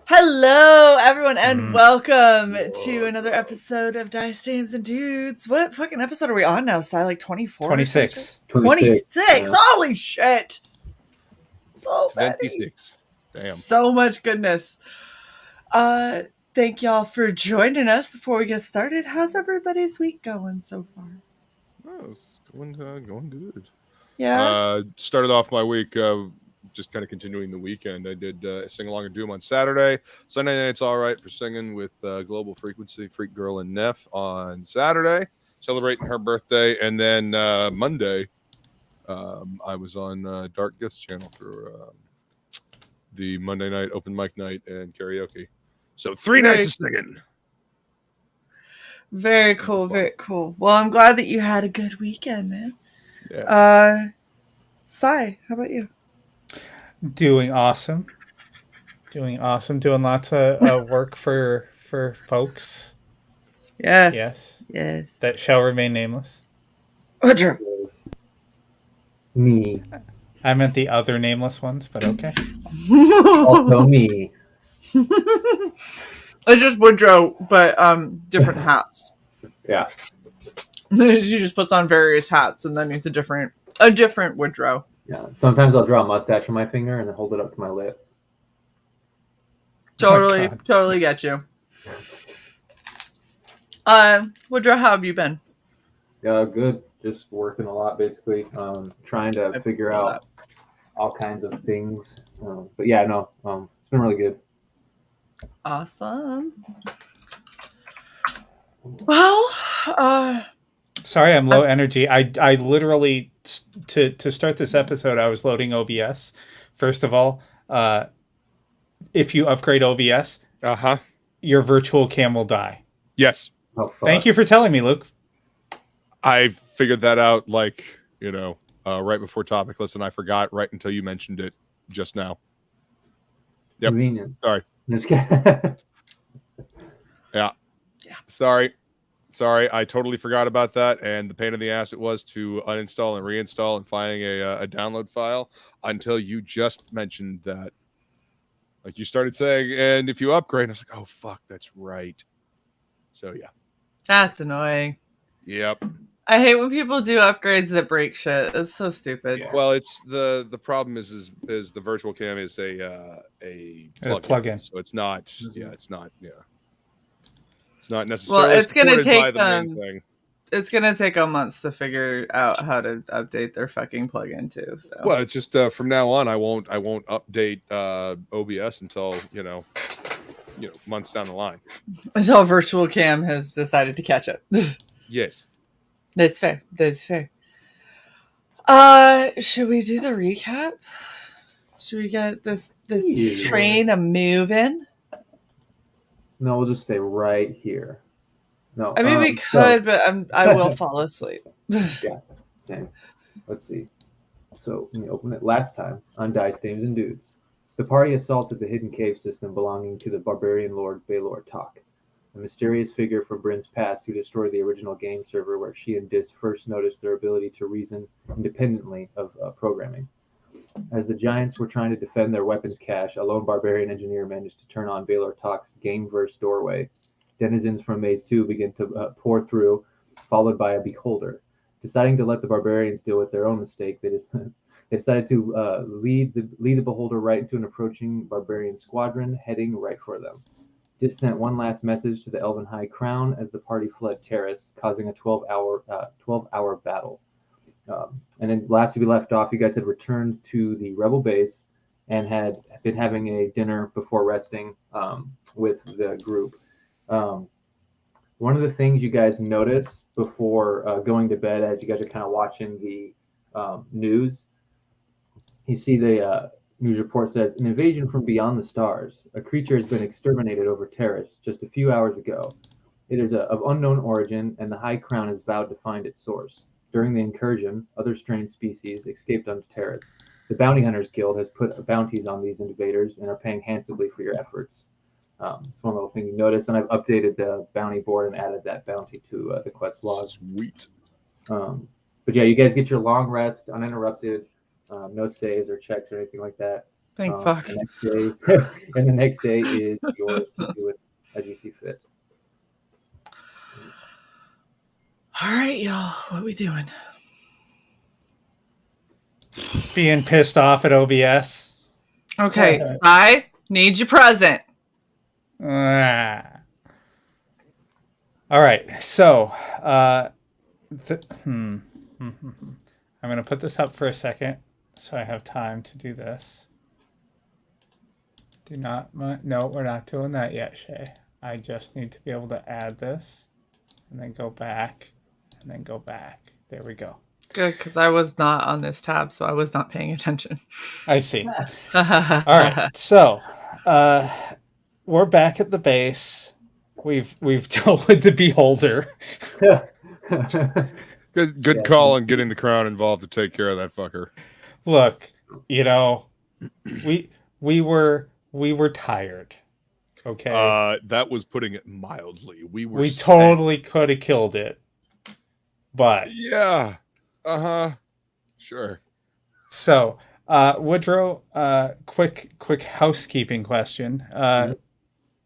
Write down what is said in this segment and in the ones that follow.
Hello, everyone, and welcome to another episode of Dice Games and Dudes. What fucking episode are we on now, Si? Like 24? 26. 26? Yeah. Holy shit. So many. 26. Damn. So much goodness. Thank y'all for joining us. Before we get started, how's everybody's week going so far? Oh, it's going good. Yeah? Started off my week just kind of continuing the weekend. I did Sing Along and Doom on Saturday. Sunday night's all right for singing with Global Frequency, Freak Girl, and Neff on Saturday, celebrating her birthday. And then Monday, I was on Dark Gifts channel for the Monday night open mic night and karaoke. So 3 nights of singing. Very cool, very cool. Well, I'm glad that you had a good weekend, man. Yeah. Si, how about you? Doing awesome. Doing lots of work for folks. Yes. That shall remain nameless. Woodrow. Me. I meant the other nameless ones, but okay. Also me. It's just Woodrow, but different hats. Yeah. She just puts on various hats, and then he's a different Woodrow. Yeah. Sometimes I'll draw a mustache on my finger and then hold it up to my lip. Totally get you. Woodrow, how have you been? Good. Just working a lot, basically. Trying to figure out all kinds of things. But yeah, no. It's been really good. Awesome. Well, sorry, I'm low energy. I literally to start this episode, I was loading OBS. First of all, if you upgrade OBS, your virtual cam will die. Yes. Oh, thank you for telling me, Luke. I figured that out right before topic list, and I forgot right until you mentioned it just now. Yep. Convenient. Sorry. Just kidding. Yeah. Sorry. I totally forgot about that, and the pain in the ass it was to uninstall and reinstall and finding a download file until you just mentioned that. Like you started saying, and if you upgrade, I was like, oh fuck, that's right. So yeah. That's annoying. Yep. I hate when people do upgrades that break shit. It's so stupid. Yeah. Well, it's the problem is the virtual cam is a plug-in. So it's not. Yeah, it's not. Yeah. It's not necessarily. Well, it's gonna take them. It's gonna take a month to figure out how to update their fucking plugin too. So. Well, it's just from now on, I won't update OBS until months down the line. Until Virtual Cam has decided to catch up. Yes. That's fair. Should we do the recap? Should we get this train a moving? No, we'll just stay right here. No. I mean, we could, but I will fall asleep. Yeah, same. Let's see. So, let me open it. Last time on Dice Games and Dudes, the party assaulted the hidden cave system belonging to the barbarian lord Baylor Talk, a mysterious figure from Bryn's past who destroyed the original game server where she and Dis first noticed their ability to reason independently of programming. As the Giants were trying to defend their weapons cache, a lone barbarian engineer managed to turn on Baylor Talk's Gameverse doorway. Denizens from Maze 2 begin to pour through, followed by a beholder. Deciding to let the barbarians deal with their own mistake, they decided to lead the beholder right into an approaching barbarian squadron, heading right for them. Dis sent one last message to the Elven High Crown as the party fled Terrace, causing a 12-hour battle. And then last we left off, you guys had returned to the rebel base and had been having a dinner before resting with the group. One of the things you guys notice before going to bed, as you guys are kind of watching the news, you see the news report says, an invasion from beyond the stars. A creature has been exterminated over Terrace just a few hours ago. It is of unknown origin, and the High Crown has vowed to find its source. During the incursion, other strange species escaped onto Terrace. The Bounty Hunters Guild has put bounties on these invaders and are paying handsomely for your efforts. It's one little thing you notice, and I've updated the bounty board and added that bounty to the quest log. Sweet. But yeah, you guys get your long rest uninterrupted. No saves or checks or anything like that. Thank fuck. The next day is yours to do it as you see fit. All right, y'all. What we doing? Being pissed off at OBS. Okay, I need your present. Ah. All right, so I'm going to put this up for a second so I have time to do this. No, we're not doing that yet, Shay. I just need to be able to add this and then go back and then go back. There we go. Good, because I was not on this tab, so I was not paying attention. I see. All right, so we're back at the base. We've dealt with the beholder. Good call on getting the crown involved to take care of that fucker. Look, you know, we were tired. Okay. That was putting it mildly. We totally could have killed it. But yeah. Sure. So, Woodrow, quick housekeeping question.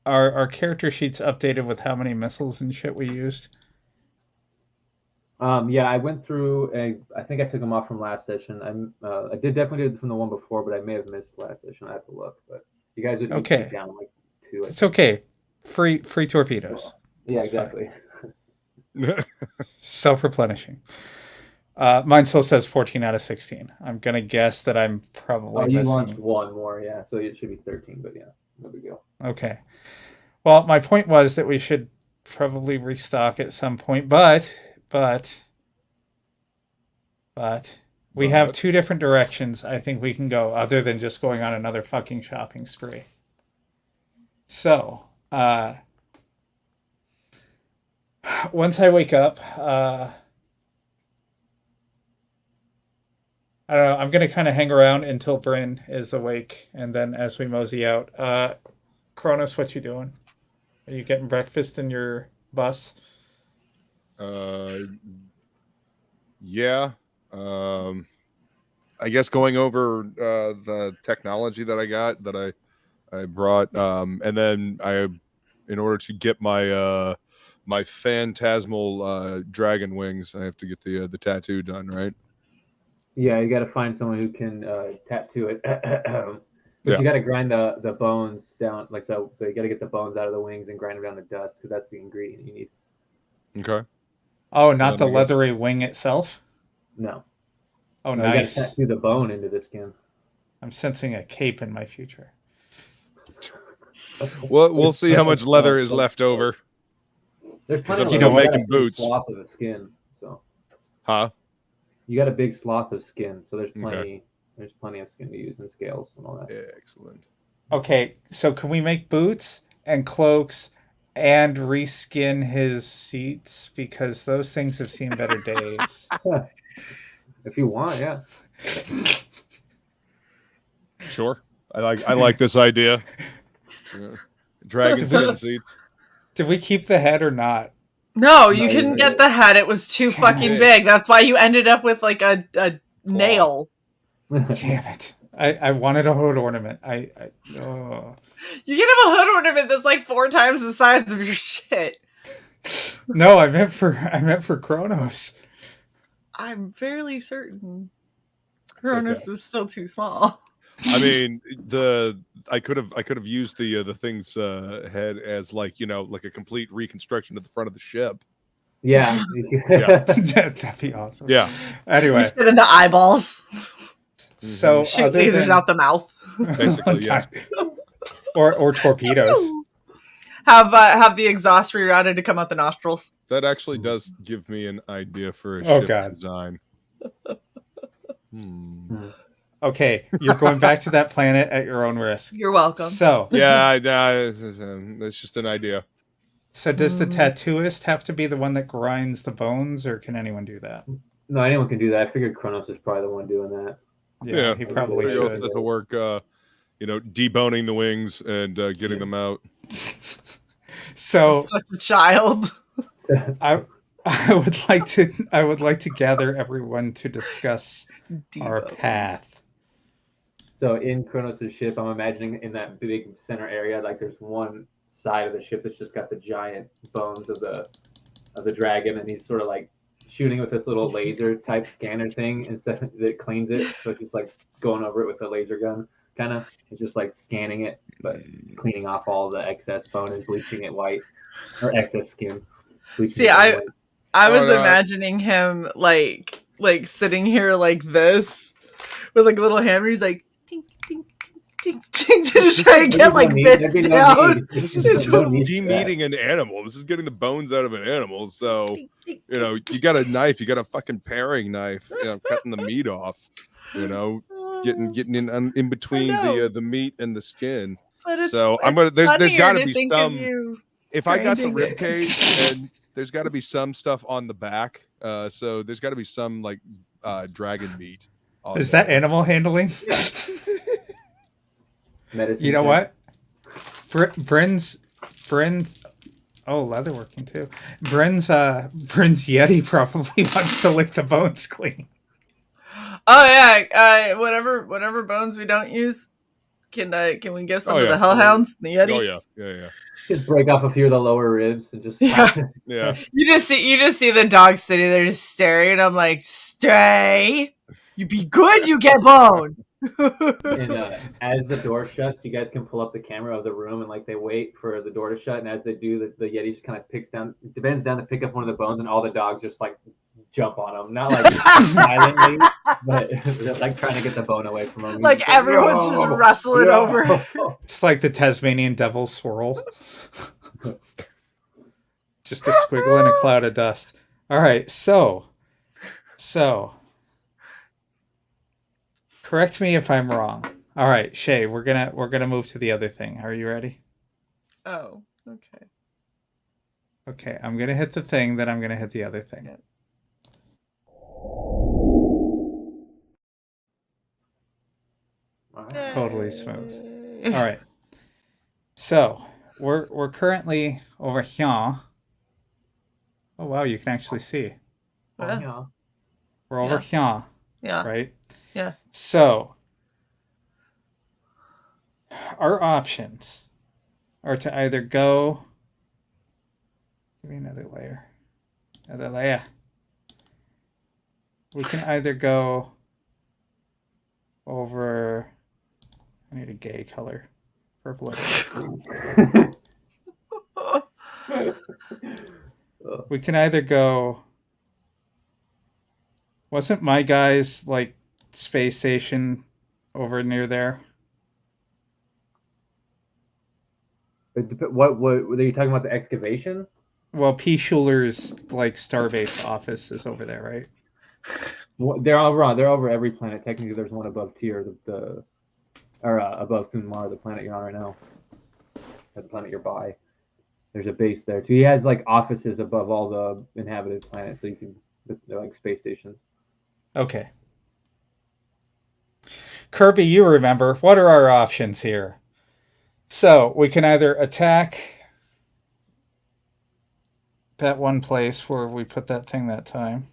Are character sheets updated with how many missiles and shit we used? Yeah, I went through. I think I took them off from last session. I did definitely do it from the one before, but I may have missed last session. I have to look. But you guys would okay. Down like 2. It's okay. Free torpedoes. Yeah, exactly. Self-replenishing. Mine still says 14 out of 16. I'm gonna guess that I'm probably. You launched one more, yeah. So it should be 13, but yeah, no big deal. Okay. Well, my point was that we should probably restock at some point, but we have 2 different directions I think we can go other than just going on another fucking shopping spree. So, once I wake up, I don't know, I'm going to kind of hang around until Bryn is awake, and then as we mosey out, Kronos, what you doing? Are you getting breakfast in your bus? Yeah. I guess going over the technology that I got that I brought, and then in order to get my my phantasmal dragon wings, I have to get the tattoo done, right? Yeah, you got to find someone who can tattoo it. But you got to grind the bones down, like you got to get the bones out of the wings and grind them down to dust because that's the ingredient you need. Okay. Oh, not the leathery wing itself? No. Oh, no, nice. You got to tattoo the bone into the skin. I'm sensing a cape in my future. We'll see how much leather is left over. There's plenty of still making boots. Sloth of the skin, so. Huh? You got a big sloth of skin, so there's plenty. Okay. There's plenty of skin to use and scales and all that. Yeah, excellent. Okay, so can we make boots and cloaks and reskin his seats because those things have seen better days? If you want, yeah. Sure. I like this idea. Yeah. Dragon skin seats. Did we keep the head or not? No, you couldn't get the head. It was too fucking big. That's why you ended up with like a nail. Damn it. I wanted a hood ornament. Oh. You can have a hood ornament that's like 4 times the size of your shit. No, I meant for Kronos. I'm fairly certain Kronos was still too small. I mean, I could have used the thing's head as like a complete reconstruction of the front of the ship. Yeah, that'd be awesome. Yeah. Anyway, you sit into eyeballs. So shoot lasers out the mouth. Basically, yeah. or torpedoes. Have the exhaust rerouted to come out the nostrils. That actually does give me an idea for a ship design. Okay, you're going back to that planet at your own risk. You're welcome. So yeah, it's just an idea. So does the tattooist have to be the one that grinds the bones, or can anyone do that? No, anyone can do that. I figured Kronos is probably the one doing that. Yeah, he probably should. Has to work, deboning the wings and getting them out. So such a child. I would like to gather everyone to discuss our path. So in Kronos' ship, I'm imagining in that big center area, like there's one side of the ship that's just got the giant bones of the dragon, and he's sort of like shooting with this little laser type scanner thing instead that cleans it. So it's just like going over it with a laser gun, kind of. It's just like scanning it, but cleaning off all the excess bone and bleaching it white, or excess skin. See, I was imagining him like sitting here like this with like a little hammer. He's like tink, tink, tink, tink, to just try to get like bit down. This is de-meating an animal. This is getting the bones out of an animal. So you know, you got a knife, you got a fucking paring knife, you know, cutting the meat off. You know, getting in between the meat and the skin. So I'm gonna there's got to be some. If I got the rib cage, and there's got to be some stuff on the back. So there's got to be some like dragon meat. Is that animal handling? Yeah. Medicine. You know what? Bryn's. Oh, leatherworking too. Bryn's Yeti probably wants to lick the bones clean. Oh yeah, whatever bones we don't use, can we give some of the hellhounds the Yeti? Oh yeah. Just break off a few of the lower ribs and just yeah. You just see the dog sitting there just staring. And I'm like, stay. You be good. You get bone. And as the door shuts, you guys can pull up the camera of the room and like they wait for the door to shut. And as they do, the Yeti just kind of bends down to pick up one of the bones, and all the dogs just like jump on them, not like violently, but like trying to get the bone away from them. Like everyone's just wrestling over. It's like the Tasmanian devil swirl. Just a squiggle in a cloud of dust. All right, so correct me if I'm wrong. All right, Shay, we're gonna move to the other thing. Are you ready? Oh, okay. Okay, I'm gonna hit the thing, then I'm gonna hit the other thing. Yeah. Totally smooth. All right. So we're currently over here. Oh wow, you can actually see. Yeah. We're over here. Yeah. Right? Yeah. So our options are to either go. Give me another layer. Another layer. We can either go over. I need a gay color. Purple. We can either go. Wasn't my guy's like space station over near there? What are you talking about? The excavation? Well, P. Schuler's like starbase office is over there, right? They're over every planet. Technically, there's one above Tyr, above Thunmar, the planet you're on right now, or the planet you're by. There's a base there too. He has like offices above all the inhabited planets, so you can they're like space stations. Okay. Kirby, you remember what are our options here? So we can either attack that one place where we put that thing that time.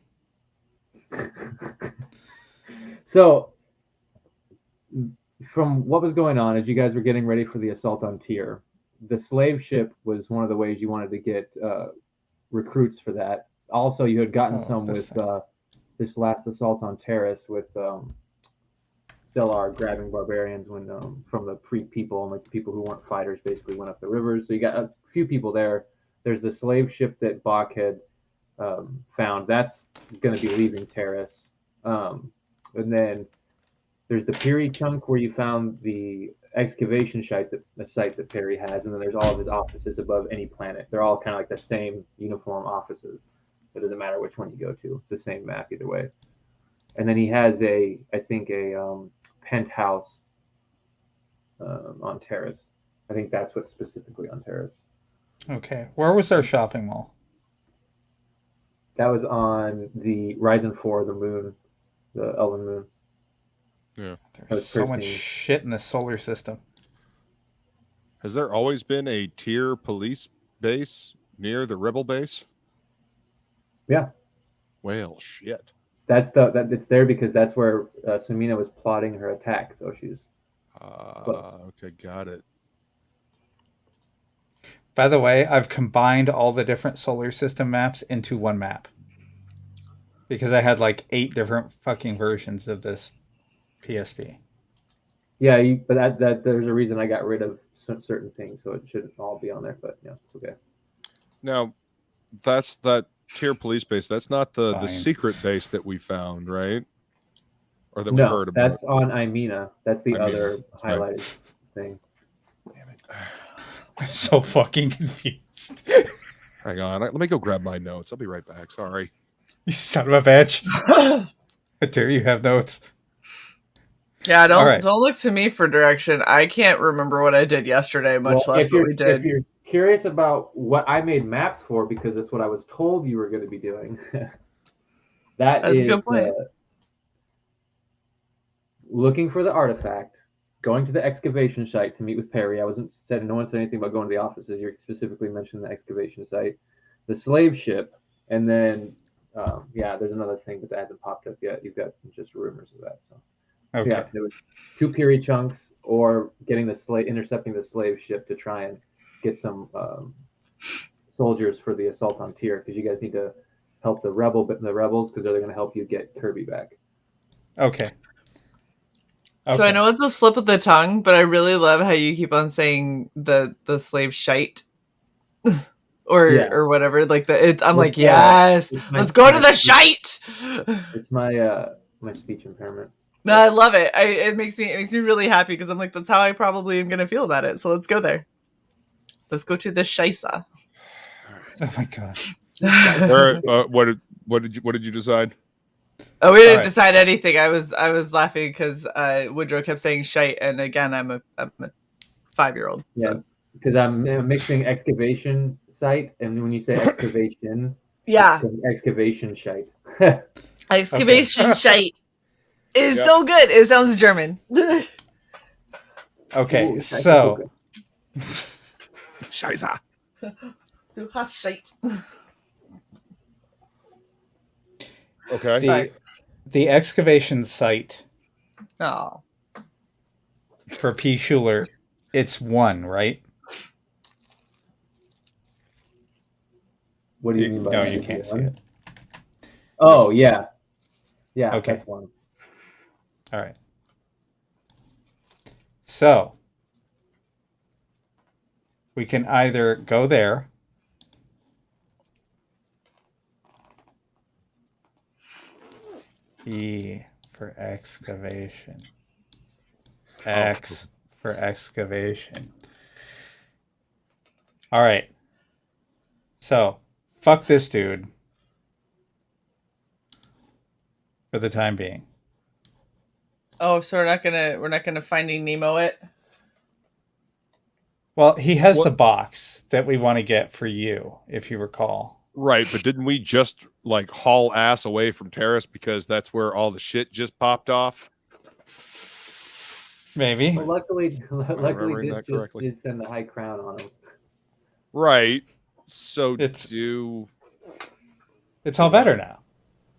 So, from what was going on as you guys were getting ready for the assault on Tyr, the slave ship was one of the ways you wanted to get recruits for that. Also, you had gotten some with this last assault on Terrace with Stellar grabbing barbarians when from the Freak people and like the people who weren't fighters basically went up the rivers. So you got a few people there. There's the slave ship that Bach had found. That's going to be leaving Terrace. And then there's the Piri chunk where you found the excavation site that Perry has, and then there's all of his offices above any planet. They're all kind of like the same uniform offices. It doesn't matter which one you go to. It's the same map either way. And then he has I think a penthouse on Terrace. I think that's what's specifically on Terrace. Okay. Where was our shopping mall? That was on the Ryzen 4, the moon, the Elven moon. Yeah. There's so much shit in the solar system. Has there always been a Tyr police base near the rebel base? Yeah. Well, shit. It's there because that's where Samina was plotting her attack. So she's Okay, got it. By the way, I've combined all the different solar system maps into one map. Because I had like 8 different fucking versions of this PSD. Yeah, but that there's a reason I got rid of certain things, so it shouldn't all be on there. But yeah, it's okay. Now, that's that tier police base. That's not the Fine. secret base that we found, right? Or that we heard about. That's on Imena. That's the other right. highlighted thing. Damn it. I'm so fucking confused. Hang on. Let me go grab my notes. I'll be right back. Sorry. You son of a bitch. How dare you have notes? Yeah, don't look to me for direction. I can't remember what I did yesterday, much less what we did. If you're curious about what I made maps for, because that's what I was told you were going to be doing, that's a good point. Looking for the artifact, going to the excavation site to meet with Perry. No one said anything about going to the offices. You specifically mentioned the excavation site, the slave ship, and then there's another thing, but that hasn't popped up yet. You've got just rumors of that. So. Okay. Yeah, there was 2 Piri chunks, or intercepting the slave ship to try and get some soldiers for the assault on Tyr, because you guys need to help the rebels, because they're going to help you get Kirby back. Okay. So I know it's a slip of the tongue, but I really love how you keep on saying the slave shite. or whatever, like I'm like, yes, let's go to the shite. It's my speech impairment. No, I love it. It makes me really happy, because I'm like, that's how I probably am gonna feel about it. So let's go there. Let's go to the Shaisa. Oh my god. What did you decide? Oh, we didn't decide anything. I was laughing because Woodrow kept saying shite, and again, I'm a 5-year-old. Yes, because I'm mixing excavation site, and when you say excavation, excavation shite. Excavation shite is so good. It sounds German. Okay, ooh, so Scheiße. Du hast shite. Okay. The excavation site. Oh. For P. Schuler, it's 1, right? What do you mean by that? No, you can't see it. Oh, yeah. Yeah, okay. That's 1. All right. So, we can either go there, E for excavation, X for excavation. All right. So, fuck this dude for the time being. Oh, so we're not gonna Finding Nemo it? Well, he has the box that we want to get for you, if you recall. Right, but didn't we just like haul ass away from Terrace because that's where all the shit just popped off? Maybe. Well, luckily, this just did send the high crown on him. Right. So it's all better now.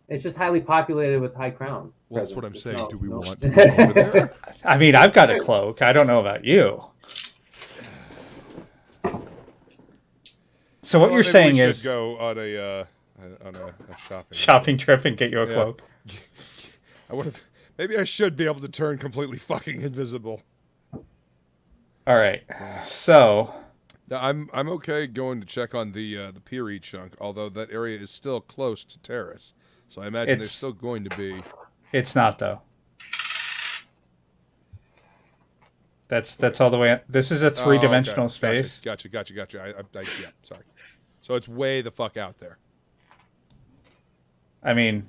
It's just highly populated with high crown. Well, that's what I'm saying. Do we want to go over there? I mean, I've got a cloak. I don't know about you. So what you're saying is go on a shopping trip and get you a cloak. Maybe I should be able to turn completely fucking invisible. All right. So now, I'm okay going to check on the Piri chunk, although that area is still close to Terrace. So I imagine there's still going to be. It's not though. That's all the way. This is a 3-dimensional space. Gotcha. Yeah, sorry. So it's way the fuck out there. I mean,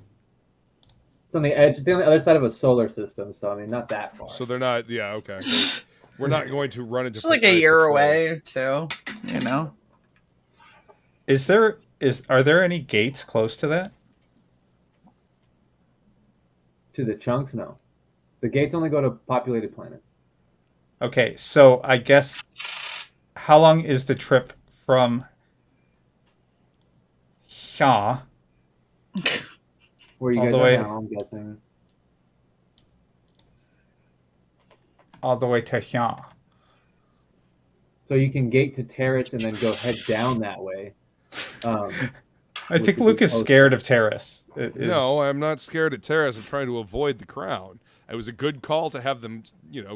it's on the edge. It's on the other side of a solar system, so I mean, not that far. So they're not. Yeah, okay. We're not going to run into. It's like a year away, too. You know. Are there any gates close to that? To the chunks, no. The gates only go to populated planets. Okay, so I guess how long is the trip from Shaw? Where you guys are now, I'm guessing. all the way to here. So you can gate to Terrace and then go head down that way. I think Luke is scared of Terrace. No, I'm not scared of Terrace. I'm trying to avoid the crown. It was a good call to have them,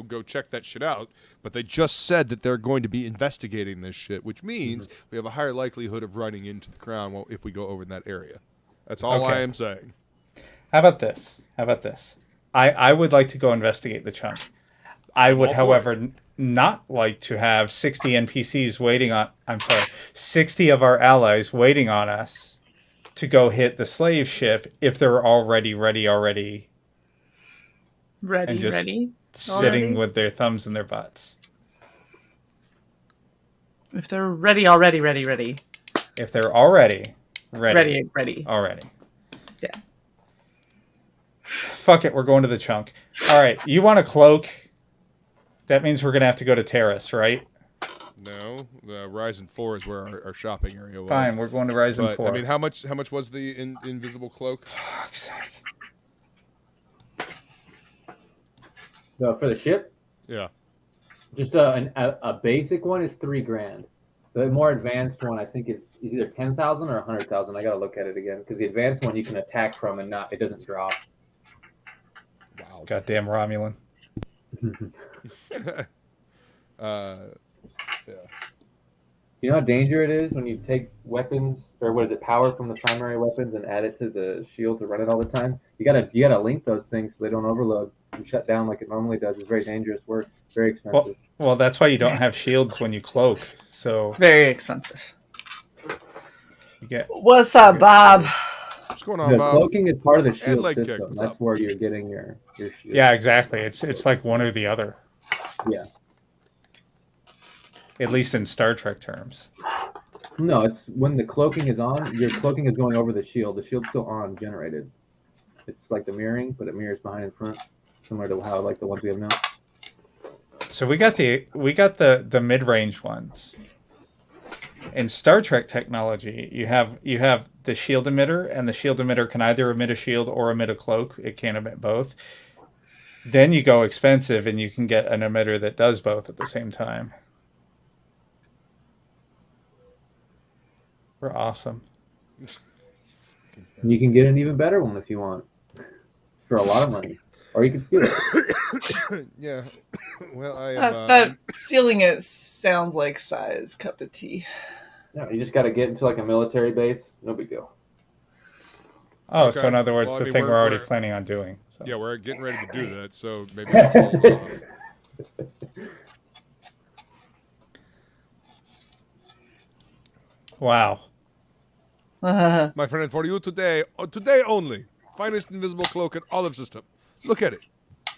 go check that shit out. But they just said that they're going to be investigating this shit, which means we have a higher likelihood of running into the crown if we go over in that area. That's all I am saying. How about this? I would like to go investigate the chunk. I would, however, not like to have 60 NPCs waiting on... 60 of our allies waiting on us to go hit the slave ship if they're already ready. And just sitting with their thumbs in their butts. If they're ready. If they're already ready. Already. Yeah. Fuck it, we're going to the chunk. All right, you want a cloak? That means we're going to have to go to Terrace, right? No, Ryzen 4 is where our shopping area was. Fine, we're going to Ryzen 4. I mean, how much was the invisible cloak? Fuck's sake. For the ship? Yeah. Just a basic one is $3,000. The more advanced one, I think, is either 10,000 or 100,000. I gotta look at it again because the advanced one you can attack from and it doesn't drop. Wow. Goddamn Romulan. Yeah. You know how dangerous it is when you take weapons, or what is it, power from the primary weapons and add it to the shield to run it all the time? You gotta link those things so they don't overload and shut down like it normally does. It's very dangerous work, very expensive. Well, that's why you don't have shields when you cloak. So very expensive. What's up, Bob? What's going on, Bob? Cloaking is part of the shield system. Kick. That's where you're getting your shield. Yeah, exactly. It's like one or the other. Yeah. At least in Star Trek terms. No, it's when the cloaking is on, your cloaking is going over the shield. The shield's still on, generated. It's like the mirroring, but it mirrors behind and front, similar to how like the ones we have now. So we got the mid-range ones. In Star Trek technology, you have the shield emitter, and the shield emitter can either emit a shield or emit a cloak. It can't emit both. Then you go expensive, and you can get an emitter that does both at the same time. We're awesome. And you can get an even better one if you want, for a lot of money, or you can steal it. Yeah. Well, I am. That stealing it sounds like Sai's cup of tea. No, you just got to get into like a military base. No big deal. Oh, okay. So in other words, the thing we're already planning on doing. So. Yeah, we're getting ready to do that. So maybe. Wow. My friend, for you today only, finest invisible cloak in all of system. Look at it.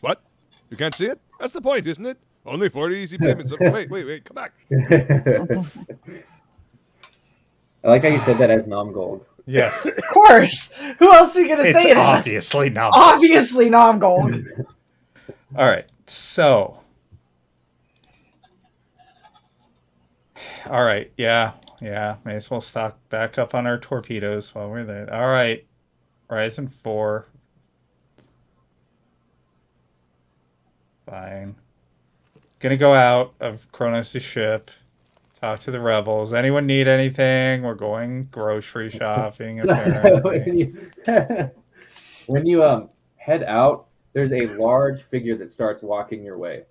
What? You can't see it? That's the point, isn't it? Only 40 easy payments. Wait, come back. I like how you said that as Nom Gold. Yes. Of course. Who else are you going to say it as? Obviously Nom. Obviously Nom Gold. All right. So. All right. Yeah. May as well stock back up on our torpedoes while we're there. All right. Ryzen 4. Fine. Gonna go out of Kronos' ship. Talk to the rebels. Anyone need anything? We're going grocery shopping. Apparently. when you head out, there's a large figure that starts walking your way.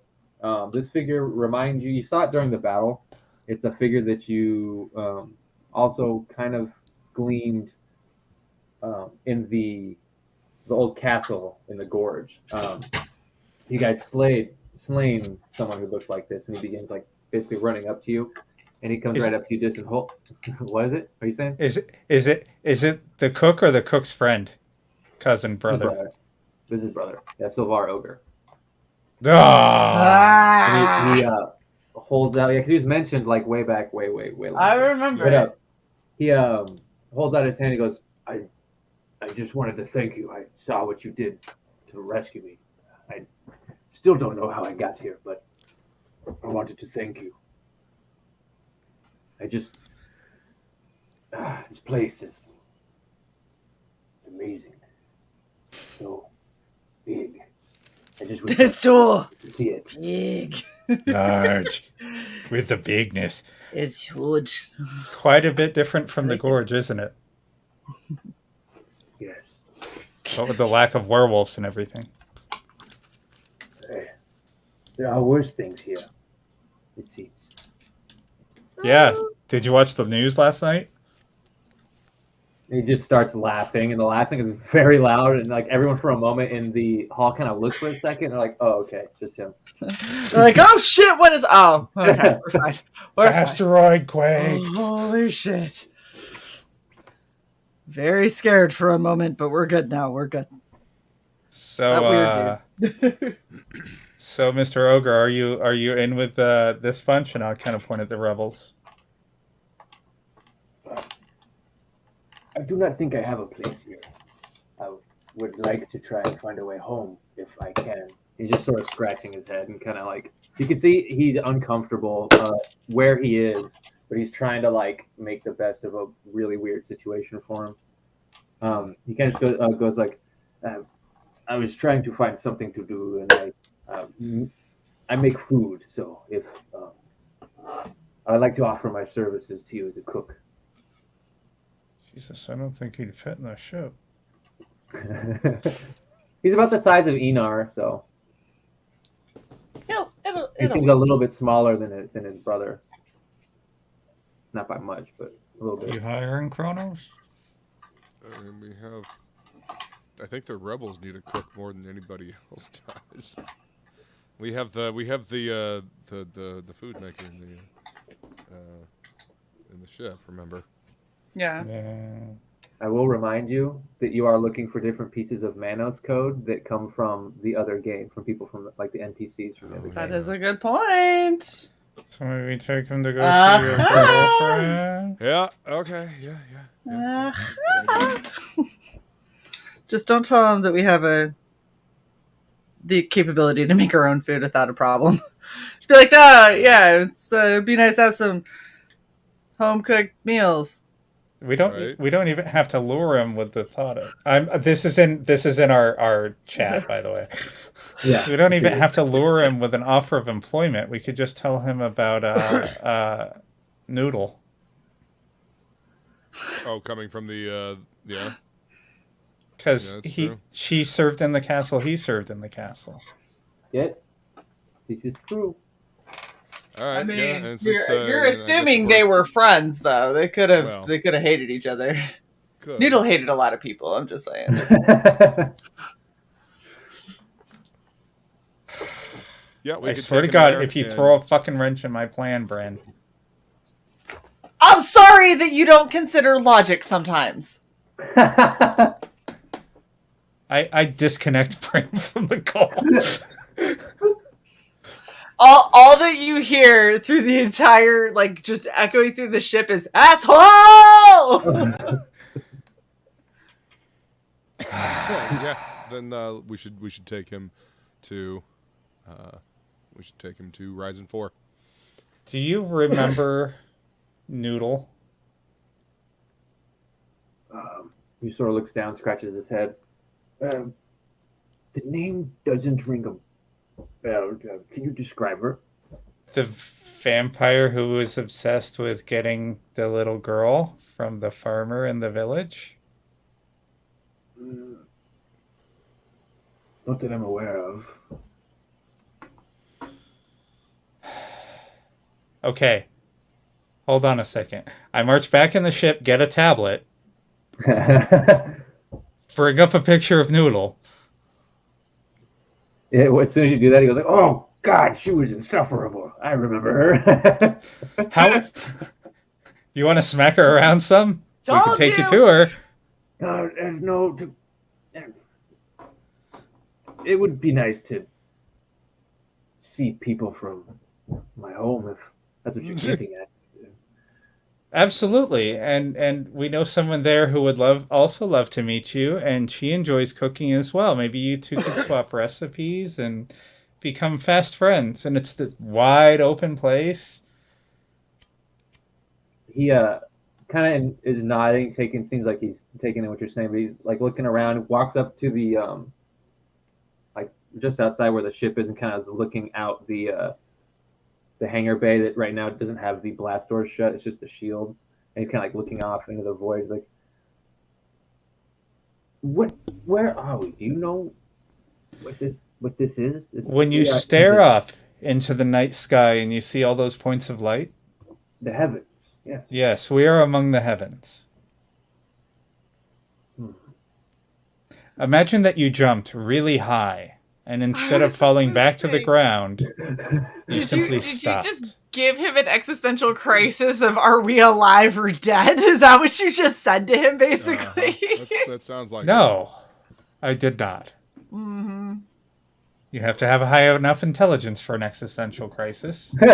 This figure reminds you saw it during the battle. It's a figure that you also kind of gleaned in the old castle in the gorge. You guys slain someone who looked like this, and he begins like basically running up to you. And he comes right up to you, distant. What is it? What are you saying? Is it the cook or the cook's friend, cousin, brother? This is his brother. Yeah, Silvar Ogre. Ah! He holds out. Yeah, because he was mentioned like way back, way. I remember. He holds out his hand. He goes, "I just wanted to thank you. I saw what you did to rescue me. I still don't know how I got here, but I wanted to thank you. This place is amazing. So big. I just wish It's so I could see it. big. Large. To see it. Big. Large. With the bigness. It's huge. Quite a bit different from I the like it. gorge, isn't it? Yes. But with the lack of werewolves and everything. There are worse things here, it seems. Yeah. Did you watch the news last night? He just starts laughing, and the laughing is very loud, and like everyone for a moment in the hall kind of looks for a second, and they're like, "Oh, okay, just him." They're like, oh shit, what is? Oh, okay, we're fine. We're fine. Asteroid quake. Oh, holy shit! Very scared for a moment, but we're good now. We're good. So, Not weird, dude. so Mr. Ogre, are you in with this bunch? And I'll kind of point at the rebels. I do not think I have a place here. I would like to try and find a way home if I can. He's just sort of scratching his head and kind of like, you can see he's uncomfortable where he is, but he's trying to like make the best of a really weird situation for him. He kind of just goes like, I was trying to find something to do, and I make food, so if I'd like to offer my services to you as a cook. Jesus, I don't think he'd fit in the ship. He's about the size of Enar, so he seems a little bit smaller than his brother. Not by much, but a little bit. You hiring Kronos? We have. I think the rebels need a cook more than anybody else does. We have the food maker in the ship. Remember? Yeah. I will remind you that you are looking for different pieces of Manos code that come from the other game, from people from like the NPCs from the other That game. is a good point. So maybe take him to go see your girlfriend. Yeah. Okay. Yeah. Just don't tell them that we have the capability to make our own food without a problem. Just be like, yeah, it'd be nice to have some home cooked meals. We don't even have to lure him with the thought of. This is in our chat, by the way. Yeah. We don't even have to lure him with an offer of employment. We could just tell him about Noodle. Oh, coming from the yeah. Because Yeah, she served in the castle, he served in the castle. Yet, this is true. All right. I mean, yeah, and you're assuming they were friends, though. They could have hated each other. Could. Noodle hated a lot of people. I'm just saying. Yeah, I swear to God, if you throw a fucking wrench in my plan, Bran. I'm sorry that you don't consider logic sometimes. I disconnect Bran from the call. All that you hear through the entire, like, just echoing through the ship is asshole. Yeah. Then we should take him to Ryzen 4. Do you remember Noodle? He sort of looks down, scratches his head. The name doesn't ring a bell. Can you describe her? The vampire who was obsessed with getting the little girl from the farmer in the village? Not that I'm aware of. Okay. Hold on a second. I march back in the ship, get a tablet, bring up a picture of Noodle. Yeah, as soon as you do that, he goes like, "Oh God, she was insufferable. I remember her." How? You want to smack her around some? We can Told take you you. to her. No, there's no. It would be nice to see people from my home, if that's what you're getting at. Absolutely, and we know someone there who would also love to meet you, and she enjoys cooking as well. Maybe you two could swap recipes and become fast friends. And it's the wide open place. He kind of is nodding, seems like he's taking in what you're saying, but he's like looking around, walks up to the just outside where the ship is, and kind of looking out the hangar bay that right now doesn't have the blast doors shut. It's just the shields, and he's kind of like looking off into the void, like, what? Where are we? Do you know what this is? When you stare up into the night sky and you see all those points of light, the heavens. Yes. Yes, we are among the heavens. Imagine that you jumped really high, and instead of falling back to the ground, you simply stopped. Did you just give him an existential crisis of are we alive or dead? Is that what you just said to him, basically? That sounds like No, I did not. Mm-hmm. You have to have a high enough intelligence for an existential crisis. He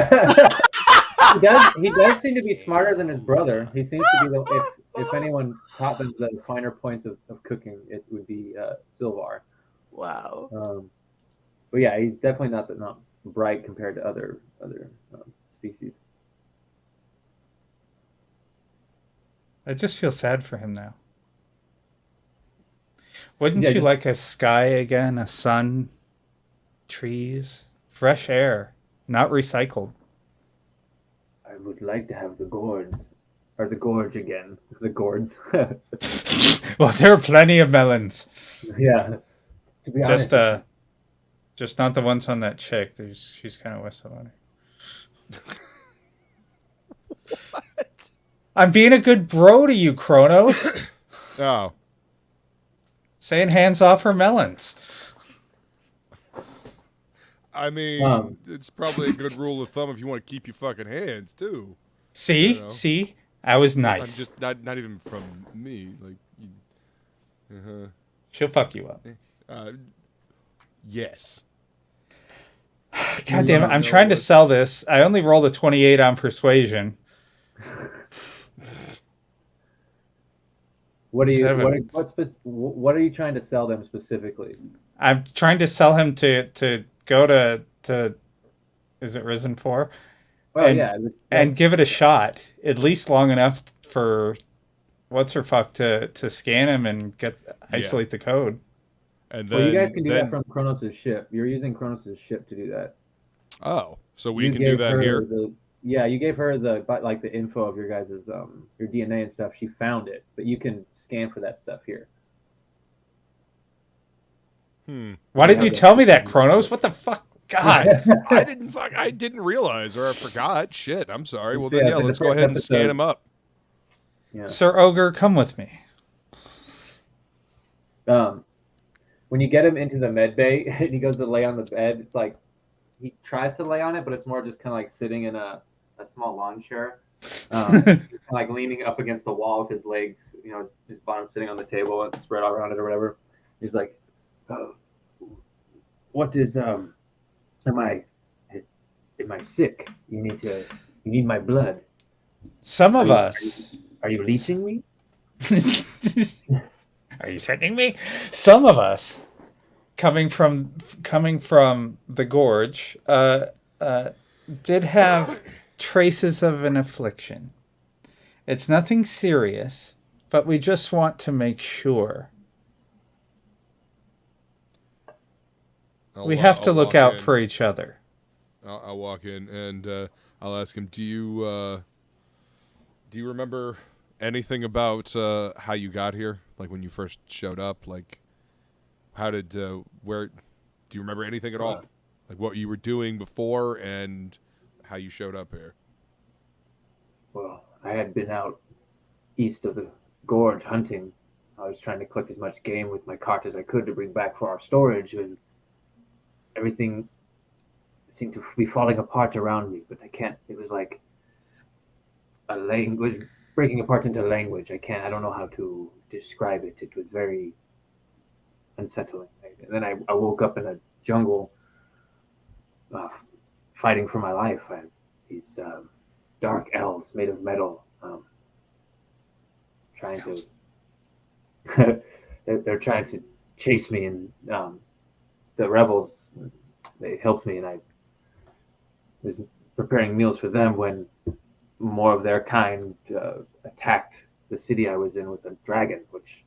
does seem to be smarter than his brother. He seems to be if anyone taught them the finer points of cooking, it would be Sylvar. Wow. But yeah, he's definitely not bright compared to other species. I just feel sad for him now. Wouldn't you like a sky again, a sun, trees, fresh air, not recycled? I would like to have the gourds. Or the gorge again. The gourds. Well, there are plenty of melons. Yeah. To be honest, just not the ones on that chick. She's kind of west of money. What? I'm being a good bro to you, Kronos. Oh. Saying hands off her melons. I mean, it's probably a good rule of thumb if you want to keep your fucking hands, too. See? You know? See? I was nice. I'm just not even from me. Like, She'll fuck you up. Yes. God damn it! I'm trying to sell this. I only rolled a 28 on persuasion. What are you trying to sell them specifically? I'm trying to sell him to go to is it Risen 4? Oh, yeah. And give it a shot, at least long enough for what's her fuck to scan him and isolate the code. And then, you guys can do that from Kronos' ship. You're using Kronos' ship to do that. Oh, so we can do that here? You gave her the info of your guys' your DNA and stuff. She found it, but you can scan for that stuff here. Why didn't you tell me that, Kronos? What the fuck? God. I didn't realize, or I forgot. Shit, I'm sorry. Well, then, let's go ahead and scan him up. Yeah. Sir Ogre, come with me. When you get him into the med bay and he goes to lay on the bed, it's like he tries to lay on it, but it's more just kind of like sitting in a small lawn chair, kind of like leaning up against the wall with his legs, his bottom sitting on the table and spread all around it or whatever. He's like, "What is Am I sick? You need my blood." Some of us. Are you leasing me? Are you threatening me? Some of us, coming from the gorge, did have traces of an affliction. It's nothing serious, but we just want to make sure. We have to look out for each other. I'll walk in and I'll ask him, do you remember anything about how you got here? Like when you first showed up? Like where do you remember anything at all? Like what you were doing before and how you showed up here? Well, I had been out east of the gorge hunting. I was trying to collect as much game with my cart as I could to bring back for our storage, and everything seemed to be falling apart around me, but I can't. It was like a language breaking apart into language. I don't know how to describe it. It was very unsettling. And then I woke up in a jungle, fighting for my life. These dark elves made of metal, trying to they're trying to chase me, and the rebels, they helped me, and I was preparing meals for them when more of their kind attacked the city I was in with a dragon, which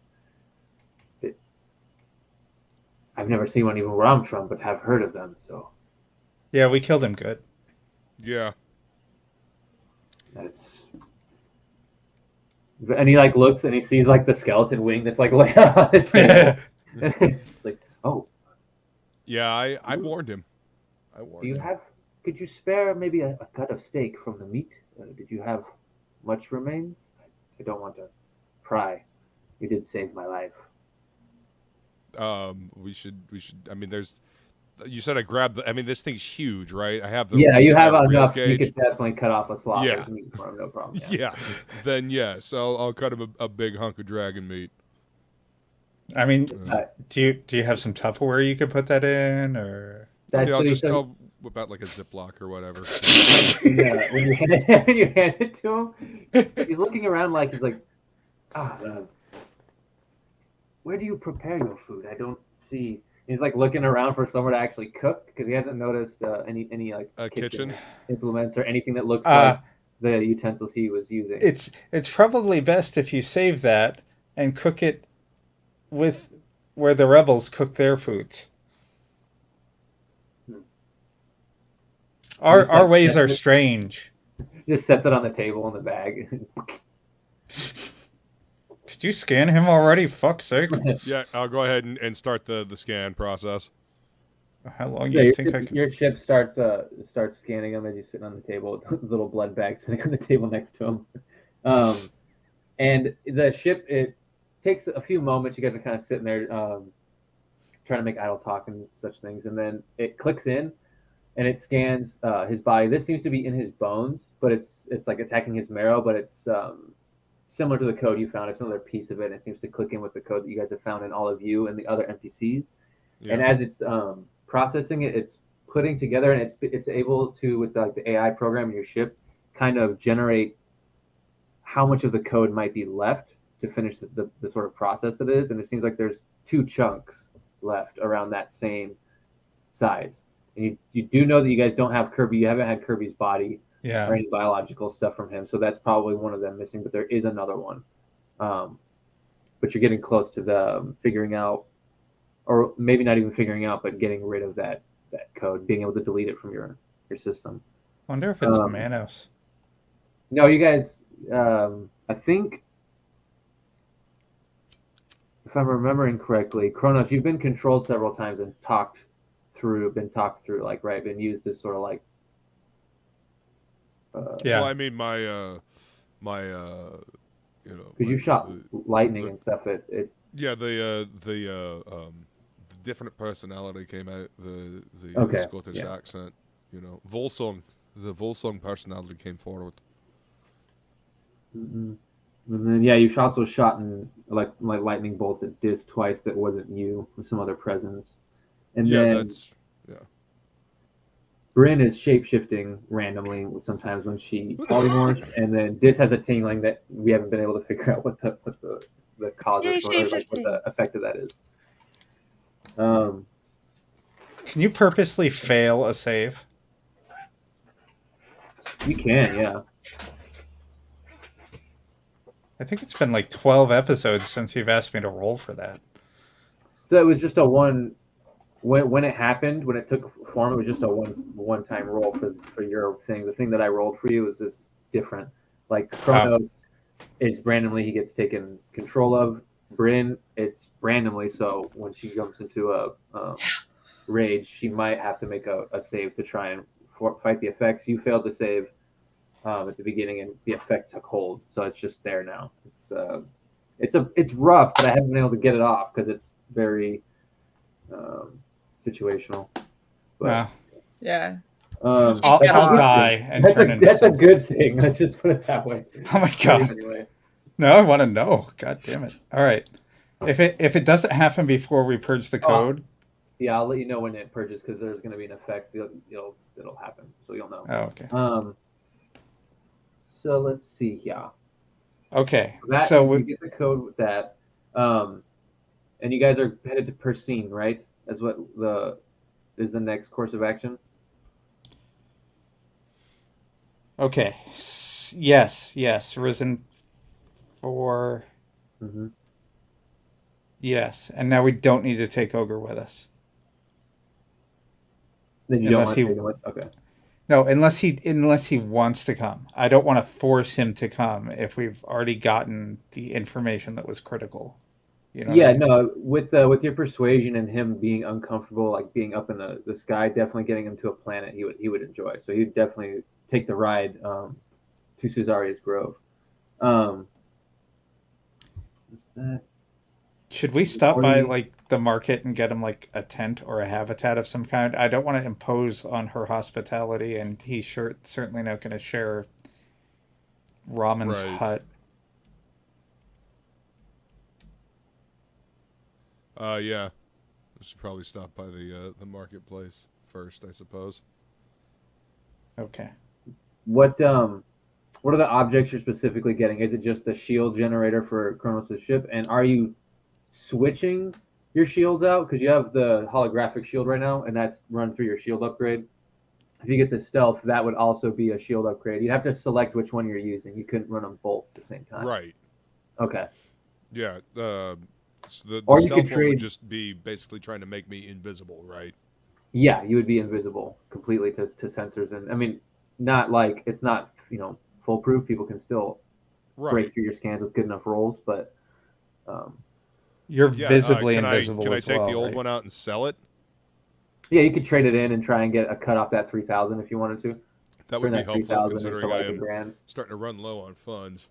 I've never seen one even where I'm from, but have heard of them. So Yeah, we killed him good. Yeah. that's. And he like looks and he sees like the skeleton wing that's like laying on the table. It's like, oh, Yeah, I warned him. I do warned you him. have? Could you spare maybe a cut of steak from the meat? Did you have much remains? I don't want to pry. You did save my life. We should. I mean, there's. You said I grabbed the. I mean, this thing's huge, right? I have the. Yeah, reach, you I have a rib enough. You cage. could definitely cut off a slot Yeah. of meat for him, no problem. Yeah. Then yeah, so I'll cut him a big hunk of dragon meat. I mean, Uh, do you have some Tupperware you could put that in, or? That's I'll what he just said. I'll whip out like a Ziploc or whatever. When you hand it to him, he's looking around like he's like, where do you prepare your food? I don't see. He's like looking around for somewhere to actually cook because he hasn't noticed any like A kitchen? implements or anything that looks like the utensils he was using. It's probably best if you save that and cook it with where the rebels cook their foods. Our ways are strange. Just sets it on the table in the bag. Could you scan him already? Fuck's sake. Yeah, I'll go ahead and start the scan process. How long do you think I could... Your ship starts scanning him as he's sitting on the table with a little blood bag sitting on the table next to him. And the ship, it takes a few moments. You guys are kind of sitting there trying to make idle talk and such things. And then it clicks in and it scans his body. This seems to be in his bones, but it's like attacking his marrow, but it's similar to the code you found. It's another piece of it. And it seems to click in with the code that you guys have found in all of you and the other NPCs. Yeah. And as it's processing it, it's putting together, and it's able to, with like the AI program in your ship, kind of generate how much of the code might be left to finish the sort of process it is. And it seems like there's 2 chunks left around that same size. And you do know that you guys don't have Kirby. You haven't had Kirby's body or any biological stuff from him. So that's probably one of them missing, but there is another one. But you're getting close to the figuring out, or maybe not even figuring out, but getting rid of that code, being able to delete it from your system. I wonder if it's Manos. No, you guys, I think, if I'm remembering correctly, Kronos, you've been controlled several times and been talked through, like, right, been used as sort of like. Well, I mean, my you know, because you shot lightning and stuff. Yeah, the different personality came out. The Scottish accent, you know, the Volsung personality came forward. Mm-hmm. And then you've also shot in like lightning bolts at Diz twice. That wasn't you, with some other presence. And then Bryn is shape-shifting randomly sometimes when she polymorphs, and then Diz has a tingling that we haven't been able to figure out what the cause or like what the effect of that is. Can you purposely fail a save? You can, yeah. I think it's been like 12 episodes since you've asked me to roll for that. So it was just a one. When it happened, when it took form, it was just a one-time roll for your thing. The thing that I rolled for you is just different. Like Kronos is randomly, he gets taken control of. Bryn, it's randomly, so when she jumps into a rage, she might have to make a save to try and fight the effects. You failed to save at the beginning, and the effect took hold, so it's just there now. It's rough, but I haven't been able to get it off because it's very situational. But, yeah. I'll die and turn into that's a good thing. Let's just put it that way. Oh my god! Anyway. No, I want to know. God damn it! All right, if it doesn't happen before we purge the code, yeah, I'll let you know when it purges because there's going to be an effect. It'll happen, so you'll know. Oh, okay. So let's see. Yeah. Okay. So we get the code with that, and you guys are headed to Persine, right? As what is the next course of action? Okay. Yes. Risen 4. Mm-hmm. Yes, and now we don't need to take Ogre with us. Then you Unless don't he- want to take him with. Okay. No, unless he wants to come. I don't want to force him to come if we've already gotten the information that was critical. You know what Yeah, I mean? no, with your persuasion and him being uncomfortable, like being up in the sky, definitely getting him to a planet he would enjoy. So he'd definitely take the ride to Cesaria's Grove. Um, that Should we stop by Valkyrie- like the market and get him like a tent or a habitat of some kind? I don't want to impose on her hospitality, and he's certainly not going to share Ramen's Right. hut. Yeah. We should probably stop by the marketplace first, I suppose. Okay. What are the objects you're specifically getting? Is it just the shield generator for Kronos' ship? And are you switching your shields out? Because you have the holographic shield right now, and that's run through your shield upgrade. If you get the stealth, that would also be a shield upgrade. You'd have to select which one you're using. You couldn't run them both at the same time. Right. Okay. Yeah. So the Or you stealth could one would trade- just be basically trying to make me invisible, right? Yeah, you would be invisible completely to sensors, and I mean, not like it's not foolproof. People can still Right. break through your scans with good enough rolls, but You're Yeah. visibly Can invisible I as take well, the old right? one out and sell it? yeah, you could trade it in and try and get a cut off that 3,000 if you wanted to. That would Turn be that helpful 3,000 considering into I like am $1,000. starting to run low on funds.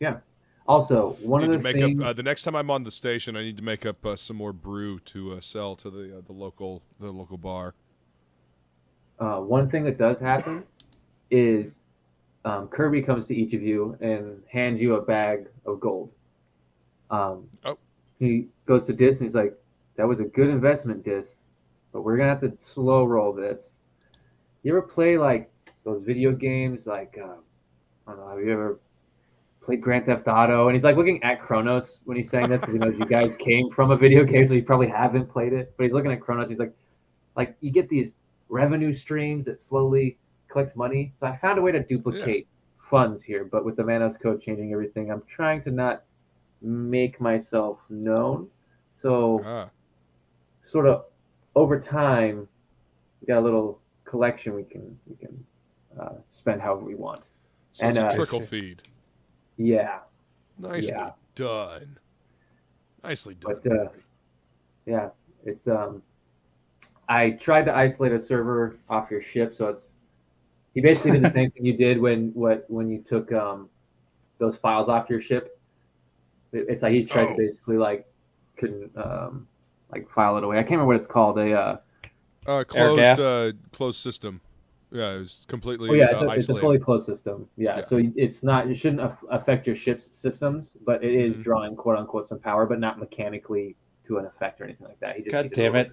Yeah. Also, one Need of to the make things. up the next time I'm on the station. I need to make up some more brew to sell to the local bar. One thing that does happen is Kirby comes to each of you and hands you a bag of gold. Oh. He goes to Dis and he's like, "That was a good investment, Dis, but we're gonna have to slow roll this." You ever play like those video games? Like I don't know. Have you ever played Grand Theft Auto? And he's like looking at Kronos when he's saying this because he knows you guys came from a video game, so you probably haven't played it. But he's looking at Kronos. He's like you get these revenue streams that slowly collect money. So I found a way to duplicate funds here, but with the Manos code changing everything, I'm trying to not make myself known. So sort of over time, we got a little collection we can spend however we want. So And, it's a trickle feed. Yeah, Nicely Yeah. done. Nicely done. But, yeah, it's I tried to isolate a server off your ship, so he basically did the same thing you did when you took those files off your ship. It's like he's tried to basically couldn't file it away. I can't remember what it's called. Closed system. Yeah, it was completely it's isolated. a fully closed system. Yeah, so it shouldn't affect your ship's systems, but it is drawing quote unquote some power, but not mechanically to an effect or anything like that. He just God needed damn a it!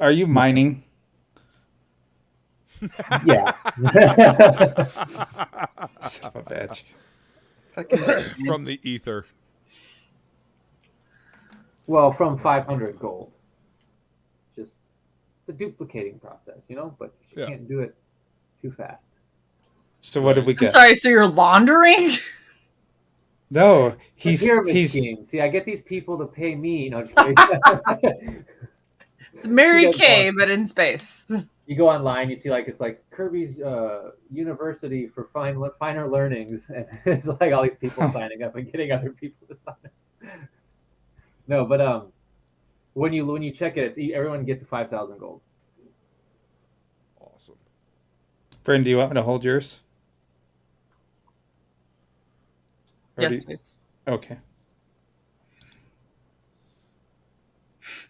Are you mining? Yeah. Son of a bitch. From the ether. Well, from 500 gold. Just it's a duplicating process, but you can't do it too fast. So what did we I'm get? sorry, so you're laundering? No, he's scheme. See, I get these people to pay me. Just kidding. It's Mary Kay, but in space. You go online, you see it's like Kirby's University for finer learnings, and it's like all these people signing up and getting other people to sign up. No, but when you check it, everyone gets 5,000 gold. Awesome. Bryn, do you want me to hold yours? Yes, please. Okay.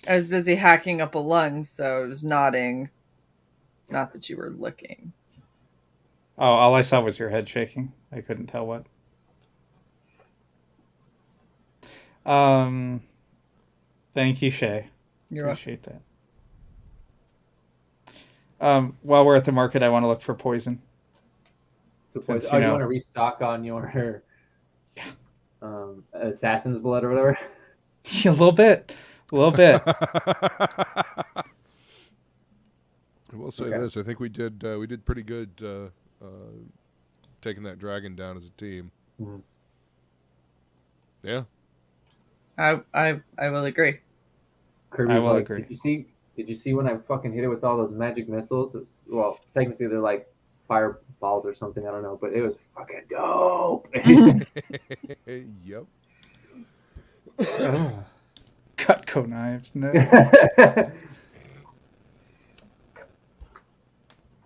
I was busy hacking up a lung, so I was nodding. Not that you were looking. Oh, all I saw was your head shaking. I couldn't tell what. Thank you, Shay. Appreciate that. While we're at the market, I want to look for poison. So poison. You want to restock on your assassin's blood or whatever? A little bit. I will say this: I think we did pretty good taking that dragon down as a team. Mm-hmm. Yeah. I will agree. Kirby's I will like, agree. Did you see when I fucking hit it with all those magic missiles? Well, technically they're like fireballs or something. I don't know, but it was fucking dope. Yep. Cutco knives. No.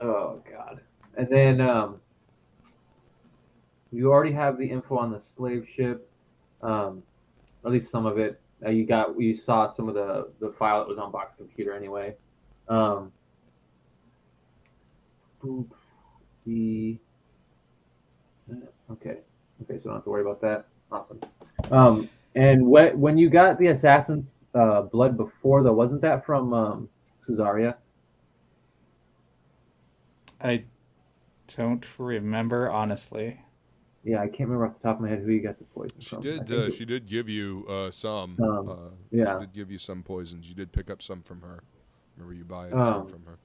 Oh god. And then you already have the info on the slave ship, at least some of it. You saw some of the file that was on Box Computer anyway. The okay, so I don't have to worry about that. Awesome. And when you got the assassin's blood before, though, wasn't that from Suzaria? I don't remember, honestly. Yeah, I can't remember off the top of my head who you got the poison She from. did. She did give you some. Yeah. She did give you some poisons. You did pick up some from her. Remember, you buy some from her.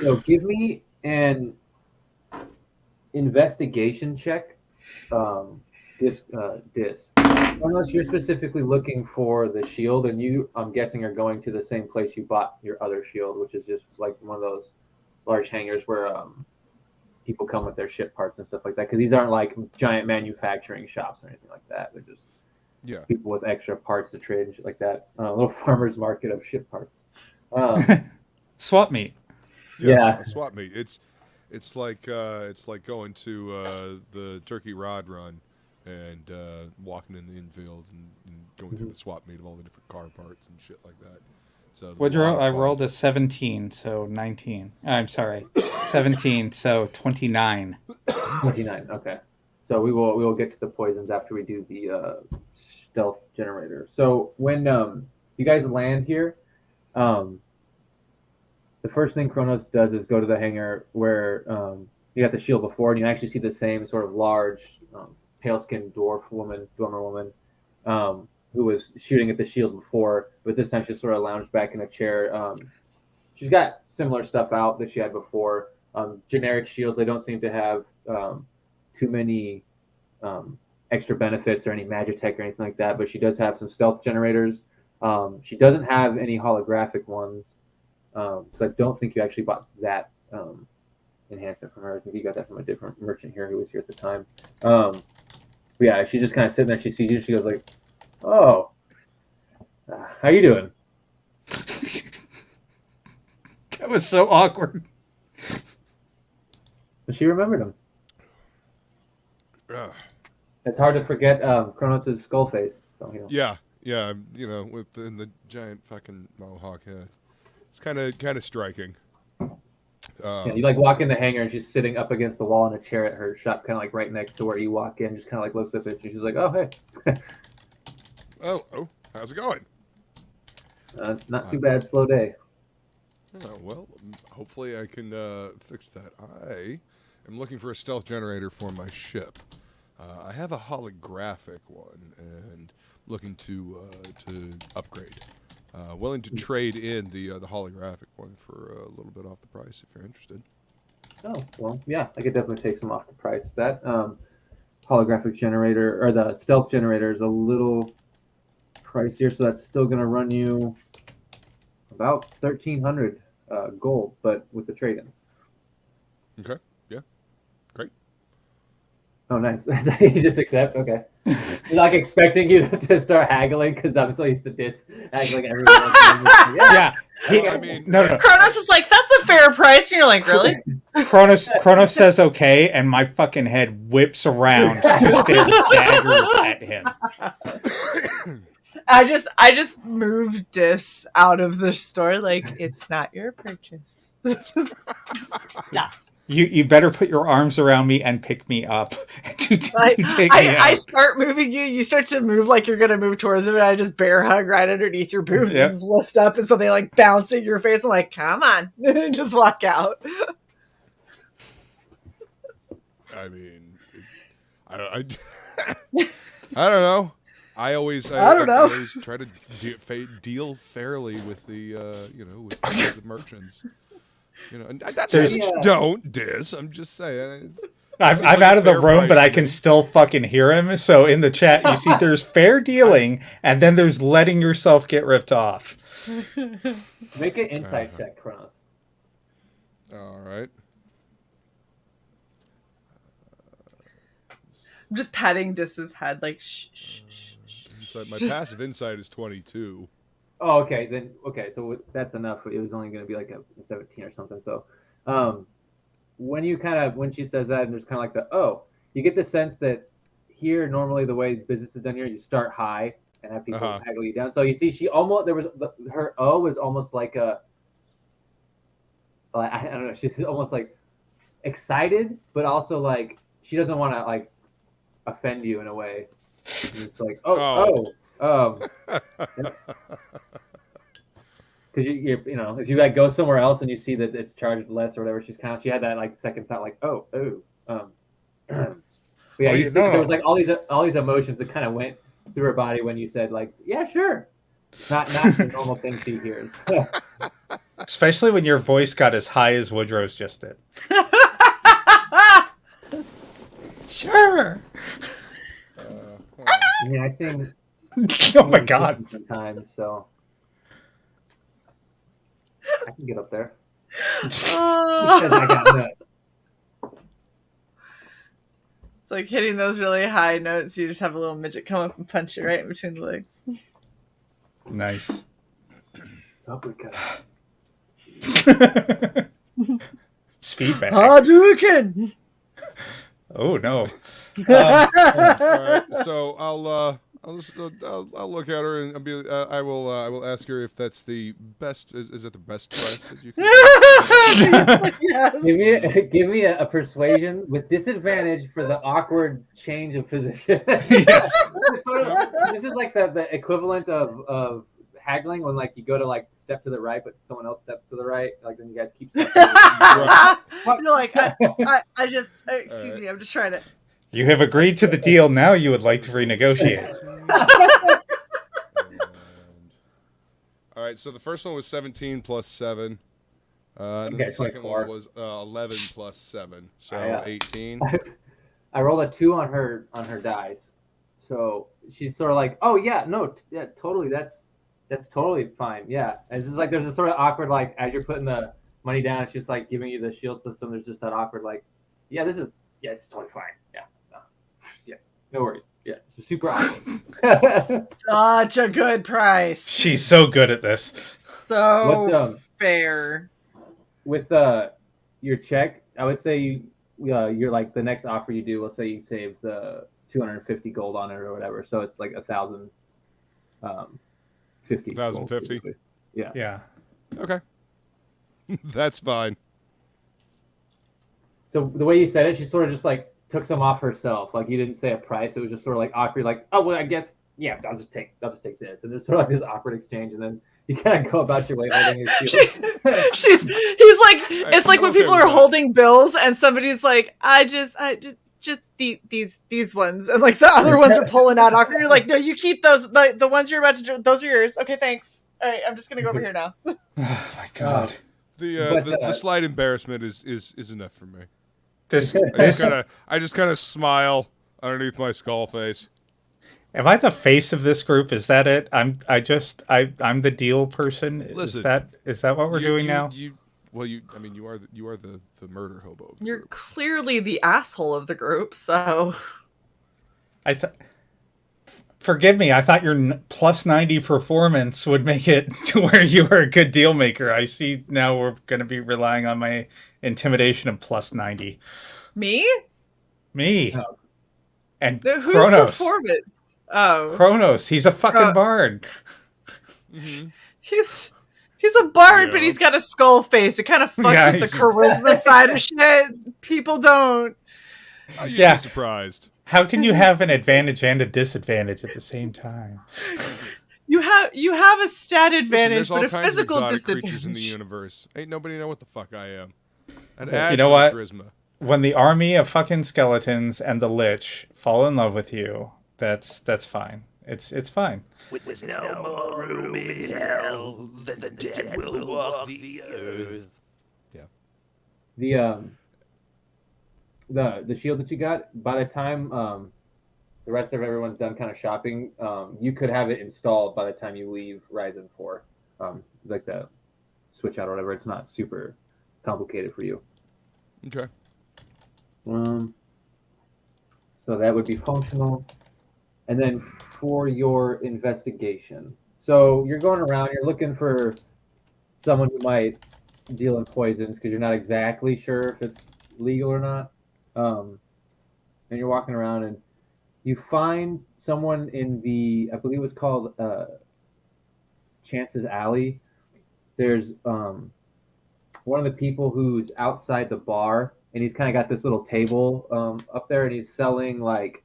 So give me an investigation check. Unless you're specifically looking for the shield, and you, I'm guessing, are going to the same place you bought your other shield, which is just like one of those large hangars where people come with their ship parts and stuff like that. Because these aren't like giant manufacturing shops or anything like that. They're just people with extra parts to trade and shit like that. A little farmer's market of ship parts. Swap meet. Yeah. Swap meet. It's like going to the Turkey Rod Run and walking in the infield and going through the swap meet of all the different car parts and shit like that. So Woodrow, I rolled a 17, so 19. I'm sorry, 17, so 29. 29. Okay. So we will get to the poisons after we do the stealth generator. So when you guys land here, the first thing Kronos does is go to the hangar where you got the shield before, and you actually see the same sort of large, pale-skinned dormer woman, who was shooting at the shield before, but this time she's sort of lounged back in a chair. She's got similar stuff out that she had before. Generic shields, they don't seem to have too many extra benefits or any magitech or anything like that, but she does have some stealth generators. She doesn't have any holographic ones, so I don't think you actually bought that enhancement from her. I think you got that from a different merchant here who was here at the time. But yeah, she's just kind of sitting there. She sees you. She goes like, "Oh, how you doing?" That was so awkward. But she remembered him. It's hard to forget Kronos' skull face. So, you know. Yeah, with the giant fucking mohawk head. It's kind of striking. Yeah, you like walk in the hangar and she's sitting up against the wall in a chair at her shop, kind of like right next to where you walk in. Just kind of like looks up at you. She's like, "Oh, hey." Oh, how's it going? Not too bad. Slow day. Well, hopefully I can fix that. I am looking for a stealth generator for my ship. I have a holographic one and looking to upgrade. Willing to trade in the holographic one for a little bit off the price if you're interested. Oh, well, yeah, I could definitely take some off the price. That holographic generator, or the stealth generator, is a little pricier, so that's still going to run you about 1,300 gold, but with the trade-in. Okay, yeah, great. Oh, nice. You just accept? Okay. Like expecting you to start haggling because I'm so used to haggling everyone. Yeah. I mean, no. Kronos is like, "That's a fair price," and you're like, "Really?" Kronos says okay, and my fucking head whips around to stare daggers at him. I just moved Dis out of the store. Like, it's not your purchase. Stop. You better put your arms around me and pick me up to take me out. I start moving you. You start to move like you're going to move towards him, and I just bear hug right underneath your boobs and lift up. And so they like bounce in your face. I'm like, "Come on." And just walk out. I mean, I don't know. I always try to deal fairly with the with the merchants. And that's what you don't, Diz. I'm just saying. I'm out of the room, but I can still fucking hear him. So in the chat, you see there's fair dealing, and then there's letting yourself get ripped off. Make an insight check, Kronos. All right. I'm just patting Dis's head, like shh, shh, shh, shh. So my passive insight is 22. Oh, okay. Then so that's enough. It was only going to be like a 17 or something. So, when she says that, and there's kind of like you get the sense that here normally the way business is done here, you start high and have people haggle you down. So you see, her O was almost like I don't know. She's almost like excited, but also like she doesn't want to like offend you in a way. And it's like because you know, if you like go somewhere else and you see that it's charged less or whatever, she had that like second thought, like but yeah, there was like all these emotions that kind of went through her body when you said like, yeah, sure, not the normal thing she hears. Especially when your voice got as high as Woodrow's just did. Sure. Yeah, I sing. Oh my god! Sometimes, so I can get up there. Because I got nuts. It's like hitting those really high notes. You just have a little midget come up and punch you right in between the legs. Nice. Speedback. Hadouken! Oh no. All right, so I'll look at her and I will ask her if that's the best. Is it the best price that you can? Yes. Give me a persuasion with disadvantage for the awkward change of position. Yes. This is like the equivalent of haggling when like you go to like step to the right, but someone else steps to the right. Like then you guys keep stepping. You're like, I just excuse me. I'm just trying to. You have agreed to the deal. Now you would like to renegotiate. All right. So the first one was 17 plus 7. And Okay, the second 24. one was 11 plus 7, so 18. I rolled a 2 on her dice, so she's sort of like, oh yeah, no, yeah, totally, that's totally fine, yeah. And it's just like there's a sort of awkward like as you're putting the money down, it's just like giving you the shield system. There's just that awkward like, yeah, it's totally fine, yeah, no worries, yeah, it's super awkward. Such a good price. She's so good at this. So fair. With your check, I would say you're like the next offer you do. Let's say you save the 250 gold on it or whatever, so it's like 1,050. 1,050. Yeah. Okay. That's fine. So the way you said it, she sort of just like took some off herself. Like you didn't say a price. It was just sort of like awkward. Like, oh well, I guess yeah, I'll just take this. And there's sort of like this awkward exchange, and then you kind of go about your way holding his shield. He's like, it's like when people are holding bills and somebody's like, I just these ones, and like the other ones are pulling out awkward. You're like, no, you keep those. The ones you're about to do, those are yours. Okay, thanks. All right, I'm just gonna go over here now. Oh my god. The slight embarrassment is enough for me. I just kind of smile underneath my skull face. Am I the face of this group? Is that it? I'm the deal person. Listen, is that what we're doing now? You are the murder hobo. You're clearly the asshole of the group, so. Forgive me. I thought your plus 90 performance would make it to where you are a good deal maker. I see now we're going to be relying on my intimidation of plus 90. Me. Oh. And who's Kronos. Performance? Oh, Kronos. He's a fucking bard. Mm-hmm. He's a bard, but he's got a skull face. It kind of fucks with the charisma side of shit. People don't. You'd be surprised. How can you have an advantage and a disadvantage at the same time? You have a stat advantage, but a physical disadvantage. Creatures in the universe. Ain't nobody know what the fuck I am. You know what? Charisma. When the army of fucking skeletons and the Lich fall in love with you, that's fine. It's fine. With no more room in hell, then the dead will walk the earth. Yeah. the shield that you got, by the time the rest of everyone's done kind of shopping, you could have it installed by the time you leave Ryzen 4. Like the switch out or whatever. It's not super complicated for you. Okay. So that would be functional. And then for your investigation. So you're going around, you're looking for someone who might deal in poisons because you're not exactly sure if it's legal or not. And you're walking around and you find someone in the, I believe it was called Chance's Alley. There's one of the people who's outside the bar, and he's kind of got this little table up there, and he's selling like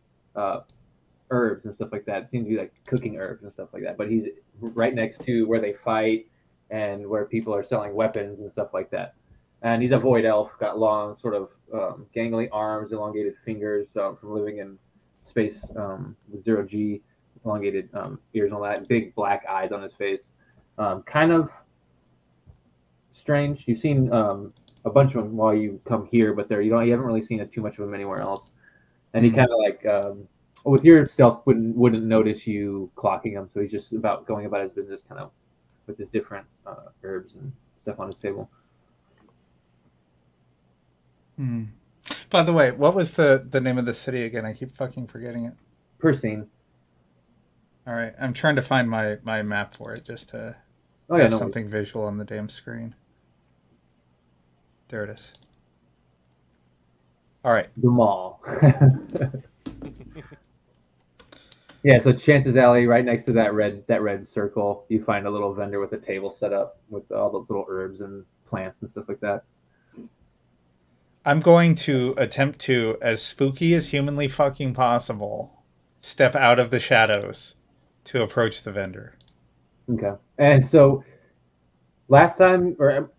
herbs and stuff like that. It seems to be like cooking herbs and stuff like that. But he's right next to where they fight and where people are selling weapons and stuff like that. And he's a void elf, got long, sort of gangly arms, elongated fingers from living in space with zero G, elongated ears and all that, big black eyes on his face. Kind of strange. You've seen a bunch of them while you come here, but you haven't really seen too much of them anywhere else. And he kind of like with your stealth wouldn't notice you clocking him, so he's just going about his business, kind of with his different herbs and stuff on his table. By the way, what was the name of the city again? I keep fucking forgetting it. Persine. All right, I'm trying to find my map for it just to have have something visual on the damn screen. There it is. All right. The mall. Yeah, so Chance's Alley, right next to that red circle, you find a little vendor with a table set up with all those little herbs and plants and stuff like that. I'm going to attempt to, as spooky as humanly fucking possible, step out of the shadows to approach the vendor. Okay. And so last time, or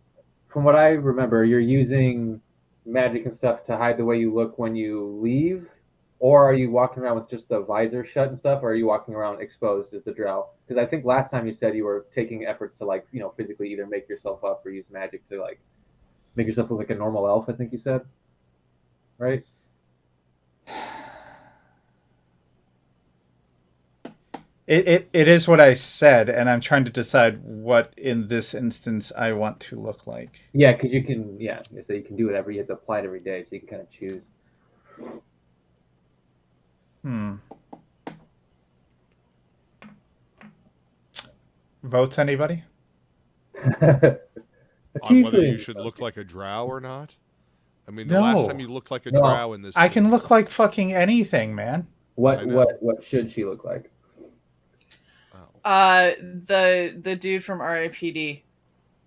from what I remember, you're using magic and stuff to hide the way you look when you leave? Or are you walking around with just the visor shut and stuff, or are you walking around exposed as the drow? Because I think last time you said you were taking efforts to physically either make yourself up or use magic to make yourself look like a normal elf, I think you said. Right? It is what I said, and I'm trying to decide what in this instance I want to look like. Yeah, because you can so you can do whatever, you have to apply it every day, so you can kind of choose. Votes, anybody? On whether you should look like a drow or not? I mean, the last time you looked like a drow in this... I can look like fucking anything, man. What should she look like? The dude from RIPD.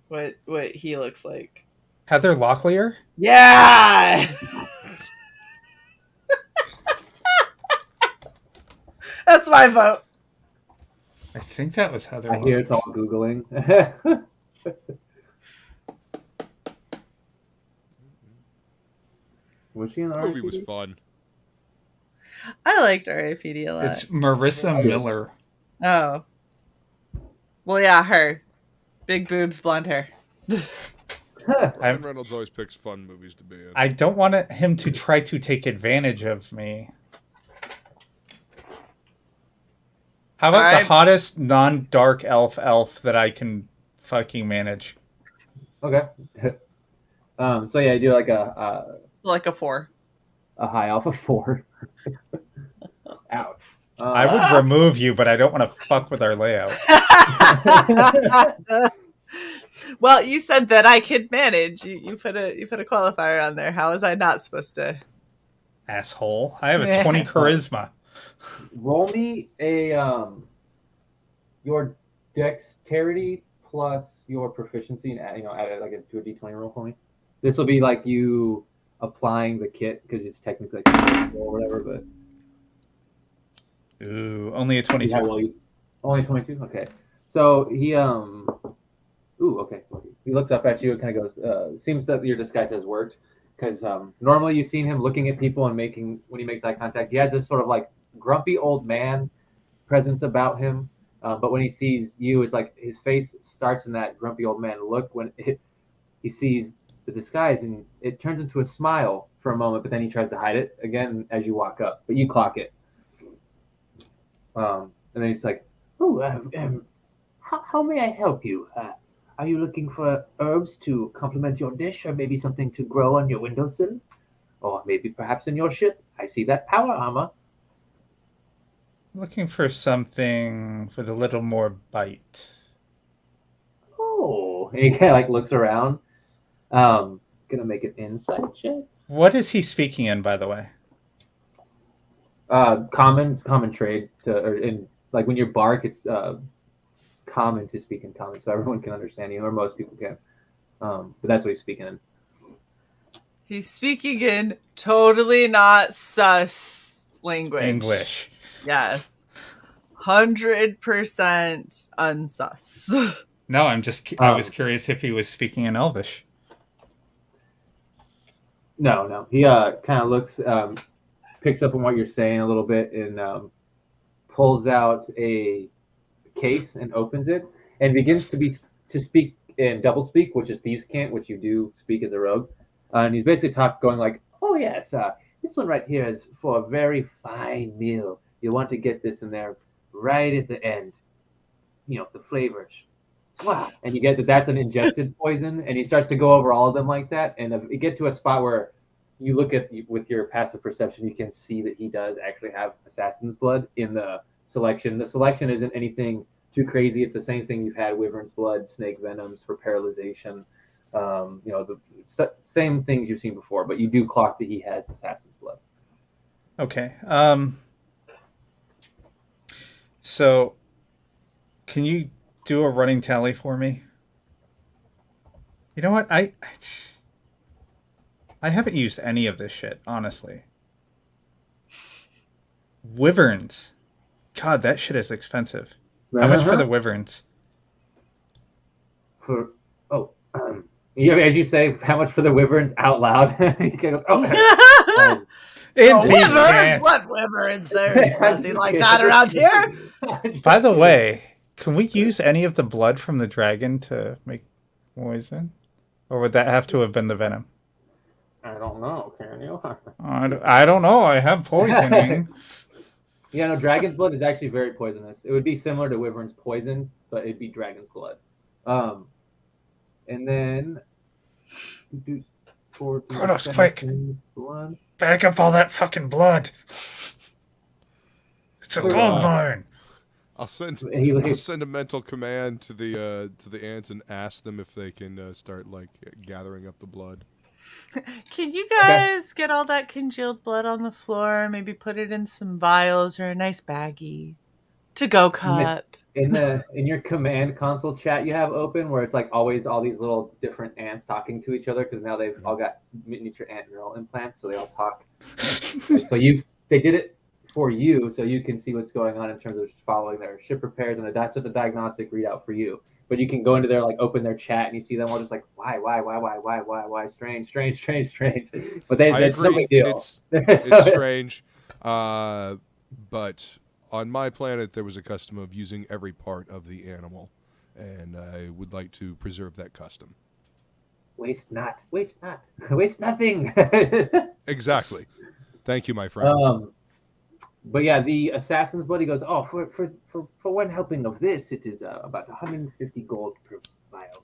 What he looks like. Heather Locklear? Yeah! That's my vote. I think that was Heather. I hear it's all Googling. Was she in the RIPD? movie was fun. I liked RIPD a lot. It's Marissa Miller. Oh. Well, yeah, her. Big boobs, blonde hair. Ryan Reynolds always picks fun movies to be in. I don't want him to try to take advantage of me. How about the hottest non-dark elf that I can fucking manage? Okay. So yeah, you do like a like a 4. A high elf of 4. Ouch. I would remove you, but I don't want to fuck with our layout. Well, you said that I could manage. You put a qualifier on there. How was I not supposed to? Asshole. I have a 20 charisma. Roll me a your dexterity plus your proficiency, and add it to a d20 roll for me. This will be like you applying the kit because it's technically like a roll or whatever, but. Ooh, only a 22. Yeah, well, only 22? Okay. So he, okay. He looks up at you and kind of goes, seems that your disguise has worked. Because normally you've seen him looking at people and when he makes eye contact, he has this sort of like grumpy old man presence about him. But when he sees you, it's like his face starts in that grumpy old man look when he sees the disguise, and it turns into a smile. for a moment, but then he tries to hide it again as you walk up. But you clock it. And then he's like, "Oh, how may I help you? Are you looking for herbs to complement your dish, or maybe something to grow on your windowsill? Or maybe perhaps in your ship? I see that power armor." Looking for something with a little more bite. Oh, and he kind of like looks around. Gonna make an insight check. What is he speaking in, by the way? Common trade or in like when you bark, it's common to speak in common, so everyone can understand you, or most people can. But that's what he's speaking in. He's speaking in totally not sus language. English. Yes. 100% unsus. No, I was curious if he was speaking in Elvish. No. He kind of looks, picks up on what you're saying a little bit, and pulls out a case and opens it, and begins to speak in double speak, which is thieves' cant, which you do speak as a rogue. And he's basically going like, "Oh yes, this one right here is for a very fine meal. You want to get this in there right at the end. You know, the flavors. Wow." And you get that's an ingested poison, and he starts to go over all of them like that, and you get to a spot where you look at with your passive perception, you can see that he does actually have assassin's blood in the selection. The selection isn't anything too crazy. It's the same thing you've had: wyvern's blood, snake venoms for paralyzation. The same things you've seen before, but you do clock that he has assassin's blood. Okay. So, can you do a running tally for me? You know what? I haven't used any of this shit, honestly. Wyverns. God, that shit is expensive. How much for the wyverns? As you say, how much for the wyverns out loud? Wyverns? What wyverns? There's nothing like that around here. By the way, can we use any of the blood from the dragon to make poison? Or would that have to have been the venom? I don't know. Can you? I don't know. I have poisoning. Yeah, no, dragon's blood is actually very poisonous. It would be similar to wyvern's poison, but it'd be dragon's blood. And then... Kronos, quick! Bag up all that fucking blood! It's a gold mine! I'll send a mental command to the ants and ask them if they can start like gathering up the blood. Can you guys get all that congealed blood on the floor? Maybe put it in some vials or a nice baggie. To-go cup. In your command console chat you have open, where it's like always all these little different ants talking to each other, because now they've all got miniature ant neural implants, so they all talk. So they did it for you, so you can see what's going on in terms of following their ship repairs, and that's just a diagnostic readout for you. But you can go into there, like open their chat, and you see them all just like, why, strange. But that's no big deal. It's strange. But on my planet, there was a custom of using every part of the animal, and I would like to preserve that custom. Waste nothing. Exactly. Thank you, my friends. But yeah, the assassin's blood, he goes, "Oh, for one helping of this, it is about 150 gold per vial."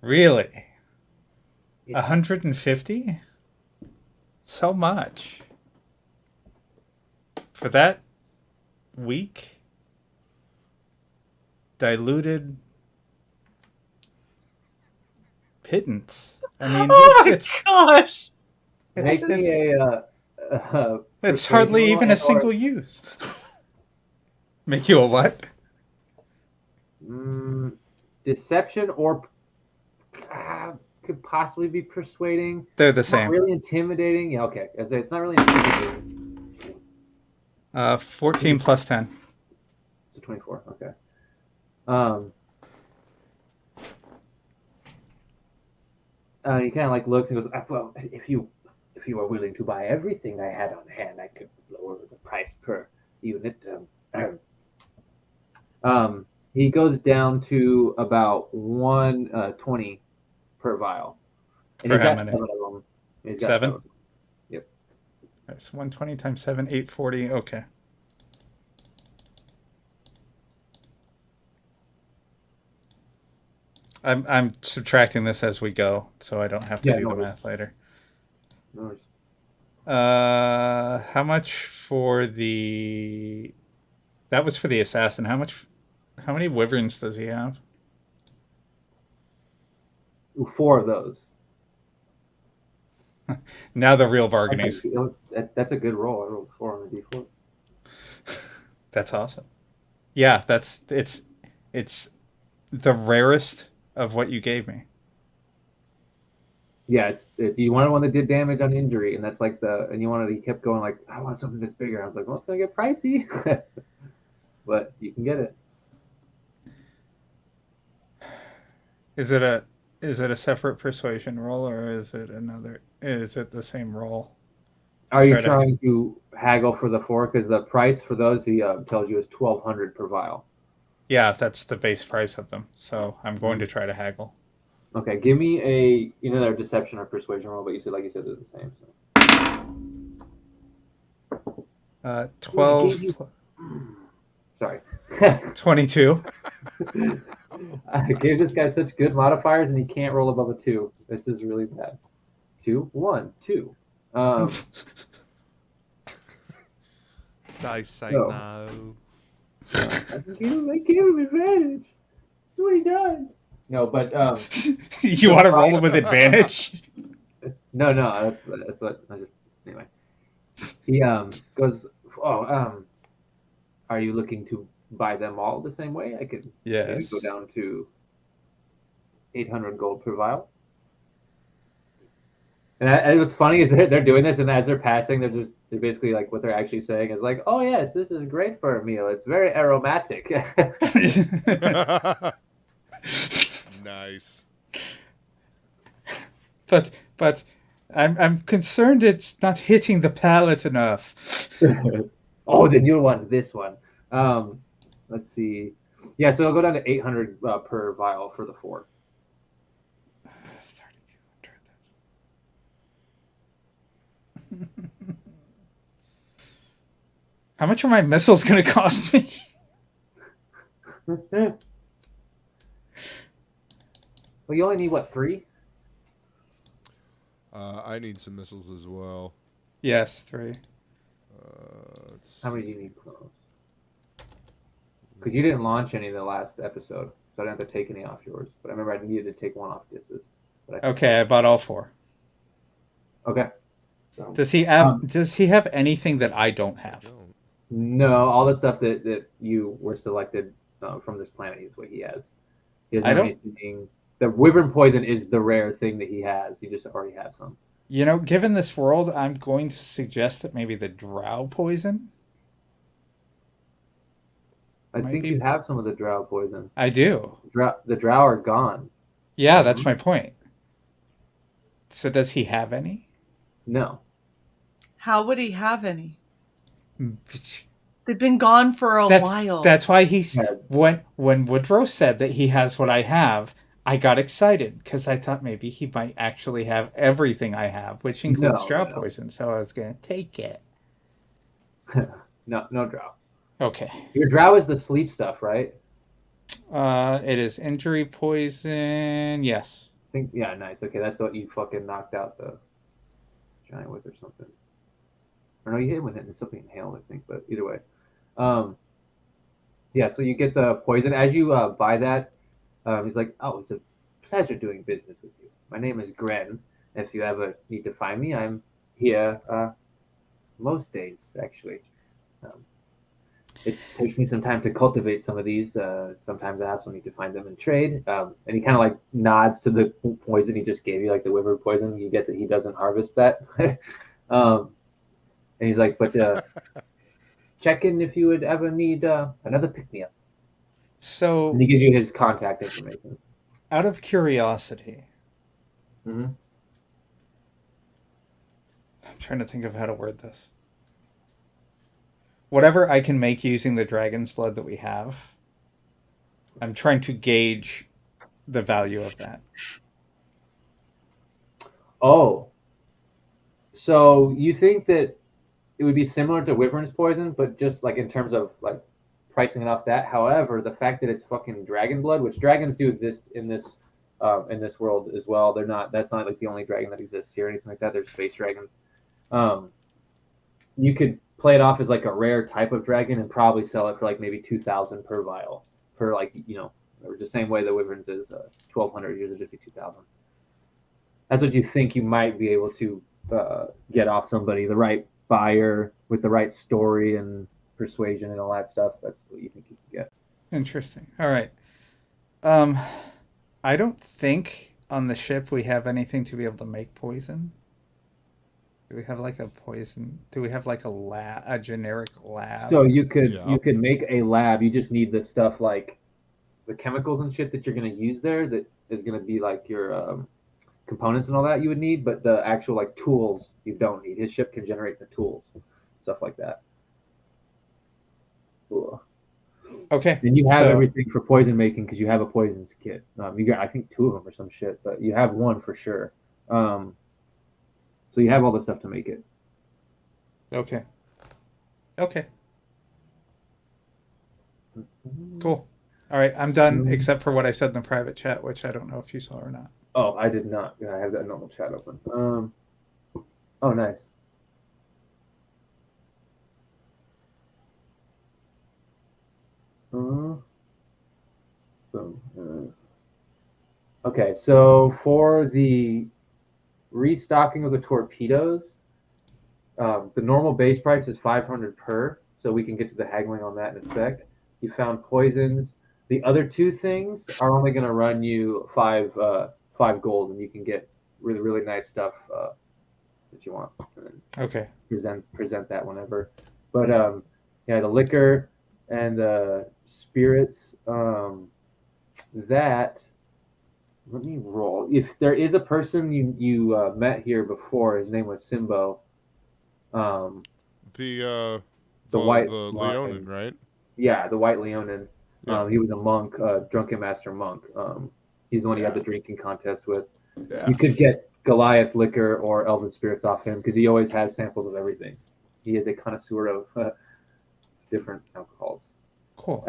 Really? 150? So much for that weak, diluted pittance. I mean, gosh! It's hardly even a single use. Make you a what? Deception or could possibly be persuading. They're the same. Not really intimidating. Yeah, okay. It's not really intimidating. 14 plus 10. So 24. Okay. He kind of like looks and goes, "Well, if you are willing to buy everything I had on hand, I could lower the price per unit." He goes down to about 120 per vial. And For he's how got many? 7 of them. He's got 7? 7. Yep. All right, so 120 times 7, 840. Okay. I'm subtracting this as we go, so I don't have to Yeah, do no the worries. math later. No worries. How much for the? That was for the assassin. How much? How many wyverns does he have? Ooh, 4 of those. Now the real bargaining. That's a good roll. I rolled 4 on the d4. That's awesome. Yeah, it's the rarest of what you gave me. Yeah, you wanted one that did damage on injury, and that's like and you wanted, he kept going like, I want something that's bigger. I was like, well, it's gonna get pricey, but you can get it. Is it a separate persuasion roll or is it another? Is it the same roll? Are you Try to- trying to haggle for the 4? Because the price for those he tells you is 1,200 per vial. Yeah, that's the base price of them. So I'm going to try to haggle. Okay, give me either deception or persuasion roll, but like you said, they're the same. So. 12, Sorry. 22. I gave this guy such good modifiers, and he can't roll above a 2. This is really bad. 2, 1, 2. They say So. no. I gave him advantage. That's what he does. No, but You want to roll them with advantage? no, that's what. Anyway, he goes. Oh, are you looking to buy them all the same way? I could maybe go down to 800 gold per vial. And what's funny is they're doing this, and as they're passing, they're basically like what they're actually saying is like, oh yes, this is great for a meal. It's very aromatic. Nice. But I'm concerned it's not hitting the palate enough. Oh, then you'll want this one. Let's see. Yeah, so it'll go down to 800 per vial for the 4. How much are my missiles going to cost me? Well, you only need what, 3? I need some missiles as well. Yes, 3. How many do you need, Kronos? Because you didn't launch any in the last episode, so I didn't have to take any off yours. But I remember I needed to take 1 off Dis's. Okay, I bought all 4. Okay. So, does he have anything that I don't have? No, all the stuff that you were selected from this planet is what he has. He doesn't have anything. The wyvern poison is the rare thing that he has. He just already has some. You know, given this world, I'm going to suggest that maybe the drow poison. I think you have some of the drow poison. I do. The drow are gone. Yeah, that's my point. So does he have any? No. How would he have any? They've been gone for a while. That's why when Woodrow said that he has what I have, I got excited because I thought maybe he might actually have everything I have, which includes drow poison. So I was going to take it. No drow. Okay. Your drow is the sleep stuff, right? It is injury poison. Yes. Yeah, nice. Okay, that's what you fucking knocked out the giant with or something. Or no, you hit him with it and something inhaled, I think. But either way, yeah. So you get the poison as you buy that. He's like, "Oh, it's a pleasure doing business with you. My name is Gren. If you ever need to find me, I'm here most days, actually. It takes me some time to cultivate some of these. Sometimes I also need to find them and trade." And he kind of like nods to the poison he just gave you, like the wyvern poison. You get that he doesn't harvest that. And he's like, "But check in if you would ever need another pick-me-up." So and he gives you his contact information. Out of curiosity, Mm-hmm. I'm trying to think of how to word this. Whatever I can make using the dragon's blood that we have, I'm trying to gauge the value of that. Oh, so you think that it would be similar to Wyvern's poison, but just like in terms of like pricing it off that. However, the fact that it's fucking dragon blood, which dragons do exist in this world as well. They're not. That's not like the only dragon that exists here or anything like that. There's space dragons. You could play it off as like a rare type of dragon and probably sell it for like maybe 2,000 per vial, per like or the same way the Wyverns is 1,200 years of 52,000. That's what you think you might be able to get off somebody, the right buyer with the right story and persuasion and all that stuff. That's what you think you can get. Interesting. All right. I don't think on the ship we have anything to be able to make poison. Do we have like a poison? Do we have like a generic lab? So you could make a lab. You just need the stuff like the chemicals and shit that you're going to use there. That is going to be like your components and all that you would need, but the actual like tools you don't need. His ship can generate the tools, stuff like that. Cool. Okay. And you have everything for poison making because you have a poisons kit. You got I think 2 of them or some shit, but you have 1 for sure. So you have all the stuff to make it. Okay. Cool. All right, I'm done except for what I said in the private chat, which I don't know if you saw or not. Oh, I did not. I have that normal chat open. Oh, nice. Okay, so for the restocking of the torpedoes, the normal base price is 500 per, so we can get to the haggling on that in a sec. You found poisons. The other 2 things are only going to run you 5 gold, and you can get really, really nice stuff that you want. Okay. Present that whenever. But the liquor and the spirits, that. Let me roll. If there is a person you met here before, his name was Simbo. The white Leonin, right? Yeah, the white Leonin. Yeah. He was a monk, drunken master monk. He's the one you had the drinking contest with. Yeah. You could get Goliath liquor or elven spirits off him because he always has samples of everything. He is a connoisseur of different alcohols. Cool.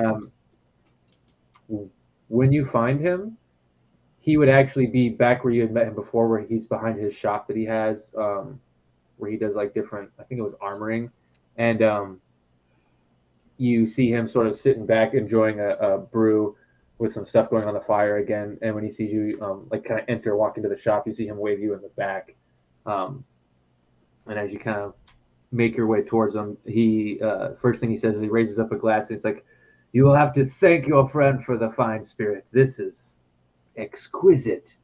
When you find him, he would actually be back where you had met him before, where he's behind his shop that he has, where he does like different, I think it was armoring. And you see him sort of sitting back, enjoying a brew with some stuff going on the fire again. And when he sees you like kind of walk into the shop, you see him wave you in the back. And as you kind of make your way towards him, he first thing he says is he raises up a glass and it's like, "You will have to thank your friend for the fine spirit. This is exquisite.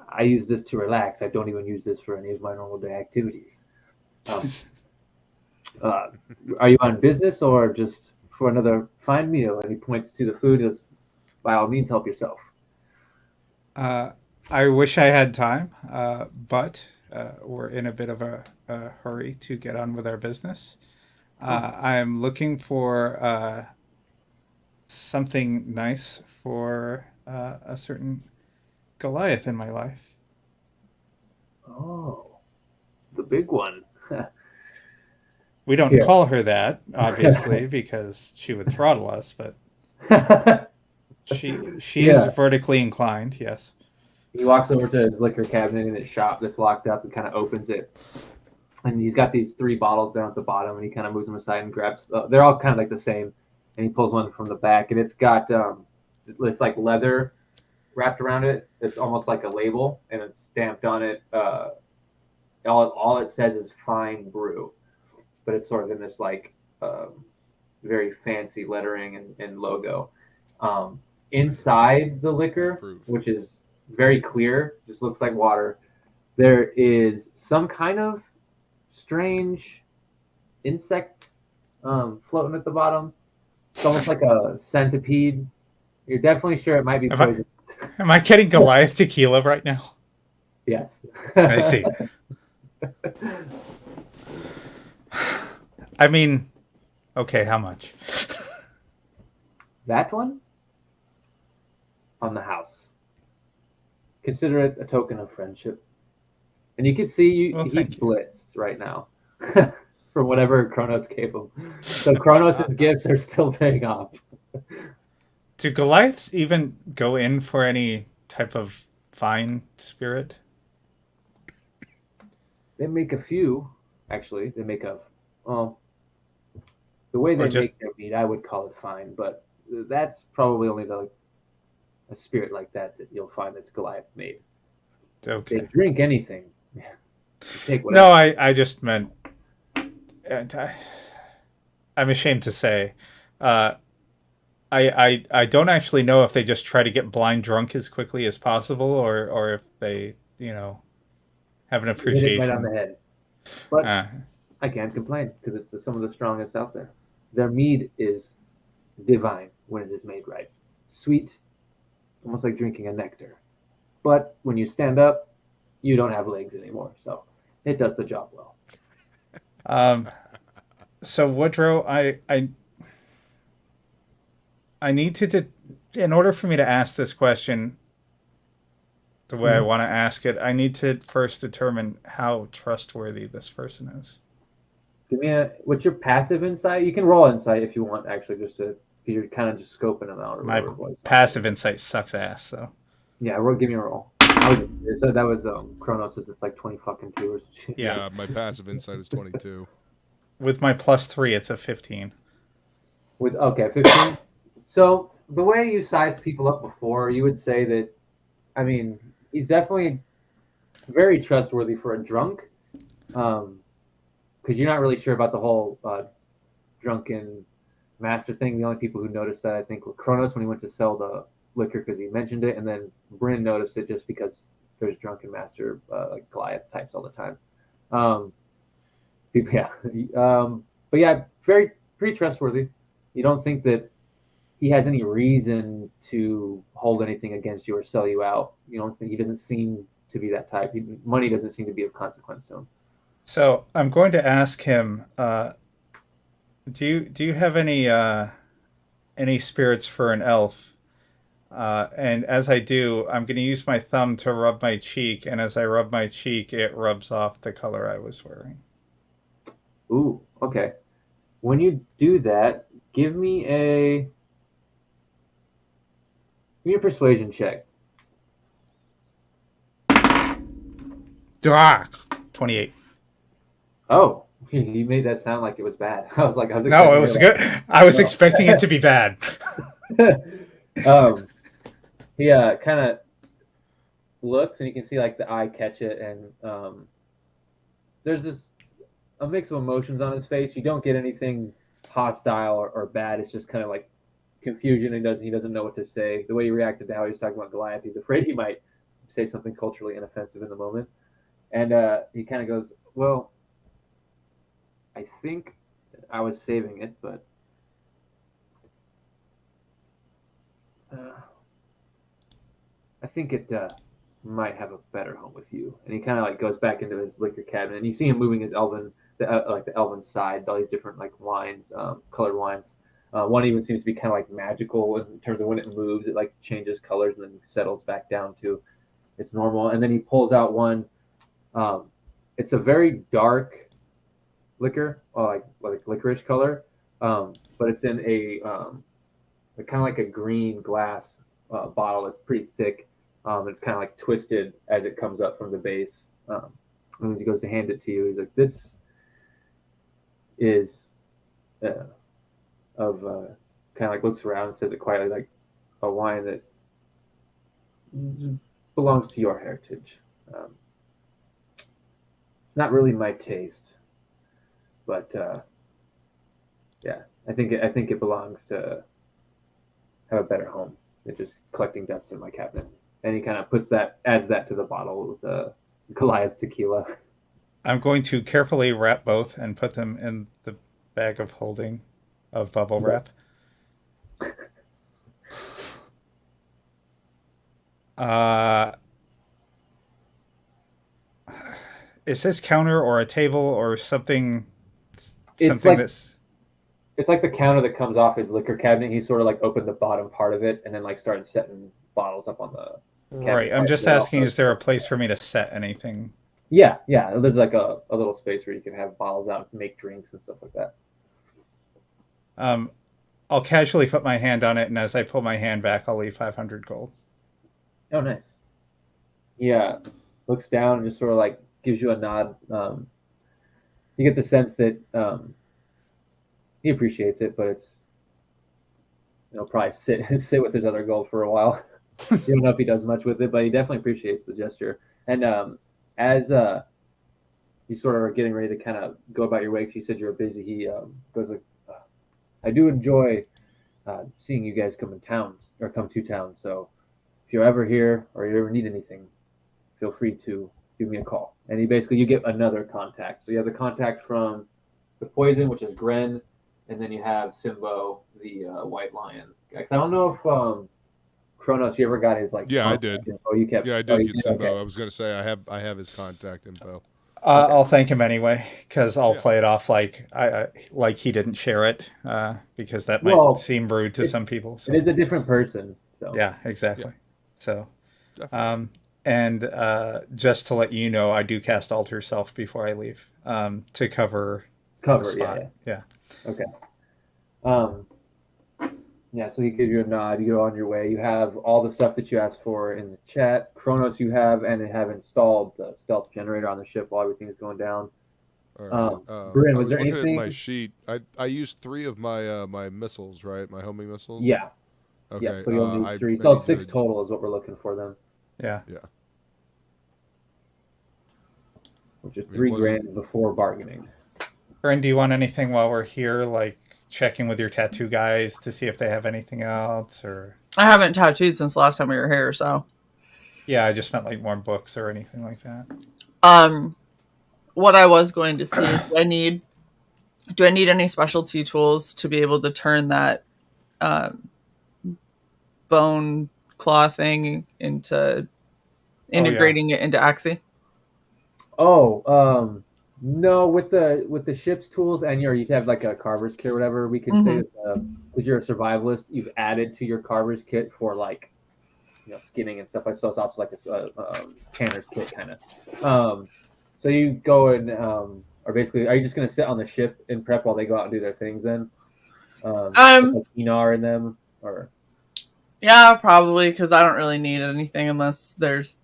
I use this to relax. I don't even use this for any of my normal day activities." Are you on business or just for another fine meal? And he points to the food and goes, "By all means, help yourself." I wish I had time, but we're in a bit of a hurry to get on with our business. I'm looking for something nice for a certain Goliath in my life. Oh, the big one. We don't call her that, obviously, because she would throttle us, but she is vertically inclined, yes. He walks over to his liquor cabinet in his shop that's locked up and kind of opens it. And he's got these 3 bottles down at the bottom, and he kind of moves them aside and grabs. They're all kind of like the same, and he pulls one from the back, and it's got this like leather wrapped around it. It's almost like a label, and it's stamped on it. All it says is "Fine Brew," but it's sort of in this like very fancy lettering and logo. Inside the liquor, which is very clear, just looks like water, there is some kind of strange insect floating at the bottom. It's almost like a centipede. You're definitely sure it might be poison. Am I getting Goliath tequila right now? Yes. I see. I mean, okay, how much? That one? on the house. Consider it a token of friendship. And you can see Well, he's thank you. blitzed right now from whatever Kronos gave him. So Kronos' gifts are still paying off. Do Goliaths even go in for any type of fine spirit? They make a few, actually. They make a, well, the way they Or just- make their meat, I would call it fine, but that's probably only a spirit like that you'll find that's Goliath made. Okay. They drink anything. Take No, whatever. I just meant. I'm ashamed to say, I don't actually know if they just try to get blind drunk as quickly as possible, or if they have an You hit it appreciation. right on the head. But Uh, I can't complain because it's some of the strongest out there. Their mead is divine when it is made right. Sweet, almost like drinking a nectar. But when you stand up, you don't have legs anymore. So it does the job well. So Woodrow, I need to, in order for me to ask this question the way I want to ask it, I need to first determine how trustworthy this person is. Give me what's your passive insight? You can roll insight if you want, actually, just to, you're kind of just scoping them out. Or My whatever passive insight sucks ass, so. Yeah, give me a roll. So that was Kronos', it's like 20 fucking 2 or some shit. Yeah, my passive insight is 22. With my +3, it's a 15. Okay, 15. So the way you sized people up before, you would say that, I mean, he's definitely very trustworthy for a drunk, because you're not really sure about the whole drunken master thing. The only people who noticed that, I think, were Kronos when he went to sell the liquor because he mentioned it, and then Bryn noticed it just because there's drunken master like Goliath types all the time. But yeah, pretty trustworthy. You don't think that he has any reason to hold anything against you or sell you out. You don't think he doesn't seem to be that type. Money doesn't seem to be of consequence to him. So I'm going to ask him. Do you have any spirits for an elf? And as I do, I'm going to use my thumb to rub my cheek, and as I rub my cheek, it rubs off the color I was wearing. Ooh, okay. When you do that, give me a persuasion check. 28. Oh, you made that sound like it was bad. I was No, it was good. I was expecting it to be bad. He kind of looks, and you can see like the eye catch it, and there's a mix of emotions on his face. You don't get anything hostile or bad. It's just kind of like confusion, and he doesn't know what to say. The way he reacted to how he was talking about Goliath, he's afraid he might say something culturally inoffensive in the moment, and he kind of goes, "Well, I think I was saving it, but I think it might have a better home with you." And he kind of like goes back into his liquor cabinet, and you see him moving his the elven side, all these different like wines, colored wines. One even seems to be kind of like magical in terms of when it moves, it like changes colors and then settles back down to its normal. And then he pulls out one. It's a very dark liquor, like licorice color, but it's in a kind of like a green glass bottle that's pretty thick. It's kind of like twisted as it comes up from the base. And as he goes to hand it to you, he's like, "This is kind of like looks around and says it quietly, like a wine that belongs to your heritage. It's not really my taste, but yeah, I think it belongs to have a better home than just collecting dust in my cabinet." And he kind of adds that to the bottle with the Goliath tequila. I'm going to carefully wrap both and put them in the bag of holding of bubble wrap. Is this counter or a table or something? It's like the counter that comes off his liquor cabinet. He sort of like opened the bottom part of it and then like started setting bottles up on the Right. I'm just asking, is there a place for me to set anything? Yeah. There's like a little space where you can have bottles out and make drinks and stuff like that. I'll casually put my hand on it, and as I pull my hand back, I'll leave 500 gold. Oh, nice. Yeah, looks down and just sort of like gives you a nod. You get the sense that he appreciates it, but it's probably sit with his other gold for a while. You don't know if he does much with it, but he definitely appreciates the gesture. And as you sort of are getting ready to kind of go about your way, because you said you were busy, he goes like, "I do enjoy seeing you guys come to town. So if you're ever here or you ever need anything, feel free to give me a call." And you get another contact. So you have the contact from the poison, which is Gren, and then you have Simbo, the white lion. I don't know if Kronos, you ever got his like? Yeah, I did. Info? You kept. Yeah, I did get Simbo. Okay. I was gonna say I have his contact info. Okay. I'll thank him anyway, because I'll play it off like like he didn't share it, because that might seem rude to some people. So. It is a different person. So. Yeah, exactly. Yeah. So, Definitely. and just to let you know, I do cast Alter Self before I leave, to cover the spot. Yeah. Okay. Yeah, so he gives you a nod. You go on your way. You have all the stuff that you asked for in the chat. Kronos you have, and have installed the stealth generator on the ship while everything is going down. All right. Bryn, I was there looking anything? at my sheet. I used 3 of my my missiles, right? My homing missiles. Yeah. Okay. Yeah, so you'll need 3. I So need 6 to- total is what we're looking for then. Yeah. Yeah. Which is $3,000 before bargaining. Bryn, do you want anything while we're here, like checking with your tattoo guys to see if they have anything else, or? I haven't tattooed since the last time we were here, so. Yeah, I just meant like more books or anything like that. What I was going to see is do I need any specialty tools to be able to turn that bone claw thing into integrating it into Axie? No, with the ship's tools and you have like a carver's kit or whatever, we can say that because you're a survivalist, you've added to your carver's kit for like skinning and stuff like so. It's also like a tanner's kit kind of. So you go and or basically, are you just gonna sit on the ship and prep while they go out and do their things then? With like Enar in them or? Yeah, probably, because I don't really need anything unless there's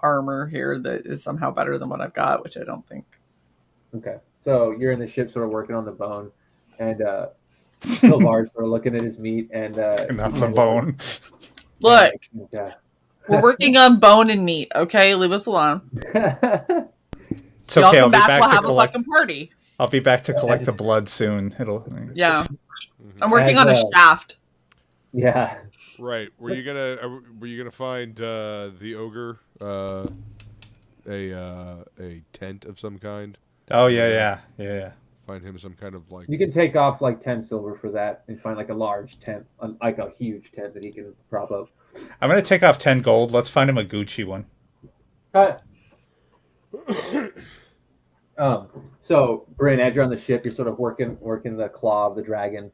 armor here that is somehow better than what I've got, which I don't think. Okay, so you're in the ship sort of working on the bone, and Silvar's sort of looking at his meat and Not the bone. Look, we're working on bone and meat, okay? Leave us alone. It's okay, I'll be back, we'll have a fucking party. I'll be back to collect the blood soon. Yeah. I'm working on a shaft. Yeah. Right. Were you gonna find the ogre a tent of some kind? Oh yeah. Find him some kind of like. You can take off like 10 silver for that and find like a large tent, like a huge tent that he can prop up. I'm gonna take off 10 gold. Let's find him a Gucci one. So Bryn, as you're on the ship, you're sort of working the claw of the dragon,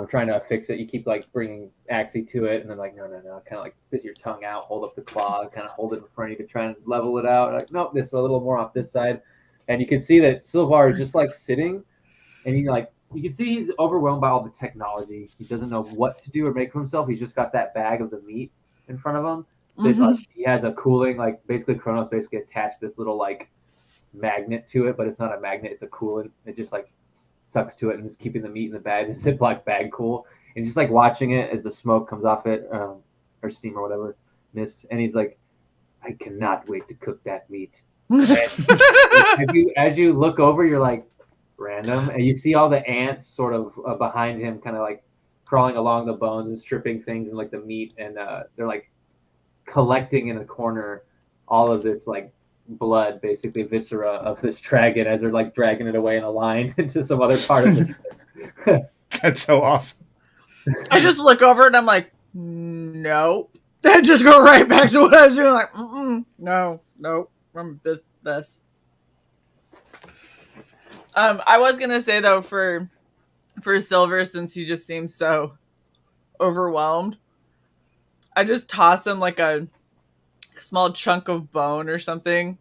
trying to fix it. You keep like bringing Axie to it, and then like no, kind of like put your tongue out, hold up the claw, kind of hold it in front of you to try and level it out. Like nope, this a little more off this side, and you can see that Silvar is just like sitting, and you can see he's overwhelmed by all the technology. He doesn't know what to do or make for himself. He's just got that bag of the meat in front of him. He has a cooling, like basically Kronos basically attached this little like magnet to it, but it's not a magnet, it's a coolant. It just like sucks to it and is keeping the meat in the bag, the Ziploc bag cool. And just like watching it as the smoke comes off it, or steam or whatever, mist. And he's like, I cannot wait to cook that meat. as you look over, you're like, random, and you see all the ants sort of behind him, kind of like crawling along the bones and stripping things and like the meat, and they're like collecting in a corner all of this like blood, basically viscera of this dragon, as they're like dragging it away in a line into some other part of it. That's so awesome. I just look over and I'm like, no. I just go right back to what I was doing, like, no, from this. I was gonna say though, for Silver, since he just seems so overwhelmed, toss him like a small chunk of bone or something,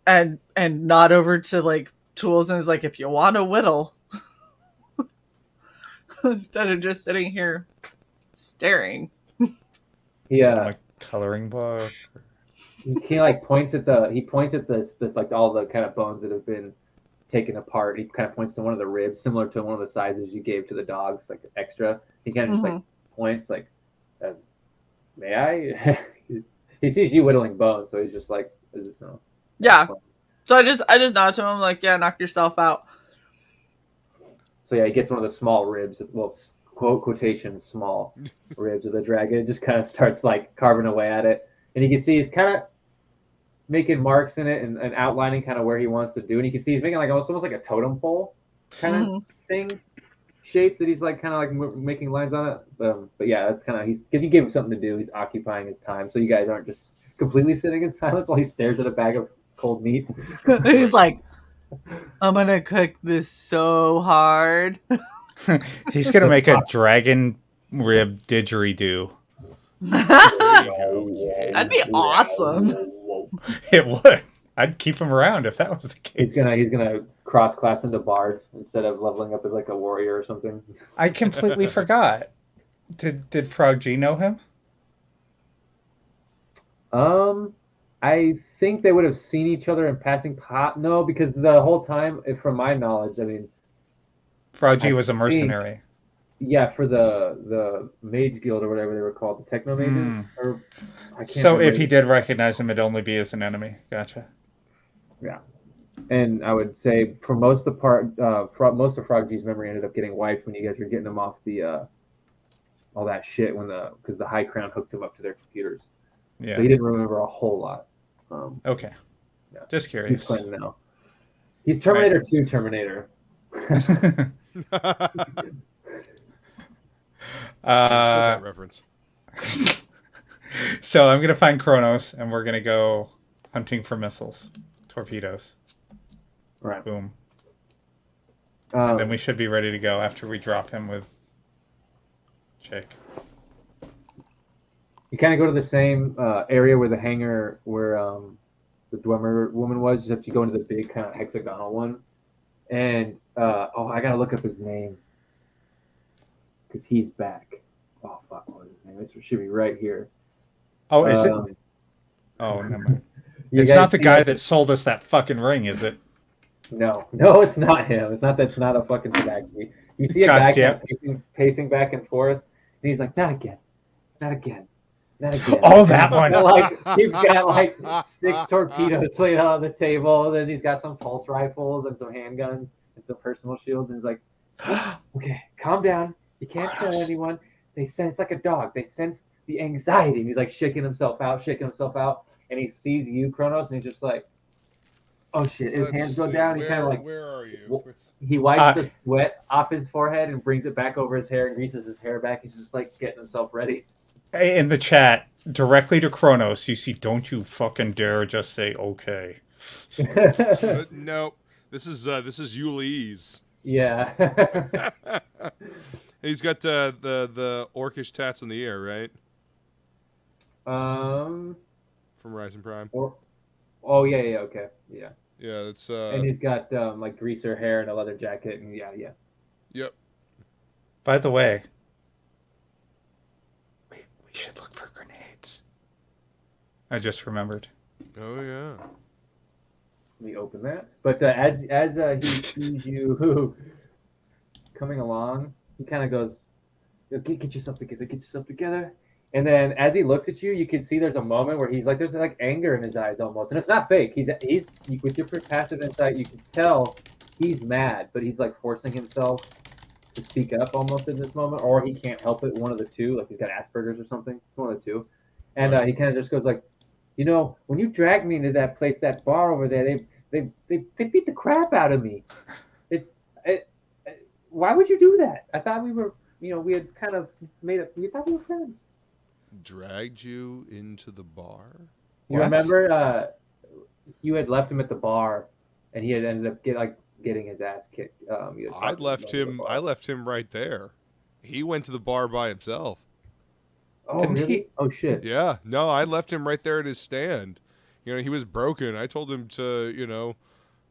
and nod over to like Tools, and is like, if you want to whittle, instead of just sitting here staring. My coloring book. He points at this like all the kind of bones that have been taken apart. He kind of points to one of the ribs, similar to one of the sizes you gave to the dogs, like extra. He kind of just like points, like, may I? He sees you whittling bones, so he's just like, is it, no? Yeah. So I just nod to him like, yeah, knock yourself out. So yeah, he gets one of the small ribs, well, quotation small ribs of the dragon, just kind of starts like carving away at it, and you can see he's kind of making marks in it and outlining kind of where he wants to do, and you can see he's making like almost like a totem pole kind of thing shape that he's like kind of like making lines on it. But yeah, that's kind of, if you give him something to do, he's occupying his time, so you guys aren't just completely sitting in silence while he stares at a bag of cold meat. He's like, I'm gonna cook this so hard. He's gonna make a dragon rib didgeridoo. That'd be awesome. It would. I'd keep him around if that was the case. He's gonna cross class into bard instead of leveling up as like a warrior or something. I completely forgot. Did Frog G know him? I think they would have seen each other in passing. No, because the whole time, from my knowledge, I mean, Frog G was a mercenary. Yeah, for the Mage Guild or whatever they were called, the Techno Mages. So if he did recognize him, it'd only be as an enemy. Gotcha. Yeah, and I would say for most of the part, most of Frog G's memory ended up getting wiped when you guys were getting him off the all that shit because the High Crown hooked him up to their computers. Yeah, so he didn't remember a whole lot. Okay, yeah. Just curious. He's playing now. He's Terminator 2 Terminator. That reference. So I'm gonna find Kronos, and we're gonna go hunting for missiles, torpedoes. Right. Boom. And then we should be ready to go after we drop him with Jake. You kind of go to the same area where the hangar, where the Dwemer woman was, except you go into the big kind of hexagonal one. And I gotta look up his name because he's back. Oh fuck, what is his name? It should be right here. Oh, is it? Oh, never mind. It's not the guy that sold us that fucking ring, is it? No, it's not him. It's not a fucking Tabaxi. You see a guy kind of pacing back and forth, and he's like, not again. Oh, that one. He's got like 6 torpedoes laid out on the table, and then he's got some pulse rifles and some handguns and some personal shields, and he's like, okay, calm down. You can't kill anyone. They sense like a dog. They sense the anxiety. And he's like shaking himself out, and he sees you, Kronos, and he's just like, oh shit. His hands go down. He kind of like, where are you? He wipes the sweat off his forehead and brings it back over his hair and greases his hair back. He's just like getting himself ready. In the chat, directly to Kronos, you see, don't you fucking dare just say okay. No, this is Ulysses. Yeah. He's got the orcish tats in the ear, right? From Rising Prime. Oh yeah, okay, yeah. Yeah, that's. And he's got like greaser hair and a leather jacket, and yeah. Yep. By the way, we should look for grenades. I just remembered. Oh yeah. Let me open that. But as he sees you coming along, he kind of goes, "Get yourself together." And then as he looks at you, you can see there's a moment where there's like anger in his eyes almost, and it's not fake. He's with your passive insight, you can tell he's mad, but he's like forcing himself to speak up almost in this moment, or he can't help it. One of the two, like he's got Asperger's or something. It's one of the two, and he kind of just goes like, when you dragged me into that place, that bar over there, they beat the crap out of me. Why would you do that? I thought we were, we had kind of we thought we were friends. Dragged you into the bar? You remember you had left him at the bar, and he had ended up getting his ass kicked. I left him right there. He went to the bar by himself. Oh, Didn't really? he- Oh, shit. Yeah, no, I left him right there at his stand. You know, he was broken. I told him to,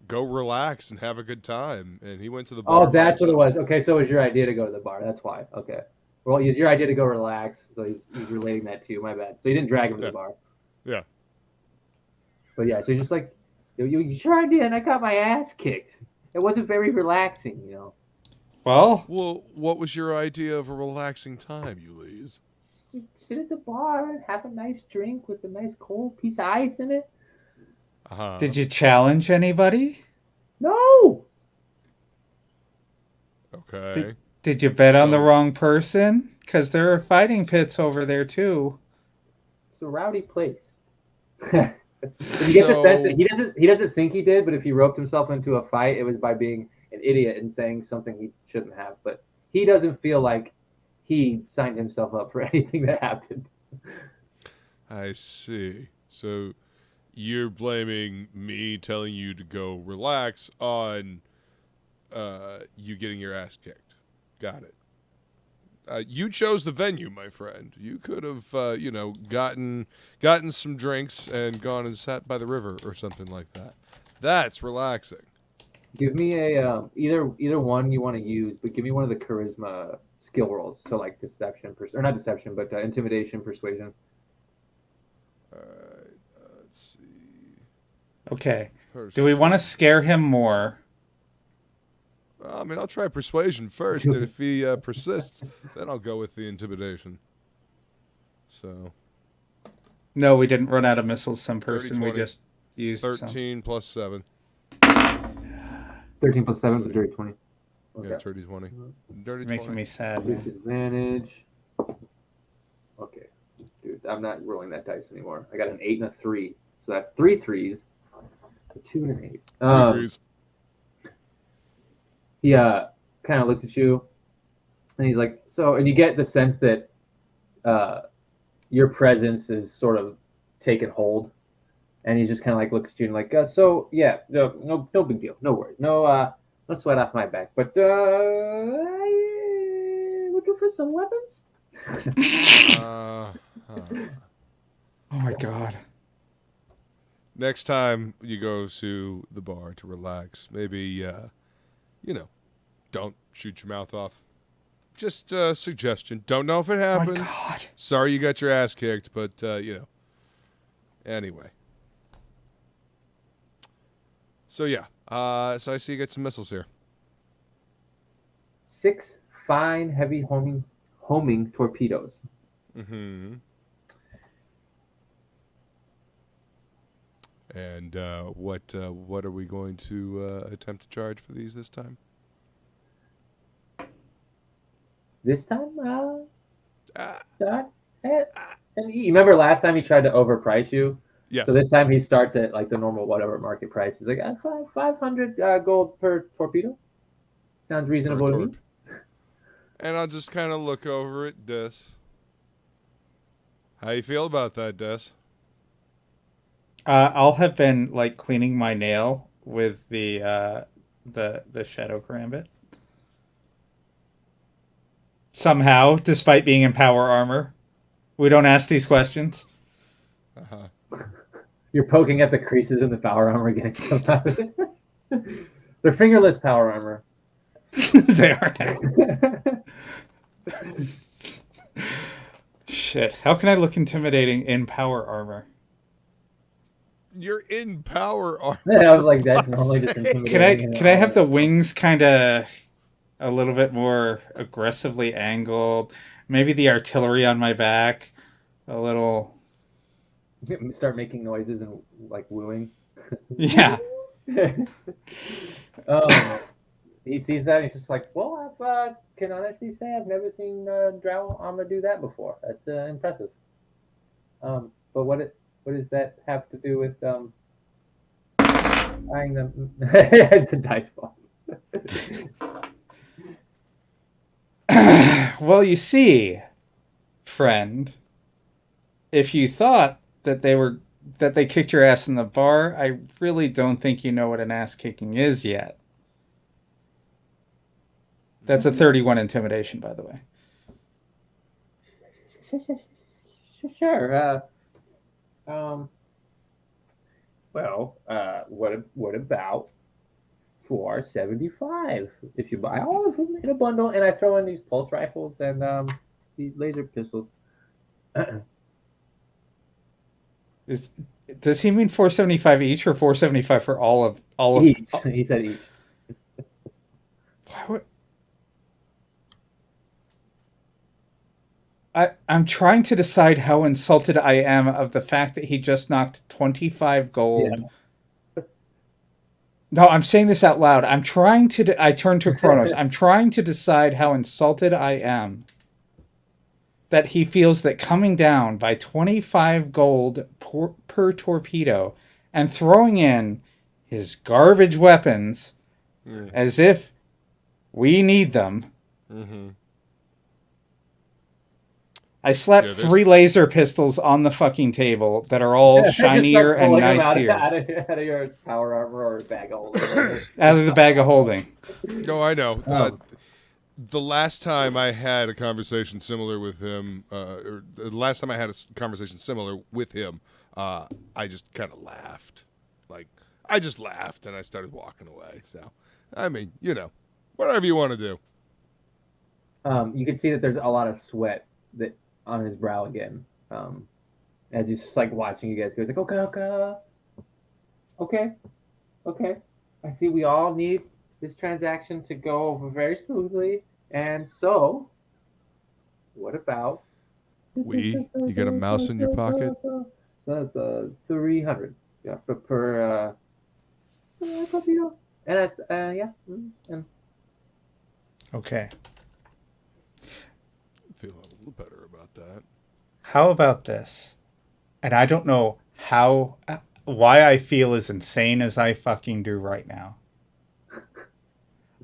go relax and have a good time, and he went to the bar. Oh, that's what it was. Okay, so it was your idea to go to the bar. That's why. Okay. Well, it was your idea to go relax, so he's relating that to you. My bad. So you didn't drag him to the bar. Yeah. But yeah, so he's just like, you sure I did, and I got my ass kicked. It wasn't very relaxing, you know. Well, Well, what was your idea of a relaxing time, Ulysses? Sit at the bar and have a nice drink with a nice cold piece of ice in it. Uh-huh. did you challenge anybody? No. Okay. Did you bet on the So- wrong person? Because there are fighting pits over there too. It's a rowdy place. You get the sense that he doesn't think he did, but if he roped himself into a fight, it was by being an idiot and saying something he shouldn't have. But he doesn't feel like he signed himself up for anything that happened. I see. So you're blaming me telling you to go relax on you getting your ass kicked. Got it. You chose the venue, my friend. You could have, gotten some drinks and gone and sat by the river or something like that. That's relaxing. Give me a either one you want to use, but give me one of the charisma skill rolls. So like deception, or not deception, but intimidation, persuasion. Let's see. Okay. Do we want to scare him more? I mean, I'll try persuasion first, and if he persists, then I'll go with the intimidation. So No, we didn't run out of missiles. Some 30, person we 20. just used. 13 plus 7. 13 plus 7 is a dirty 20. Okay. Yeah, dirty 20. Dirty Making 20. me sad. Man. Disadvantage. Okay, dude, I'm not rolling that dice anymore. I got an 8 and a 3, so that's 3 threes, a 2 and an 8. Degrees. He kind of looks at you, and he's like, "So," and you get the sense that your presence is sort of taken hold, and he just kind of like looks at you and like, "So yeah, no big deal, no worries, no sweat off my back, but looking for some weapons." Oh my god. Next time you go to the bar to relax, maybe, don't shoot your mouth off. Just a suggestion. Don't know if it Oh my happened. god. Sorry you got your ass kicked, but, Anyway. So, yeah. So I see you get some missiles here. 6 fine, heavy homing torpedoes. Mm-hmm. And what are we going to attempt to charge for these this time? This time, start at. And you remember last time he tried to overprice you? Yes. So this time he starts at like the normal whatever market price. He's like, 500 gold per torpedo. Sounds reasonable to me. And I'll just kind of look over at Des. How you feel about that, Des? I'll have been like cleaning my nail with the shadow karambit. Somehow, despite being in power armor, we don't ask these questions. Uh-huh. You're poking at the creases in the power armor, getting stuff out of it. They're fingerless power armor. They are now. Shit. How can I look intimidating in power armor? You're in power armor. Yeah, I was like, that's normally just intimidating. Can I have the wings kind of a little bit more aggressively angled? Maybe the artillery on my back, a little. Start making noises and like wooing. Yeah. He sees that and he's just like, well, I can honestly say I've never seen drow armor do that before. That's impressive. But what does that have to do with buying them the dice balls? Well, you see, friend, if you thought that they kicked your ass in the bar, I really don't think you know what an ass kicking is yet. That's a 31 intimidation, by the way. Sure. Well, what about 475? If you buy all of them in a bundle, and I throw in these pulse rifles and these laser pistols. Does he mean 475 each or 475 for all of Each. He said each. Why would I'm trying to decide how insulted I am of the fact that he just knocked 25 gold. Yeah. No, I'm saying this out loud. I turn to Kronos. I'm trying to decide how insulted I am that he feels that coming down by 25 gold per torpedo and throwing in his garbage weapons as if we need them. Mm-hmm. I slapped 3 laser pistols on the fucking table that are all shinier and nicer. Out of your power armor or bag of holding. Out of the bag of holding. No, I know. The last time I had a conversation similar with him, or the last time I had a conversation similar with him, I just kind of laughed. Like, I just laughed and I started walking away. So, I mean, whatever you want to do. You can see that there's a lot of sweat on his brow again, as he's just like watching you guys go. He's like, okay. I see we all need this transaction to go over very smoothly, and so, what about? You got a mouse in your pocket? The 300, yeah, per torpedo, and yeah. And... Okay. Feel a little better about that. How about this? And I don't know why I feel as insane as I fucking do right now.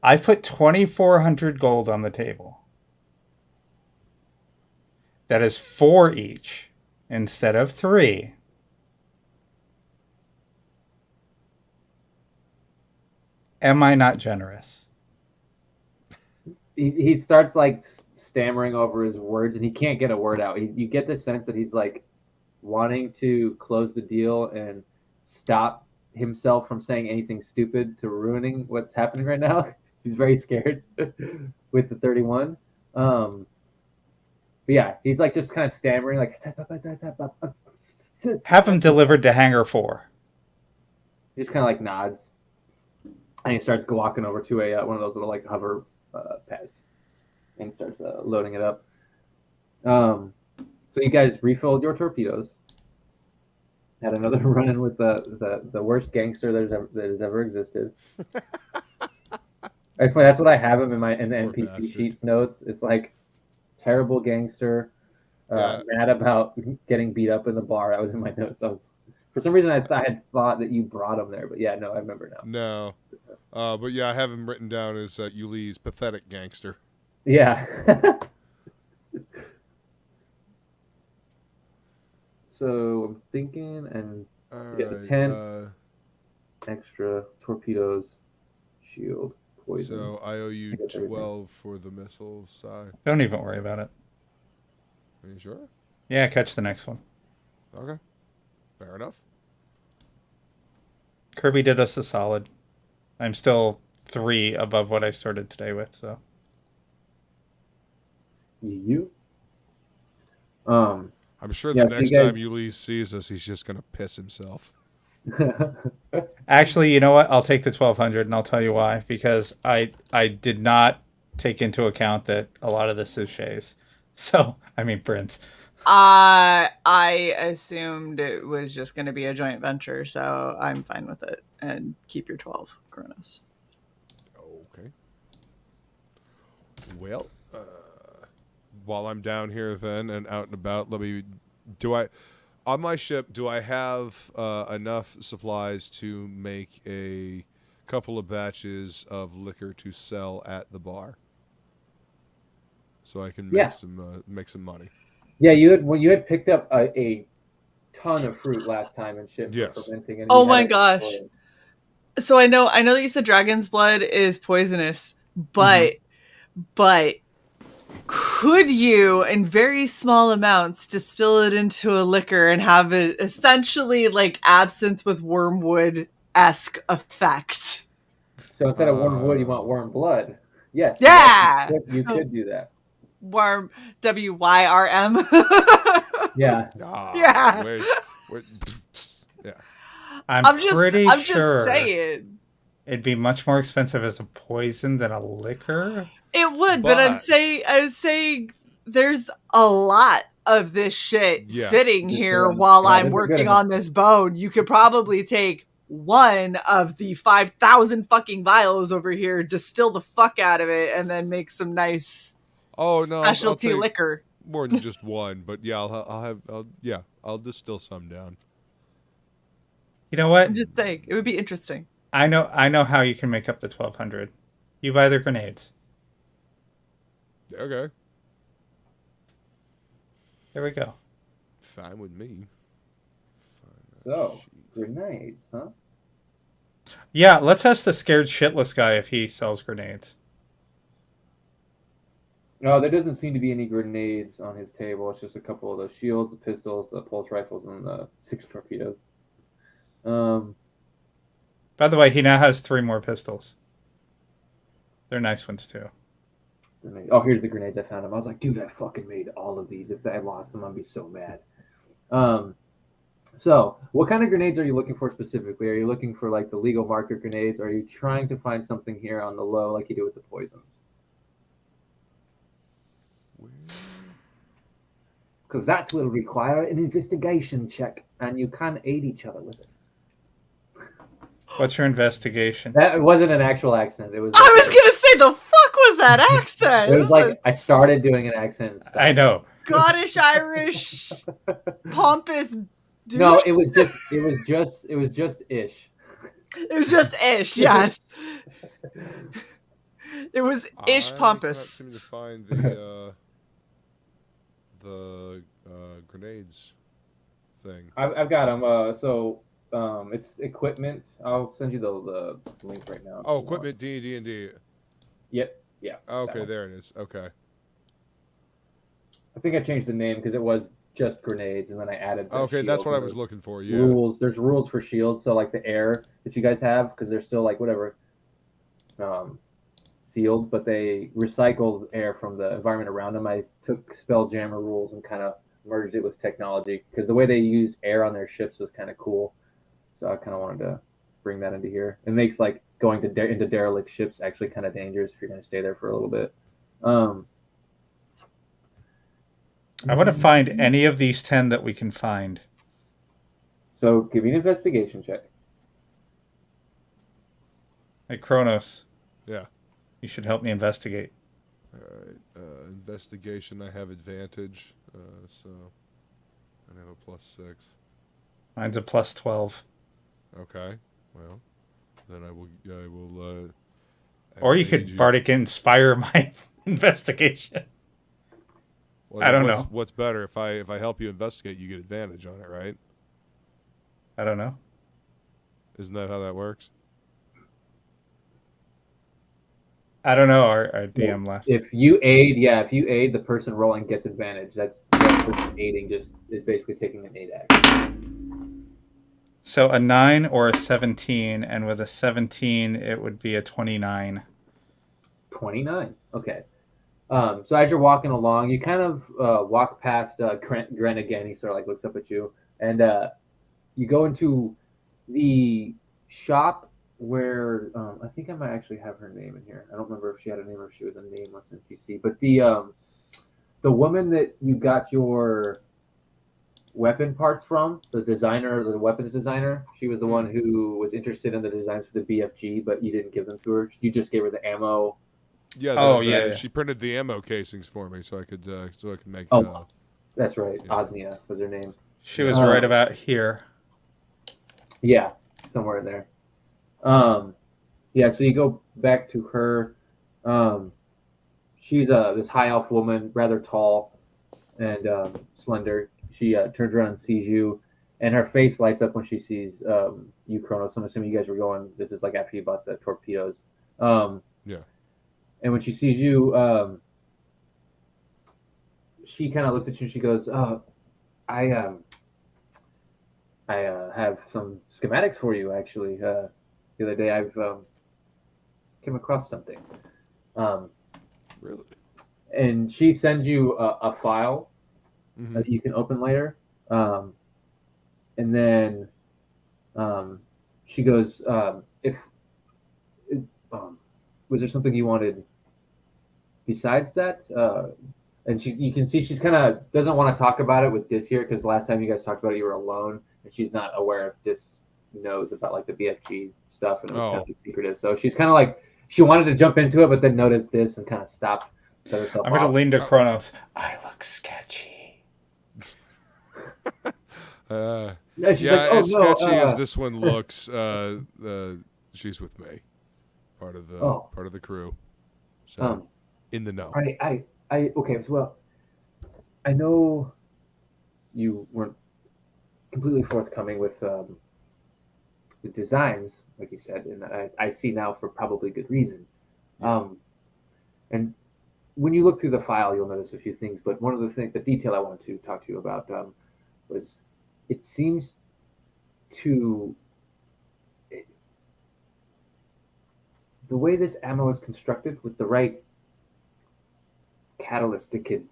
I put 2,400 gold on the table. That is 4 each instead of 3. Am I not generous? He starts like stammering over his words and he can't get a word out. You get the sense that he's like wanting to close the deal and stop himself from saying anything stupid to ruining what's happening right now. He's very scared with the 31. But yeah, he's like just kind of stammering, like have him delivered to Hangar 4. He just kind of like nods, and he starts walking over to one of those little like hover pads, and starts loading it up. So you guys refilled your torpedoes. Had another run-in with the worst gangster that has ever existed. Actually, that's what I have him in the NPC sheets notes. It's like terrible gangster, mad about getting beat up in the bar. That was in my notes. For some reason I had thought that you brought him there, but yeah, no, I remember now. No, but yeah, I have him written down as Yuli's pathetic gangster. Yeah. So I'm thinking, and get the 10 extra torpedoes, shield, poison. So I owe you 12 for the missile side. Don't even worry about it. Are you sure? Yeah, catch the next one. Okay. Fair enough. Kirby did us a solid. I'm still 3 above what I started today with, so. I'm sure the next time Yuli sees us, he's just going to piss himself. Actually, you know what? I'll take the 1,200, and I'll tell you why. Because I did not take into account that a lot of this is Shay's. So, I mean, Prince. I assumed it was just going to be a joint venture, so I'm fine with it. And keep your 12, Kronos. Okay. Well, while I'm down here then and out and about, on my ship, do I have enough supplies to make a couple of batches of liquor to sell at the bar? So I can make some money. Yeah, you had picked up a ton of fruit last time and shit for fermenting. And oh my gosh! So I know that you said dragon's blood is poisonous, but Could you, in very small amounts, distill it into a liquor and have it essentially like absinthe with wormwood-esque effect? So instead of warm wood, you want warm blood. Yes. Yeah! You could do that. Worm, WYRM. Yeah. Yeah. Yeah. I'm just sure saying. it'd be much more expensive as a poison than a liquor. It would, but I'm saying there's a lot of this shit sitting here while I'm working on this bone. You could probably take one of the 5,000 fucking vials over here, distill the fuck out of it, and then make some nice specialty liquor. More than just one, but yeah, I'll distill some down. You know what? I'm just saying, it would be interesting. I know how you can make up the 1,200. You buy the grenades. Okay. There we go. Fine with me. So, grenades, huh? Yeah, let's ask the scared shitless guy if he sells grenades. No, there doesn't seem to be any grenades on his table. It's just a couple of the shields, the pistols, the pulse rifles, and the 6 torpedoes. By the way, he now has 3 more pistols. They're nice ones too. Oh, here's the grenades I found him. I was like, dude, I fucking made all of these. If I lost them, I'd be so mad. So, what kind of grenades are you looking for specifically? Are you looking for like the legal market grenades? Or are you trying to find something here on the low like you do with the poisons? Because that will require an investigation check, and you can aid each other with it. What's your investigation? That wasn't an actual accent. It was. I was gonna say, the fuck was that accent? It was like I started doing an accent. I know. Scottish, Irish, pompous. Douche. No, it was just ish. It was just ish. Yes. It was ish pompous. I cannot seem to find the grenades thing. I've got them. It's equipment. I'll send you the link right now. Oh, equipment D&D. Yep. Yeah. Okay, there it is. Okay. I think I changed the name because it was just grenades, and then I added. Okay, that's what I was looking for. Yeah. Rules. There's rules for shields. So like the air that you guys have, because they're still like whatever, sealed, but they recycled air from the environment around them. I took Spelljammer rules and kind of merged it with technology because the way they use air on their ships was kind of cool. So I kind of wanted to bring that into here. It makes like going to into derelict ships actually kind of dangerous if you're going to stay there for a little bit. I want to find any of these 10 that we can find. So give me an investigation check. Hey, Kronos. Yeah. You should help me investigate. All right. Investigation, I have advantage. So I have a +6. Mine's a +12. Okay. Well, then I will. Or you could Bardic Inspire my investigation. Well, I don't know. What's better if I help you investigate, you get advantage on it, right? I don't know. Isn't that how that works? I don't know. Our DM left. If you aid, the person rolling gets advantage. That's the person aiding just is basically taking an aid action. So a 9 or a 17, and with a 17, it would be a 29. 29. Okay. So as you're walking along, you kind of walk past Gren again. He sort of like looks up at you, and you go into the shop where I think I might actually have her name in here. I don't remember if she had a name or if she was a nameless NPC. But the woman that you got your weapon parts from, the weapons designer, she was the one who was interested in the designs for the BFG, but you didn't give them to her. You just gave her the ammo. Yeah. She printed the ammo casings for me, so I could make. Oh, that's right. Yeah. Osnia was her name. She was right about here. Yeah, somewhere in there. Yeah. So you go back to her. She's this high elf woman, rather tall and slender. She turns around and sees you, and her face lights up when she sees you, Kronos. I'm assuming you guys were going. This is like after you bought the torpedoes. Yeah. And when she sees you, she kind of looks at you and she goes, I have some schematics for you actually. The other day I've came across something. Really? And she sends you a file Mhm. that you can open later. And then she goes, was there something you wanted besides that? And you can see she's kind of doesn't want to talk about it with Dis here because last time you guys talked about it, you were alone, and she's not aware if Dis knows about like the BFG stuff, and it was kind of secretive. So she's kind of like she wanted to jump into it, but then noticed Dis and kind of stopped. I'm gonna lean to Kronos. I look sketchy. Yeah, she's yeah, like, oh, as no, sketchy as this one looks, she's with me, part of the crew. So in the know. I okay. So well, I know you weren't completely forthcoming with the designs, like you said, and I see now for probably good reason. And when you look through the file, you'll notice a few things. But one of the detail I wanted to talk to you about was it seems to the way this ammo is constructed with the right catalyst, it could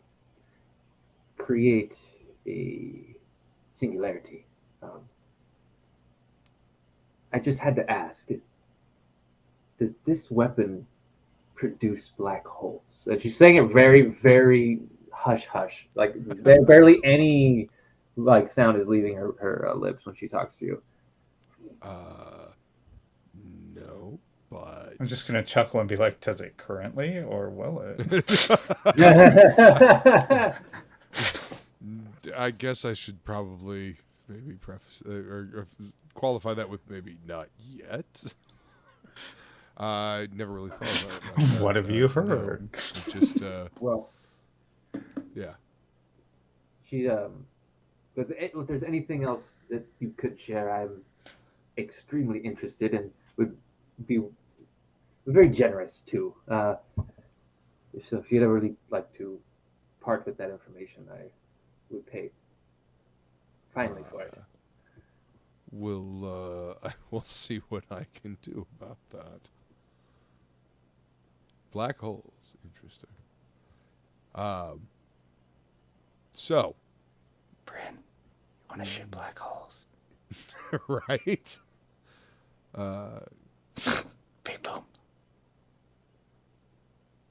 create a singularity. I just had to ask: does this weapon produce black holes? And she's saying it very, very hush hush, like barely any like sound is leaving her lips when she talks to you. No, but I'm just gonna chuckle and be like, "Does it currently, or will it?" I guess I should probably maybe preface or qualify that with maybe not yet. I never really thought about it like that. What have you heard? No, just well, yeah. She if there's anything else that you could share, I'm extremely interested and would be very generous too. So if you'd ever really like to part with that information, I would pay finally for it. We'll see what I can do about that. Black holes, interesting. So, Bryn, you want to shoot black holes? right? Big boom.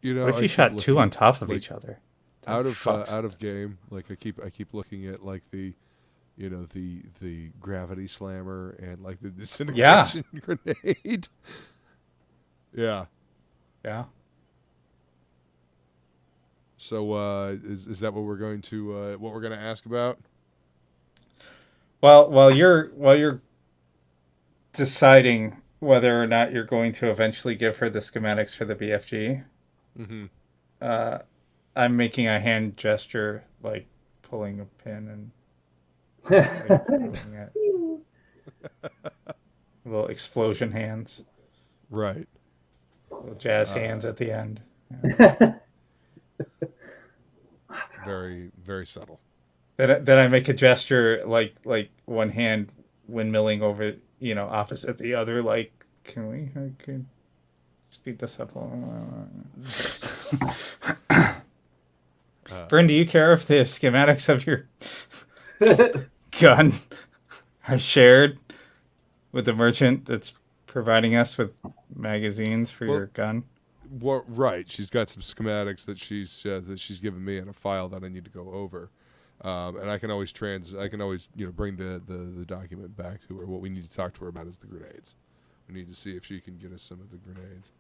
You know, What if you shot two on top of each other? Out of game. Like I keep looking at like the gravity slammer and like the disintegration grenade. Yeah. Yeah. So is that what we're going to ask about? Well, while you're deciding whether or not you're going to eventually give her the schematics for the BFG, I'm making a hand gesture, like pulling a pin and little explosion hands, right? Little jazz hands at the end. Yeah. Very, very subtle. Then I make a gesture like one hand windmilling over, opposite the other. Like, can we speed this up? Bryn, do you care if the schematics of your gun are shared with the merchant that's providing us with magazines for your gun? Well, right. She's got some schematics that she's given me in a file that I need to go over, and I can always bring the document back to her. What we need to talk to her about is the grenades. We need to see if she can get us some of the grenades.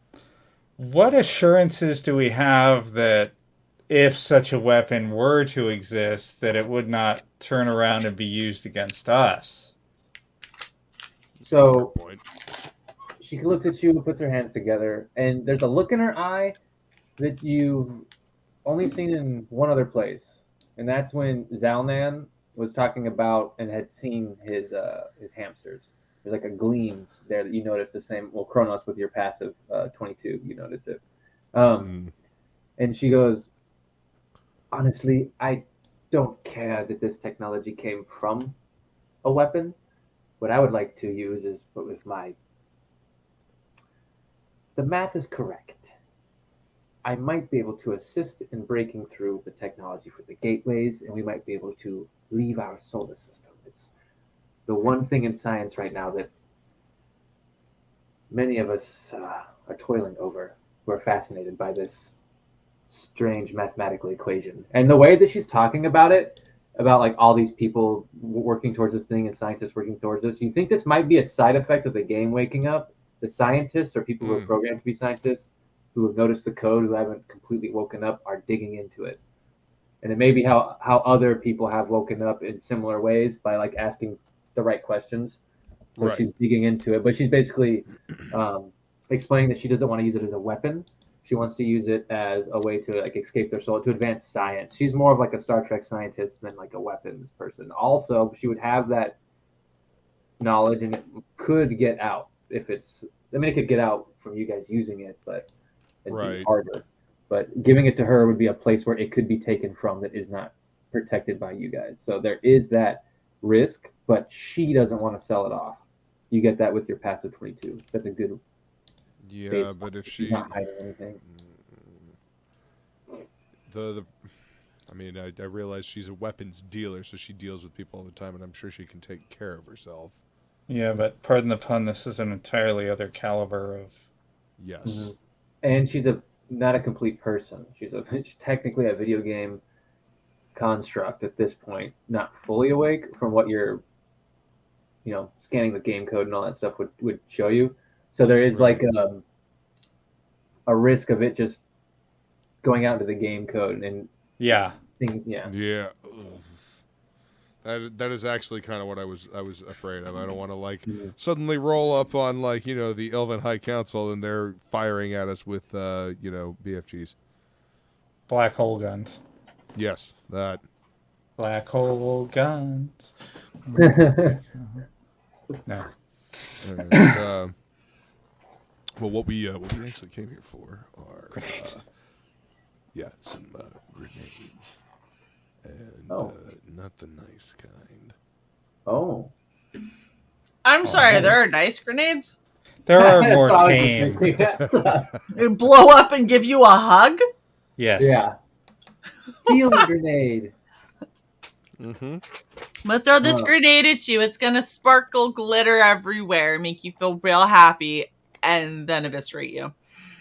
What assurances do we have that if such a weapon were to exist, that it would not turn around and be used against us? So she looks at you, puts her hands together, and there's a look in her eye that you've only seen in one other place, and that's when Zalnan was talking about and had seen his hamsters. There's like a gleam there that you notice the same. Well, Kronos with your passive 22, you notice it. And she goes, honestly, I don't care that this technology came from a weapon. What I would like to use is, but with my, the math is correct. I might be able to assist in breaking through the technology for the gateways, and we might be able to leave our solar system. It's the one thing in science right now that many of us are toiling over. We're fascinated by this strange mathematical equation. And the way that she's talking about it, about like all these people working towards this thing and scientists working towards this, you think this might be a side effect of the game waking up? The scientists or people who are programmed to be scientists who have noticed the code, who haven't completely woken up, are digging into it. And it may be how other people have woken up in similar ways by like asking the right questions. So Right. she's digging into it, but she's basically explaining that she doesn't want to use it as a weapon. She wants to use it as a way to like escape their soul, to advance science. She's more of like a Star Trek scientist than like a weapons person. Also, she would have that knowledge, and it could get out if it's. I mean, it could get out from you guys using it, but it'd be Right. harder. But giving it to her would be a place where it could be taken from that is not protected by you guys. So there is that risk, but she doesn't want to sell it off. You get that with your passive 22. So that's a good. Yeah, base. but if She's she not hiding anything. the I mean, I realize she's a weapons dealer, so she deals with people all the time, and I'm sure she can take care of herself. Yeah, but pardon the pun, this is an entirely other caliber of. Yes. Mm-hmm. And she's not a complete person. She's technically a video game construct at this point, not fully awake from what you're, scanning the game code and all that stuff would show you. So there is Right. like a risk of it just going out into the game code and Yeah. things. Yeah. Yeah. That is actually kind of what I was afraid of. I don't want to suddenly roll up on the Elven High Council and they're firing at us with BFGs. Black hole guns. Yes, that. Black hole guns. No. And, well, what we actually came here for are Grenades. Some grenades, and not the nice kind. Oh. I'm sorry, there are nice grenades? There are more tame. They blow up and give you a hug? Yes. Yeah. Healing grenade. Mm-hmm. I'm gonna throw this grenade at you. It's gonna sparkle glitter everywhere, make you feel real happy, and then eviscerate you.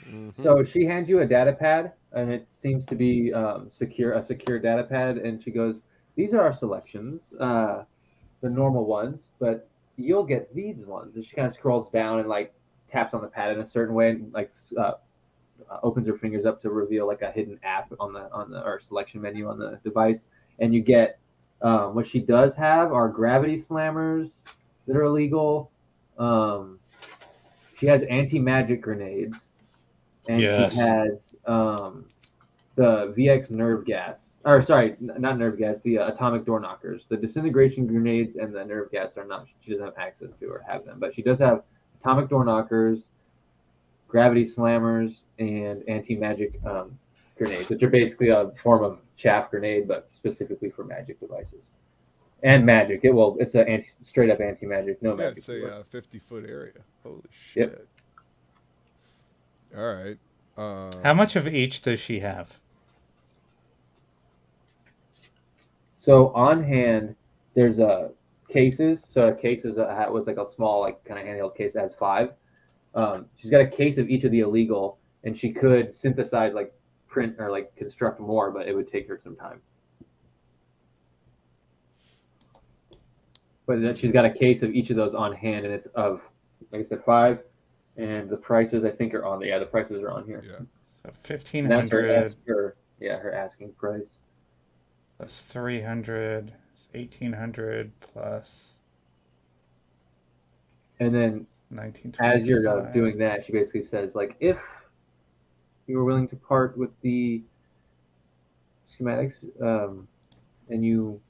Mm-hmm. So she hands you a data pad, and it seems to be a secure data pad, and she goes, "These are our selections, the normal ones, but you'll get these ones." And she kind of scrolls down and like taps on the pad in a certain way, and like opens her fingers up to reveal like a hidden app on the or selection menu on the device, and you get what she does have are gravity slammers that are illegal. She has anti-magic grenades. And Yes. she has the VX nerve gas. Or sorry, not nerve gas, the atomic door knockers. The disintegration grenades and the nerve gas are not, she doesn't have access to or have them. But she does have atomic door knockers, gravity slammers, and anti-magic grenades, which are basically a form of chaff grenade, but specifically for magic devices. And magic. It's a straight up anti-magic, no magic. It's a 50-foot area. Holy shit. Yep. All right. How much of each does she have? So on hand, there's cases. So a case was like a small, like kind of handheld case that has 5. She's got a case of each of the illegal, and she could synthesize, like print or like construct more, but it would take her some time. But then she's got a case of each of those on hand, and it's of, like I said, 5. And the prices, I think, are on there. Yeah, the prices are on here. Yeah. So 1,500. Her asking price. Plus 300. 1,800 plus. And then 1925. as you're doing that, she basically says, like, if you were willing to part with the schematics, and you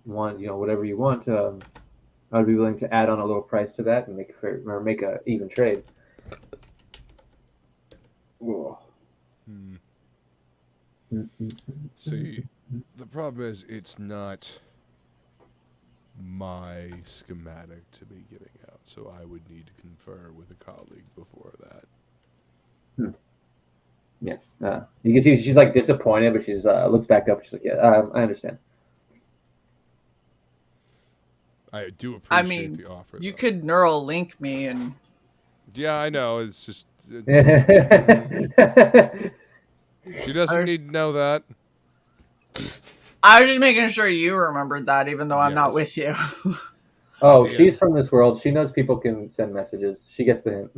want, whatever you want, I would be willing to add on a little price to that and make a even trade. Hmm. See, the problem is it's not my schematic to be giving out, so I would need to confer with a colleague before that. Yes. You can see she's like disappointed, but she's looks back up. She's like, "Yeah, I understand." I do I appreciate mean, the offer. you though. could neural link me and. Yeah, I know. It's just she I doesn't was, need to know that. I was just making sure you remembered that, even though I'm not Yes. with you. Oh, Yeah. she's from this world. She knows people can send messages. She gets the hint.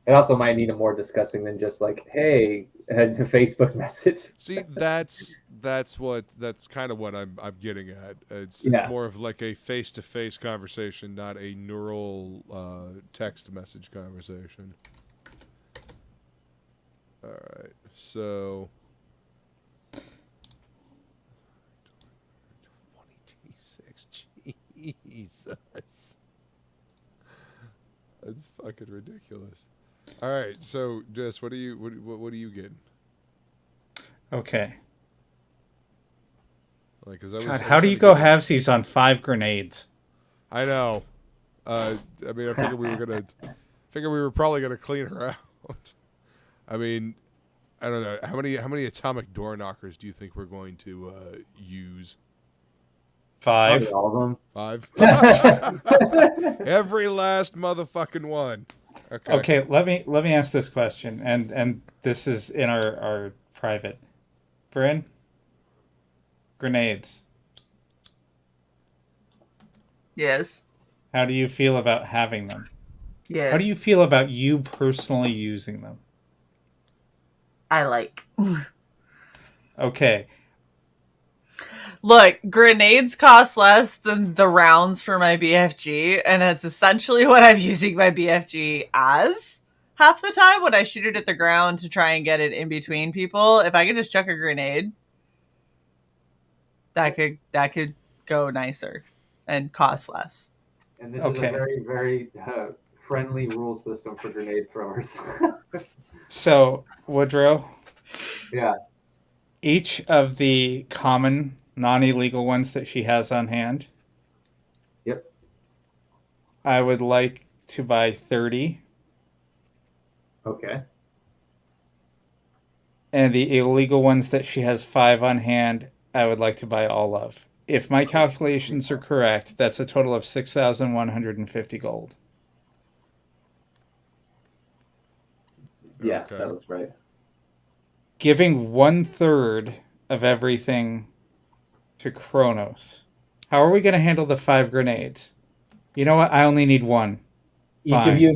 It also might need a more discussing than just like, "Hey," a Facebook message. See, that's kind of what I'm getting at. It's Yeah. more of like a face-to-face conversation, not a neural text message conversation. All right, so 26. Jesus, that's fucking ridiculous. All right, so Jess, what are you getting? Okay. Like, 'cause God, how do you go halvesies on 5 grenades? I know. I mean, I figured we were probably gonna clean her out. I mean, I don't know how many atomic door knockers do you think we're going to use? 5. Probably all of them. 5. Every last motherfucking one. Okay. Okay, let me ask this question, and this is in our private. Bryn, grenades. Yes. How do you feel about having them? Yes. How do you feel about you personally using them? I like. Okay. Look, grenades cost less than the rounds for my BFG, and it's essentially what I'm using my BFG as half the time when I shoot it at the ground to try and get it in between people. If I could just chuck a grenade, that could go nicer and cost less. And this Okay. is a very, very friendly rule system for grenade throwers. So, Woodrow, Yeah. each of the common non-illegal ones that she has on hand, Yep. I would like to buy 30. Okay. And the illegal ones that she has 5 on hand, I would like to buy all of. If my calculations are correct, that's a total of 6,150 gold. Yeah, Okay. that looks right. Giving 1/3 of everything to Kronos. How are we going to handle the 5 grenades? You know what? I only need 1. Each Fine. of you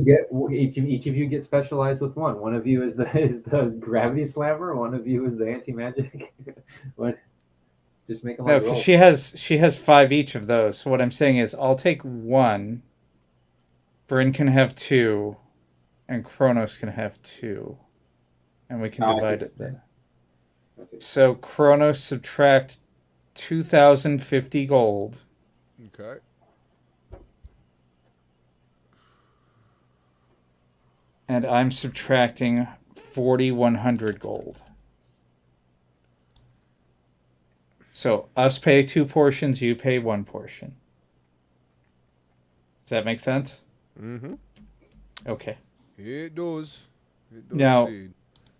get specialized with one. One of you is the gravity slammer. One of you is the anti magic. Just make them No, like because rolls. she has 5 each of those. So what I'm saying is, I'll take 1. Bryn can have 2, and Kronos can have 2, and we can divide it then. So Kronos subtract 2,050 gold. Okay. And I'm subtracting 4,100 gold. So us pay 2 portions, you pay 1 portion. Does that make sense? Mm-hmm. Okay. It does. It does Now- indeed.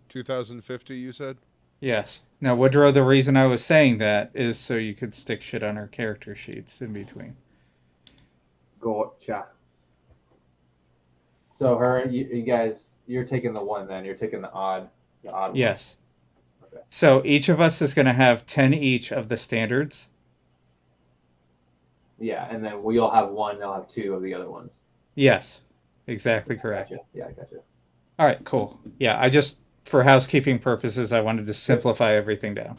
2,050, you said? Yes. Now, Woodrow, the reason I was saying that is so you could stick shit on our character sheets in between. Gotcha. So you guys, you're taking the 1 then. You're taking the odd one. Yes. Okay. So each of us is going to have 10 each of the standards. Yeah, and then we'll have 1. They'll have 2 of the other ones. Yes. Exactly correct. Gotcha. Yeah, I gotcha. All right, cool. Yeah, I just, for housekeeping purposes, I wanted to simplify everything down.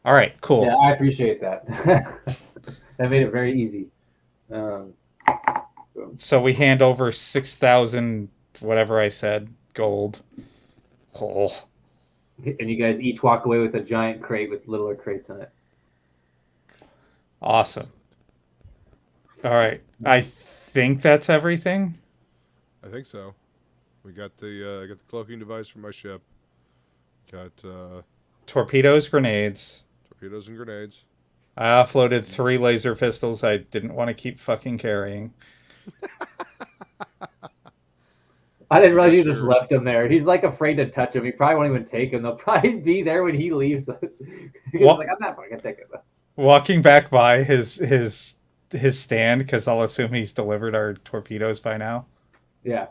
All right, cool. Yeah, I appreciate that. That made it very easy. So we hand over 6,000, whatever I said, gold. Oh. And you guys each walk away with a giant crate with littler crates on it. Awesome. All right. I think that's everything. I think so. We got the I got the cloaking device for my ship. Got Torpedoes, grenades. torpedoes and grenades. I offloaded 3 laser pistols I didn't want to keep fucking carrying. I didn't realize got you just your- left him there. He's like afraid to touch him. He probably won't even take him. They'll probably be there when he leaves. He's What? like, I'm not fucking taking this. Walking back by his stand, because I'll assume he's delivered our torpedoes by now. Yeah.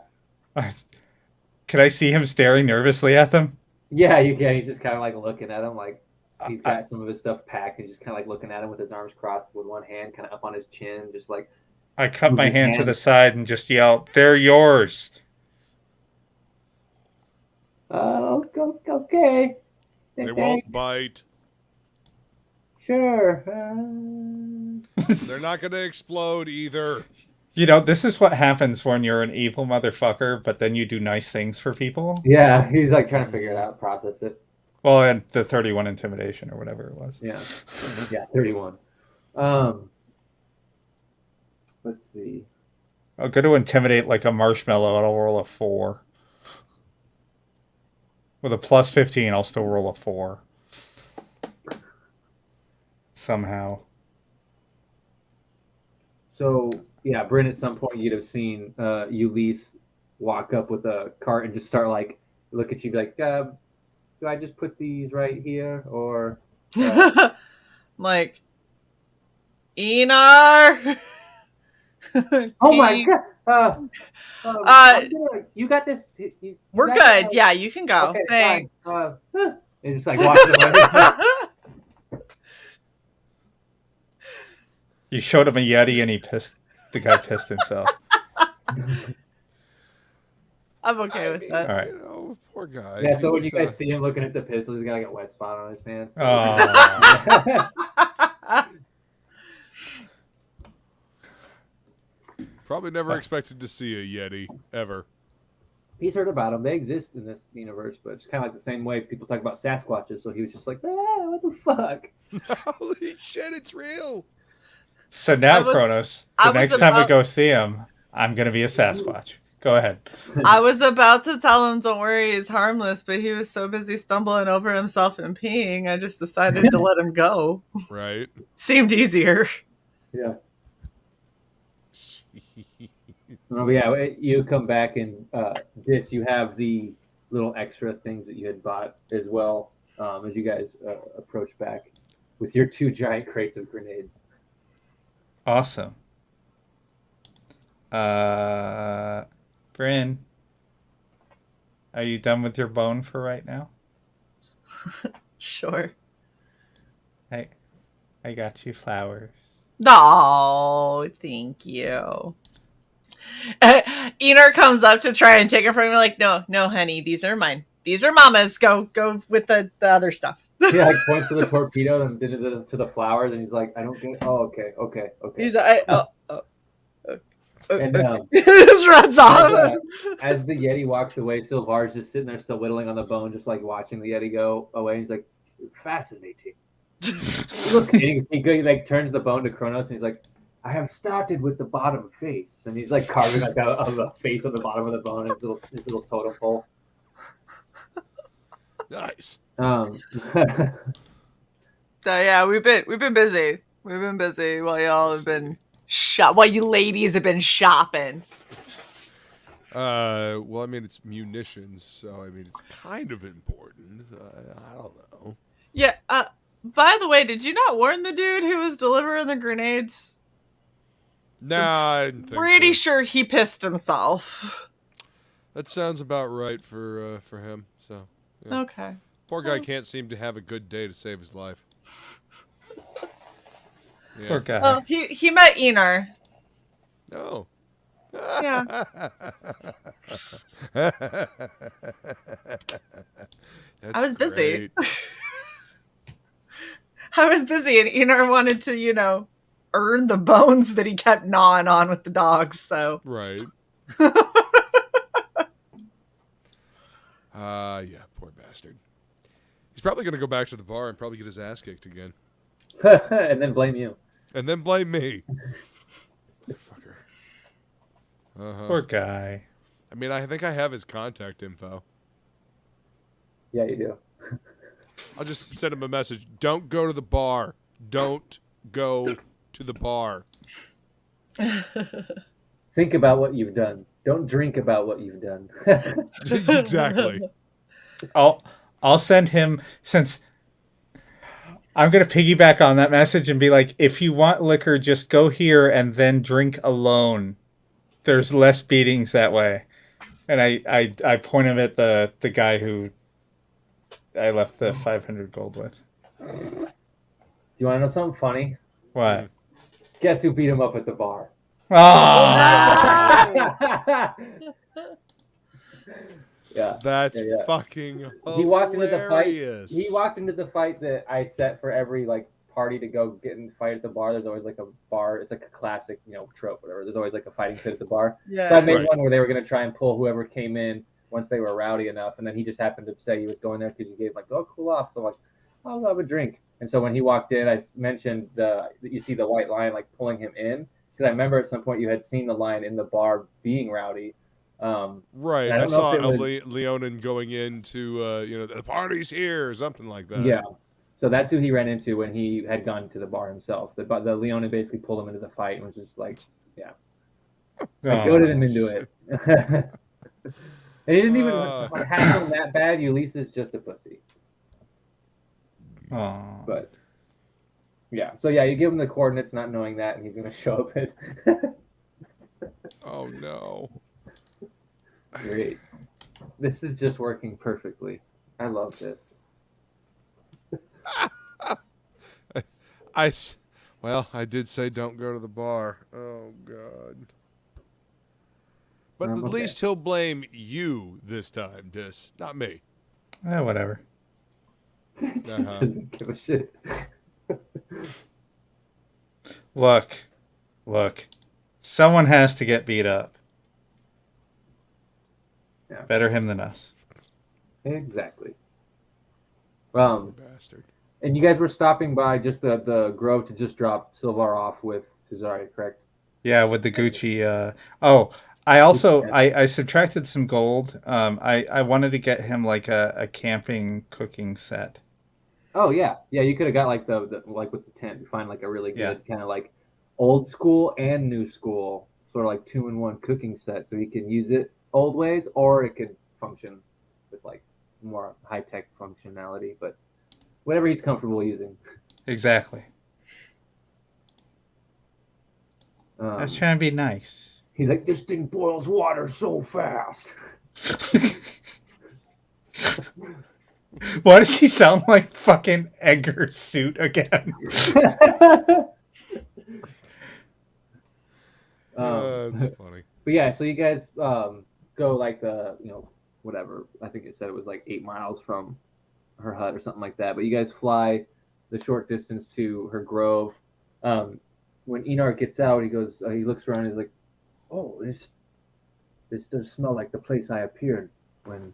Could I see him staring nervously at them? Yeah, you can. He's just kind of like looking at him, like he's got some of his stuff packed. And he's just kind of like looking at him with his arms crossed, with one hand kind of up on his chin, just like. I cut my His hand to hand. the side and just yell, "They're yours!" Oh, okay. They won't bite. Sure. They're not going to explode either. You know, this is what happens when you're an evil motherfucker, but then you do nice things for people. Yeah, he's like trying to figure it out, process it. Well, and the 31 intimidation or whatever it was. Yeah. Yeah, 31. Let's see. I'll go to intimidate like a marshmallow, and I'll roll a 4. With a plus 15, I'll still roll a 4. Somehow. So, yeah, Bryn, at some point you'd have seen Ulysses walk up with a cart and just start like, look at you, be like, do I just put these right here? Or. Like, Enar. Oh my god! You got this. We're good. Yeah, you can go. Okay, Thanks. fine. And just like walks away. You showed him a Yeti and the guy pissed himself. I'm okay with that. All right. You know, poor guy. Yeah. So when you He's, guys see him looking at the pistol, he's got like a wet spot on his pants. Oh. probably never expected to see a Yeti ever. He's heard about them. They exist in this universe, but it's kind of like the same way people talk about Sasquatches. So he was just like, what the fuck? Holy shit, it's real. So now, was- Kronos, I the was next time we about- go see him, I'm going to be a Sasquatch. Go ahead. I was about to tell him, don't worry, he's harmless, but he was so busy stumbling over himself and peeing, I just decided to let him go. Right. Seemed easier. Yeah. But yeah, you come back and this, you have the little extra things that you had bought as well as you guys approach back with your 2 giant crates of grenades. Awesome. Bryn, are you done with your bone for right now? Sure. I got you flowers. No, thank you. Enar comes up to try and take it from me, like, no, honey, these are mine. These are Mama's. Go with the other stuff. He like points to the torpedo and to the flowers, and he's like, I don't get. Oh, okay. He's like, And just runs off. as the Yeti walks away, Sylvar's just sitting there, still whittling on the bone, just like watching the Yeti go away. And he's like, fascinating. Look, and he like turns the bone to Kronos, and he's like, I have started with the bottom face, and he's like carving like a face on the bottom of the bone, his little totem pole. Nice. So yeah, we've been busy. We've been busy while y'all have been while you ladies have been shopping. Well, I mean, it's munitions, so I mean, it's kind of important. I don't know. Yeah. By the way, did you not warn the dude who was delivering the grenades? Nah, I didn't think Pretty so. sure he pissed himself. That sounds about right for him. So yeah. Okay. Poor guy can't seem to have a good day to save his life. Yeah. Poor guy. Well, he met Enar. No. Yeah. I was busy. I was busy, and Enar wanted to, earn the bones that he kept gnawing on with the dogs. So Right. Yeah, poor bastard. He's probably going to go back to the bar and probably get his ass kicked again. And then blame you. And then blame me. Fucker. Poor guy. I mean, I think I have his contact info. Yeah, you do. I'll just send him a message. Don't go to the bar. Don't go to the bar. Think about what you've done. Don't drink about what you've done. Exactly. I'll send him, since I'm gonna piggyback on that message and be like, if you want liquor, just go here and then drink alone. There's less beatings that way. And I point him at the guy who I left the 500 gold with. Do you want to know something funny? What? Guess who beat him up at the bar? Ah! Yeah. That's Yeah. fucking hilarious. He walked into the fight. He walked into the fight that I set for every like party to go get and fight at the bar. There's always like a bar. It's like a classic, trope, whatever. There's always like a fighting pit at the bar. Yeah. So I made Right. one where they were gonna try and pull whoever came in once they were rowdy enough, and then he just happened to say he was going there because you gave like, "Oh, cool off." So I'm like, "I'll have a drink." And so when he walked in, I mentioned you see the white line like pulling him in, because I remember at some point you had seen the line in the bar being rowdy. Right. I I don't know saw if it was- Leonin going into, the party's here or something like that. Yeah. So that's who he ran into when he had gone to the bar himself. The Leonin basically pulled him into the fight and was just like, I goaded him into it. And he didn't even hassle him that bad. Ulises just a pussy. Oh. But yeah, so yeah, you give him the coordinates, not knowing that, and he's gonna show up at. Oh no. Great. This is just working perfectly. I love this. I did say don't go to the bar. Oh god. But at Okay. least he'll blame you this time, Dis, not me. Whatever. He just Uh-huh. doesn't give a shit. Look. Someone has to get beat up. Yeah. Better him than us. Exactly. Bastard. And you guys were stopping by just the Grove to just drop Silvar off with Cesare, correct? Yeah, with the Gucci. I also I subtracted some gold. I wanted to get him like a camping cooking set. Oh yeah. You could have got like the like with the tent. You find like a really good Yeah. kind of like old school and new school sort of like 2-in-1 cooking set, so you can use it old ways, or it could function with like more high tech functionality. But whatever he's comfortable using. Exactly. I was trying to be nice. He's like, this thing boils water so fast. Why does he sound like fucking Edgar's suit again? That's funny. But yeah, so you guys go like whatever. I think it said it was like 8 miles from her hut or something like that. But you guys fly the short distance to her grove. When Enar gets out, he goes. He looks around. And he's like, "Oh, this does smell like the place I appeared when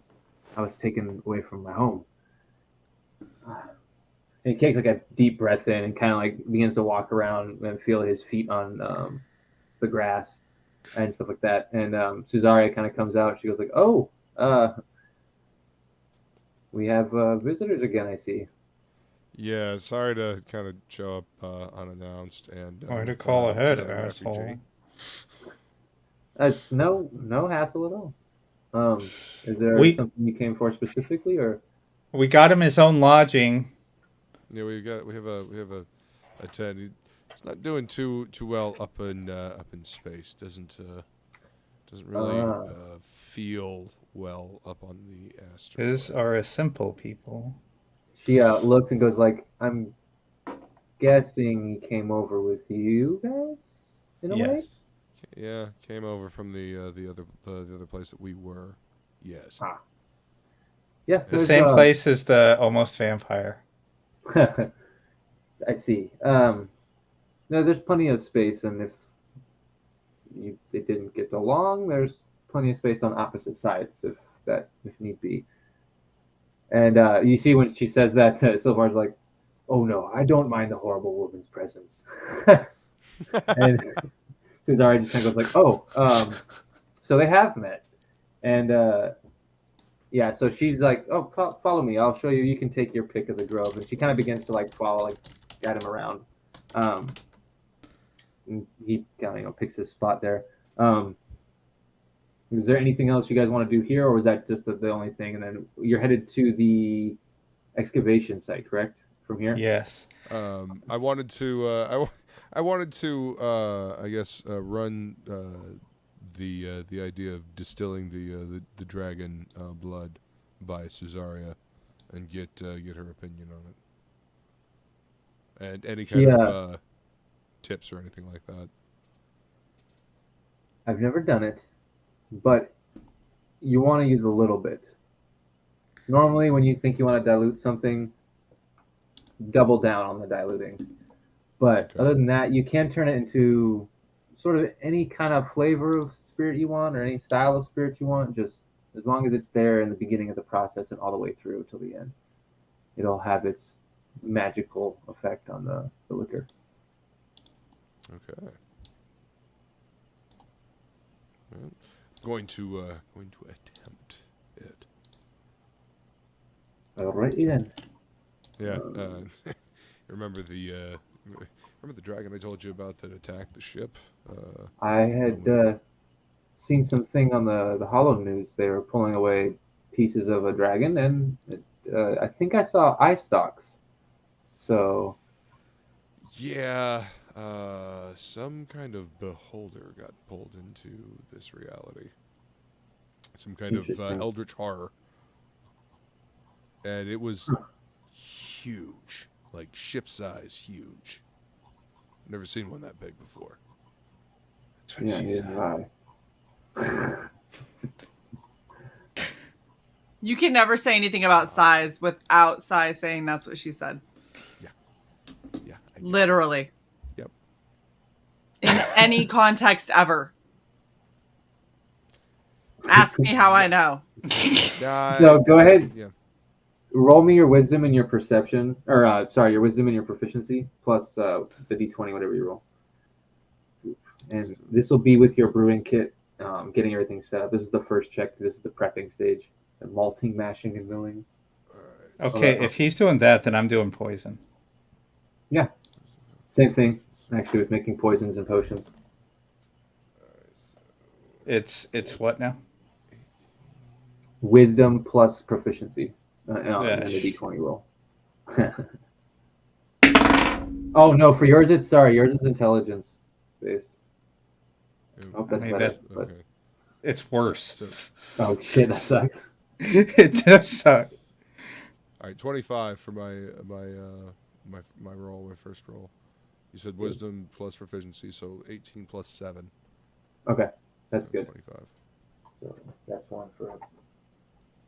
I was taken away from my home." And he takes like a deep breath in and kind of like begins to walk around and feel his feet on the grass and stuff like that. And Suzaria kind of comes out. She goes like, "Oh, we have visitors again, I see." Yeah, sorry to kind of show up unannounced and. Why to call ahead, another asshole? refugee. No hassle at all. Is there something you came for specifically, or? We got him his own lodging. Yeah, we have a Ted. He's not doing too well up in space. Doesn't really feel well up on the asteroid. His are a simple people. She looks and goes like, "I'm guessing he came over with you guys in a way." Yes. Yeah, came over from the other place that we were. Yes. Yeah, The same place as the almost vampire. I see. No, there's plenty of space, and if they didn't get along, there's plenty of space on opposite sides if need be. And you see when she says that, Silvar's like, "Oh no, I don't mind the horrible woman's presence." And Cesare just kind of goes like, "Oh, so they have met." And yeah, so she's like, "Oh, follow me. I'll show you. You can take your pick of the grove." And she kind of begins to like follow, like guide him around. And he kind of picks his spot there. Is there anything else you guys want to do here, or was that just the only thing? And then you're headed to the excavation site, correct? From here? Yes. I wanted to. I guess run the idea of distilling the dragon blood by Cesaria, and get her opinion on it, and any kind of tips or anything like that. I've never done it, but you want to use a little bit. Normally, when you think you want to dilute something, double down on the diluting. But other than that, you can turn it into sort of any kind of flavor of spirit you want, or any style of spirit you want, just as long as it's there in the beginning of the process and all the way through till the end. It'll have its magical effect on the liquor. Okay. Well, going to attempt it. Alrighty then. Yeah. Remember the dragon I told you about that attacked the ship? I had seen something on the Hollow News. They were pulling away pieces of a dragon, and I think I saw eye stalks. So Yeah. Some kind of beholder got pulled into this reality. Some kind of eldritch horror. And it was huge. Like ship-size huge. Never seen one that big before. That's what yeah, she neither said. have I. You can never say anything about size without Sai saying that's what she said. Yeah. Literally. Yep. In any context ever. Ask me how I know. So go ahead. Yeah. Roll me your wisdom and your perception, or your wisdom and your proficiency, plus the d20, whatever you roll. And this will be with your brewing kit, getting everything set up. This is the first check. This is the prepping stage, the malting, mashing, and milling. Okay, if he's doing that, then I'm doing poison. Yeah, same thing. Actually, with making poisons and potions. It's what now? Wisdom plus proficiency, and then the d20 roll. Oh no, for yours yours is intelligence based. Oh, that's better. But... Okay. It's worse. Oh shit, that sucks. It does suck. All right, 25 for my roll, my first roll. You said wisdom plus proficiency, so 18 plus 7. Okay, that's good. 25. So that's one for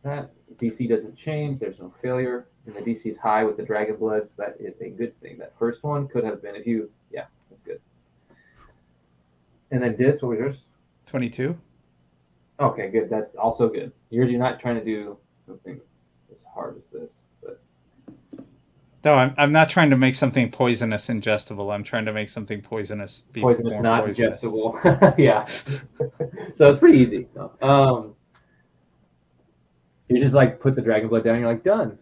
that. DC doesn't change. There's no failure, and the DC is high with the dragon blood, so that is a good thing. That first one could have been that's good. And then Dis, what was yours? 22. Okay, good. That's also good. You're not trying to do something as hard as this, but No, I'm not trying to make something poisonous ingestible. I'm trying to make something poisonous be poisonous more not poisonous. ingestible. Yeah. So it's pretty easy. You just like put the dragon blood down. You're like done.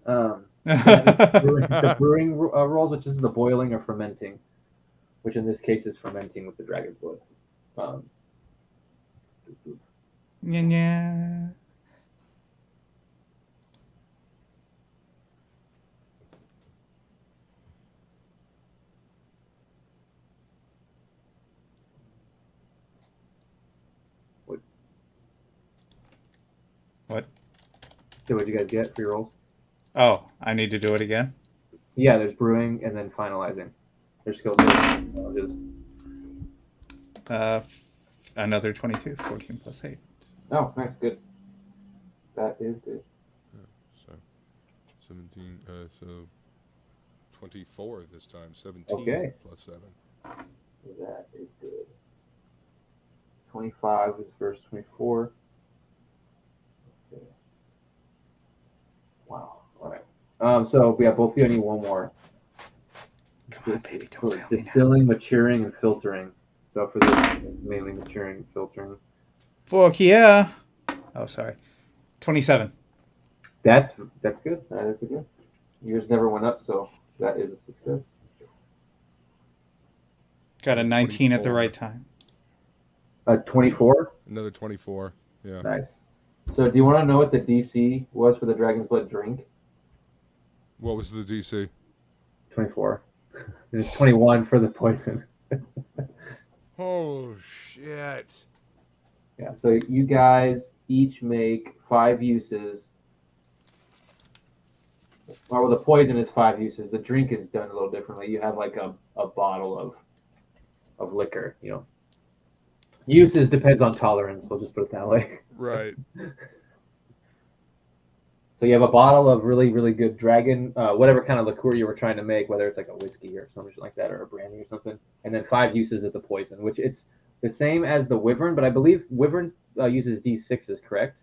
The brewing rolls, which is the boiling or fermenting, which in this case is fermenting with the dragon's blood. Yeah. What? So what'd you guys get for your rolls? Oh, I need to do it again? Yeah, there's brewing and then finalizing. There's skill challenges. Another 22, 14 plus 8. Oh, nice, good. That is good. So 17, so 24 this time. 17 Okay. plus 7. That is good. 25 is verse 24. Okay. Wow. All right. So we have both of you. I need one more. Come on, baby, don't fail me now. Distilling, maturing, and filtering. So for this, mainly maturing and filtering. Fuck yeah. Oh, sorry. 27. That's good. That is a good. Yours never went up, so that is a success. Got a 19 at the right time. 24. Another 24. Yeah. Nice. So, do you want to know what the DC was for the Dragon's Blood drink? What was the DC? 24. It's 21 for the poison. Oh shit! Yeah. So you guys each make 5 uses. Well, the poison is 5 uses. The drink is done a little differently. You have like a bottle of liquor. You know, uses depends on tolerance. We'll just put it that way. Right. So you have a bottle of really, really good dragon, whatever kind of liqueur you were trying to make, whether it's like a whiskey or something like that, or a brandy or something, and then 5 uses of the poison, which it's the same as the wyvern, but I believe wyvern uses D6s, correct?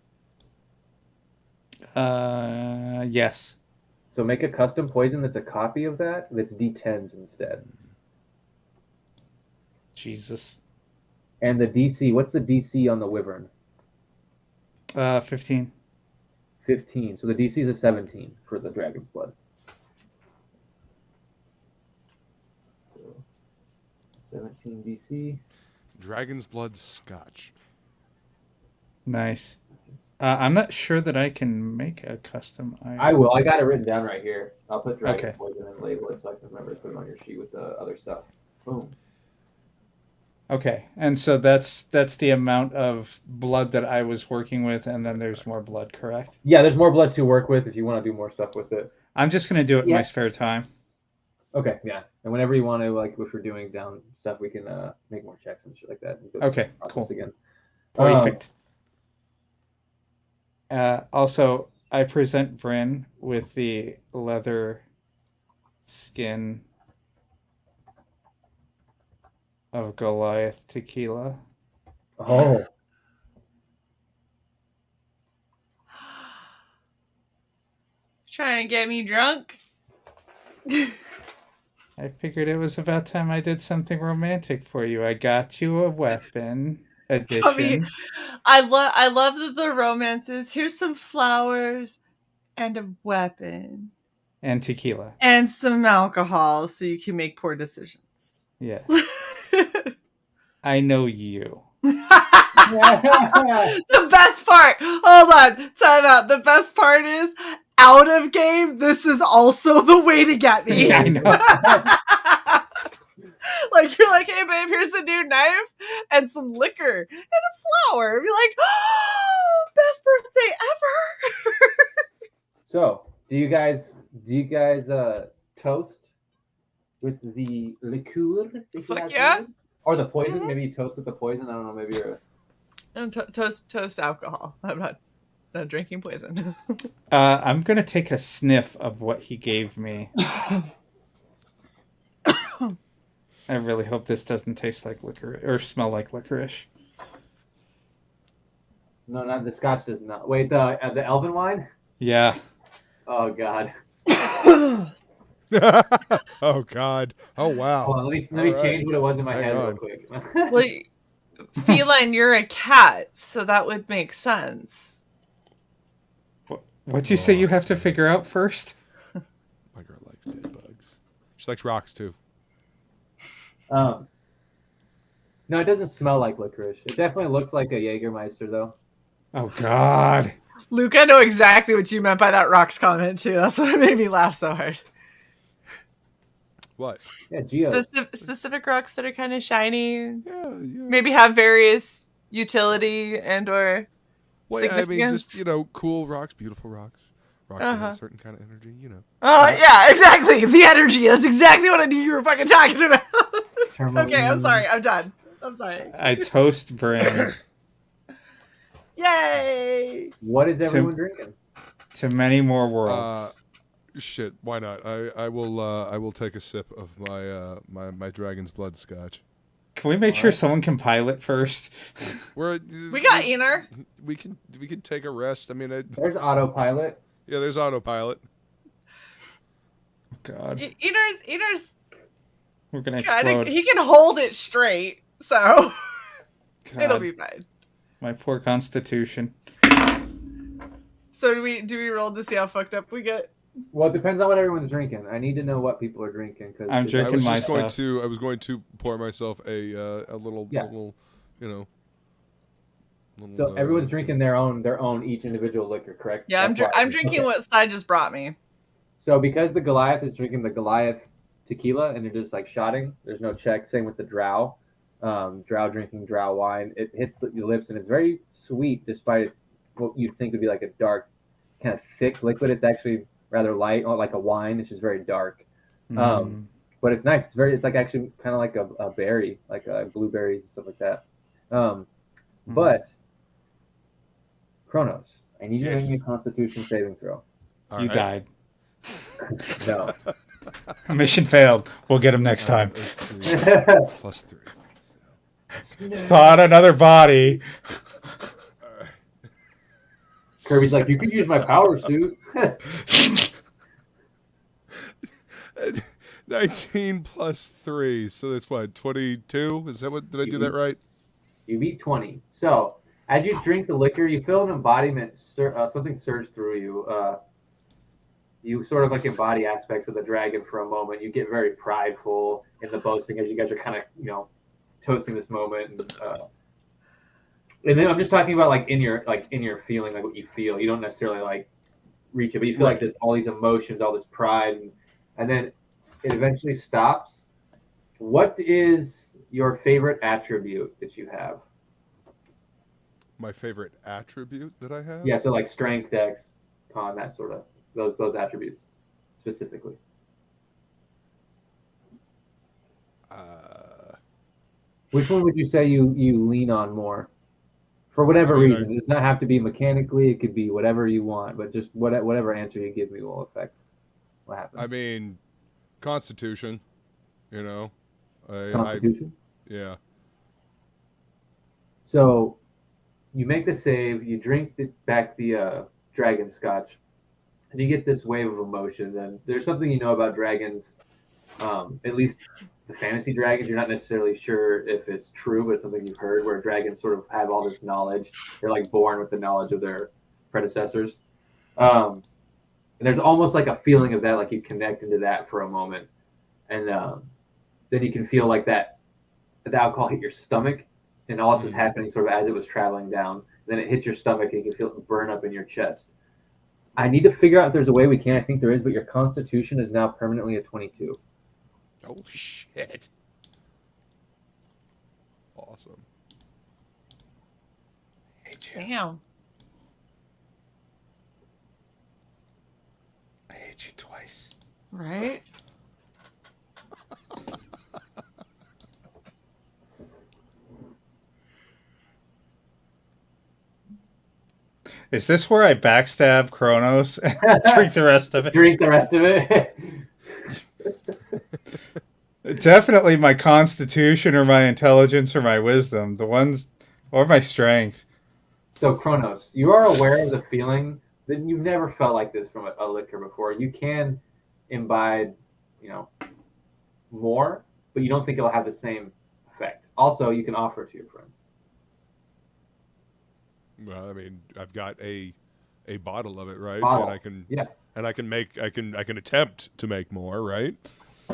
Yes. So make a custom poison that's a copy of that, that's D10s instead. Jesus. And the DC, what's the DC on the wyvern? 15. 15. So the DC is a 17 for the dragon's blood. So 17 DC. Dragon's Blood Scotch. Nice. I'm not sure that I can make a custom item. I will. I got it written down right here. I'll put dragon Okay. poison and label it so I can remember to put it on your sheet with the other stuff. Boom. Okay, and so that's the amount of blood that I was working with, and then there's more blood, correct? Yeah, there's more blood to work with if you want to do more stuff with it. I'm just going to do it in Yeah. my spare time. Okay, yeah. And whenever you want to, like if we're doing down stuff, we can make more checks and shit like that. And go through Okay, the process cool. Again. Perfect. Also, I present Bryn with the leather skin of Goliath tequila. Oh. Trying to get me drunk? I figured it was about time I did something romantic for you. I got you a weapon edition. I love that the romance is here's some flowers and a weapon. And tequila. And some alcohol so you can make poor decisions. Yes. I know you. The best part, hold on, time out. The best part is out of game, this is also the way to get me. Yeah, I know. Like you're like, hey babe, here's a new knife and some liquor and a flower. Be like, oh, best birthday ever. So, do you guys toast with the liqueur? Fuck yeah. Or the poison? Mhm. Maybe you toast with the poison. I don't know. Maybe you're. And toast alcohol. I'm not drinking poison. I'm going to take a sniff of what he gave me. I really hope this doesn't taste like liquor or smell like licorice. No, not the Scotch does not. Wait, the Elven wine? Yeah. Oh God. Oh God. Oh wow. Hold on, let me All change what it was in my Hang head real on. quick. Well, feline, you're a cat, so that would make sense. What'd you say you have to figure out first? My girl likes dead bugs. She likes rocks too. No, it doesn't smell like licorice. It definitely looks like a Jägermeister, though. Oh, God. Luke, I know exactly what you meant by that rocks comment, too. That's what made me laugh so hard. What? Yeah, Geo. Specific rocks that are kind of shiny. Yeah. Maybe have various utility and or Well, yeah, I mean, significance. just cool rocks, beautiful rocks. Rocks with a certain kind of energy, Oh, yeah, exactly. The energy. That's exactly what I knew you were fucking talking about. Okay, I'm sorry. I'm done. I'm sorry. I toast Bryn Yay! What is everyone drinking? to many more worlds. Shit, why not? I will take a sip of my dragon's blood scotch. Can we make sure someone can pilot first? We got Ener. We can take a rest. I mean, There's autopilot. yeah, there's autopilot. God. Ener's We're going to explode. he can hold it straight, so God, it'll be fine. my poor constitution. So do we roll to see how fucked up we get? Well, it depends on what everyone's drinking. I need to know what people are drinking because I'm drinking my stuff. I was going to pour myself a little, you know. So everyone's drinking their own each individual liquor, correct? Yeah, I'm drinking what Sty just brought me. So because the Goliath is drinking the Goliath tequila and they're just like shotting, there's no check. Same with the Drow. Drow drinking Drow wine. It hits your lips and it's very sweet despite it's what you'd think would be like a dark, kind of thick liquid. It's actually rather light, or like a wine. It's just very dark. But it's nice. It's like actually kind of like a berry, like blueberries and stuff like that. But Kronos, I need you to make me a Constitution saving throw. You died. No. Mission failed. We'll get him next time. +3. Thought another body. Kirby's like, you could use my power suit. 19 plus 3, so that's what, 22? Is that what? Did I do that right? You beat 20. So as you drink the liquor, you feel an embodiment. Something surge through you. You sort of like embody aspects of the dragon for a moment. You get very prideful in the boasting as you guys are kind of, toasting this moment. And then I'm just talking about like in your feeling, like what you feel. You don't necessarily like reach it, but you feel like there's all these emotions, all this pride, and then it eventually stops. What is your favorite attribute that you have? My favorite attribute that I have? Yeah, so like strength, dex, con, that sort of those attributes specifically. Which one would you say you lean on more? For whatever reason. It does not have to be mechanically. It could be whatever you want, but just whatever answer you give me will affect what happens. I mean, Constitution, Constitution? Yeah. So you make the save, you drink back the dragon scotch, and you get this wave of emotion. And there's something you know about dragons, at least the fantasy dragons. You're not necessarily sure if it's true, but it's something you've heard, where dragons sort of have all this knowledge. They're like born with the knowledge of their predecessors. And there's almost like a feeling of that, like you connect into that for a moment. And then you can feel like the alcohol hit your stomach, and all this was happening sort of as it was traveling down. Then it hits your stomach, and you can feel it burn up in your chest. I need to figure out if there's a way we can. I think there is, but your Constitution is now permanently a 22. Oh, shit. Awesome. Damn. I hate you twice. Right? Is this where I backstab Kronos and drink the rest of it? Drink the rest of it. Definitely my constitution or my intelligence or my wisdom. The ones, or my strength. So Kronos, you are aware of the feeling that you've never felt like this from a liquor before. You can imbibe, more, but you don't think it'll have the same effect. Also, you can offer it to your friends. Well, I mean, I've got a bottle of it, right? Bottle. And I can attempt to make more, right?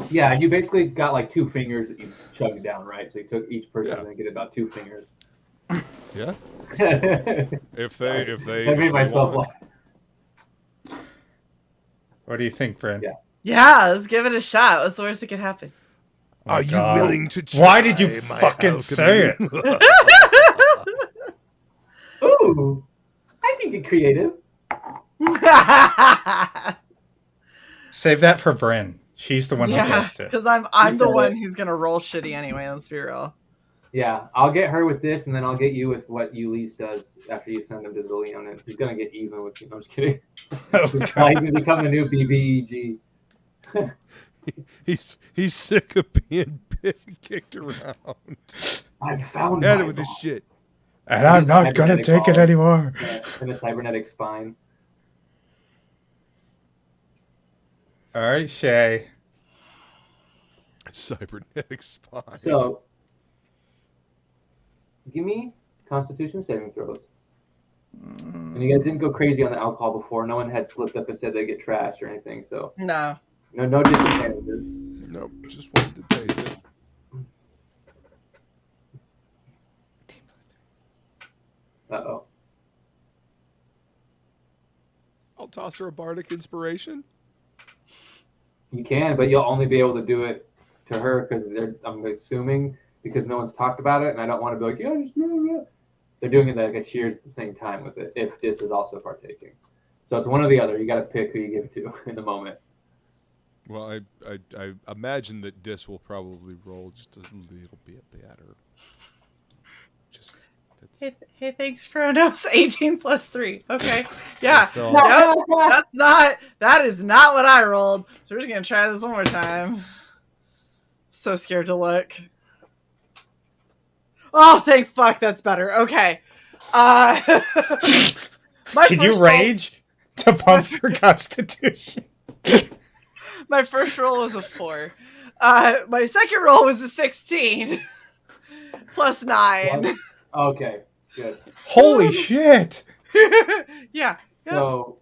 Yeah, and you basically got like 2 fingers that you chugged down, right? So you took each person and get about 2 fingers. Yeah. if they I made myself laugh. What do you think, Brent? Yeah, let's give it a shot. What's the worst that could happen? Oh, Are you willing to try? Why did you fucking say it? Ooh, I think it's creative. Save that for Bryn. She's the one who guessed it. Because I'm the one who's gonna roll shitty anyway. Let's be real. Yeah, I'll get her with this, and then I'll get you with what Ulysses does after you send him to the Leon. And he's gonna get even with you. I'm just kidding. He's gonna become the new BBEG. He's sick of being kicked around. I found it with this shit. And I'm not gonna take it anymore. And a cybernetic spine. All right, Shay. Cybernetic spine. So, give me Constitution saving throws. And you guys didn't go crazy on the alcohol before. No one had slipped up and said they get trashed or anything. So No. no disadvantages. Nope, just wanted to taste it. Uh-oh. I'll toss her a bardic inspiration. You can, but you'll only be able to do it to her because I'm assuming because no one's talked about it, and I don't want to be like, yeah, just do it. They're doing it like a cheers at the same time with it if this is also partaking. So it's one or the other. You got to pick who you give it to in the moment. Well, I imagine that Dis will probably roll just a little bit better. Just Hey, thanks, Kronos. 18 plus 3. Okay. Yeah. So- Yep. That is not what I rolled. So we're just gonna try this one more time. So scared to look. Oh, thank fuck, that's better. Okay. Did you rage to pump your constitution? My first roll was a 4. My second roll was a 16. Plus 9. Okay, good. Holy shit! Yeah. Yep. So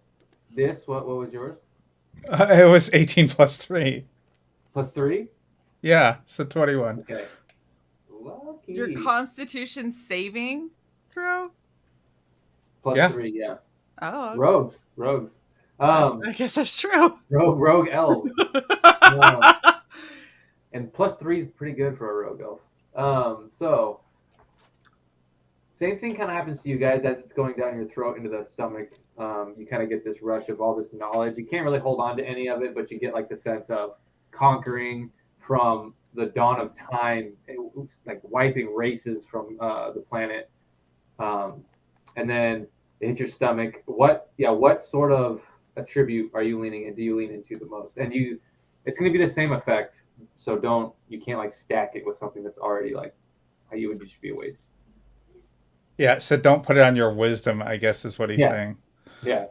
this, what was yours? It was 18 plus 3. Plus 3? Yeah, so 21. Okay. Lucky. Your Constitution saving throw? Plus Yeah. 3, yeah. Oh. Okay. Rogues. I guess that's true. Rogue elves. And plus 3 is pretty good for a rogue elf. So same thing kind of happens to you guys as it's going down your throat into the stomach. You kind of get this rush of all this knowledge. You can't really hold on to any of it, but you get like the sense of conquering from the dawn of time, like wiping races from the planet. And then it hits your stomach. What sort of attribute are you leaning in? Do you lean into the most? And it's going to be the same effect. So you can't like stack it with something that's already like how you would just be a waste. Yeah, so don't put it on your wisdom, I guess is what he's saying. Yeah.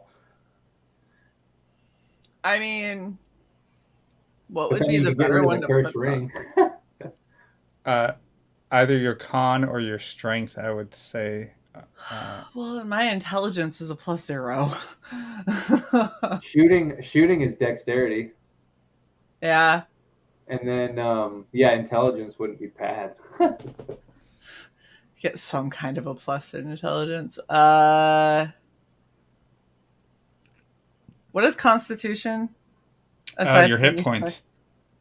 I mean, what But would then be you the can get better rid of one the to cursed put ring. Either your con or your strength, I would say. Well, my intelligence is a plus 0. Shooting is dexterity. Yeah. And then intelligence wouldn't be bad. Get some kind of a plus in intelligence. What is Constitution? Your from hit these points. checks?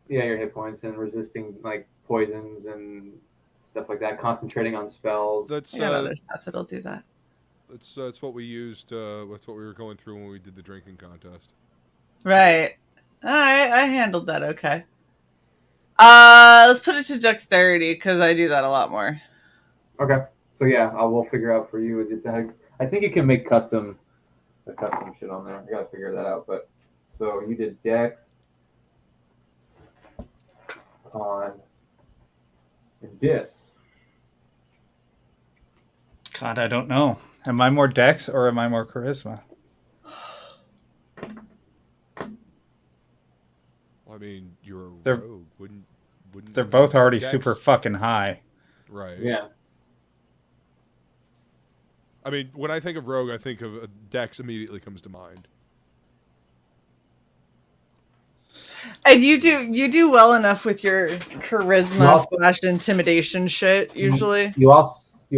Yeah, your hit points and resisting like poisons and stuff like that. Concentrating on spells. That's I got other stats that'll do that. that's what we used. That's what we were going through when we did the drinking contest. Right. I handled that okay. Let's put it to dexterity because I do that a lot more. Okay. So yeah, we'll figure out for you. I think you can make the custom shit on there. I gotta figure that out. But so you did Dex, Con, and Dis. God, I don't know. Am I more dex or am I more charisma? Well, I mean, you're a They're- rogue. Wouldn't They're both already Dex? super fucking high. Right. Yeah. I mean, when I think of rogue, I think of Dex immediately comes to mind. And you do well enough with your charisma Also- / intimidation shit usually. You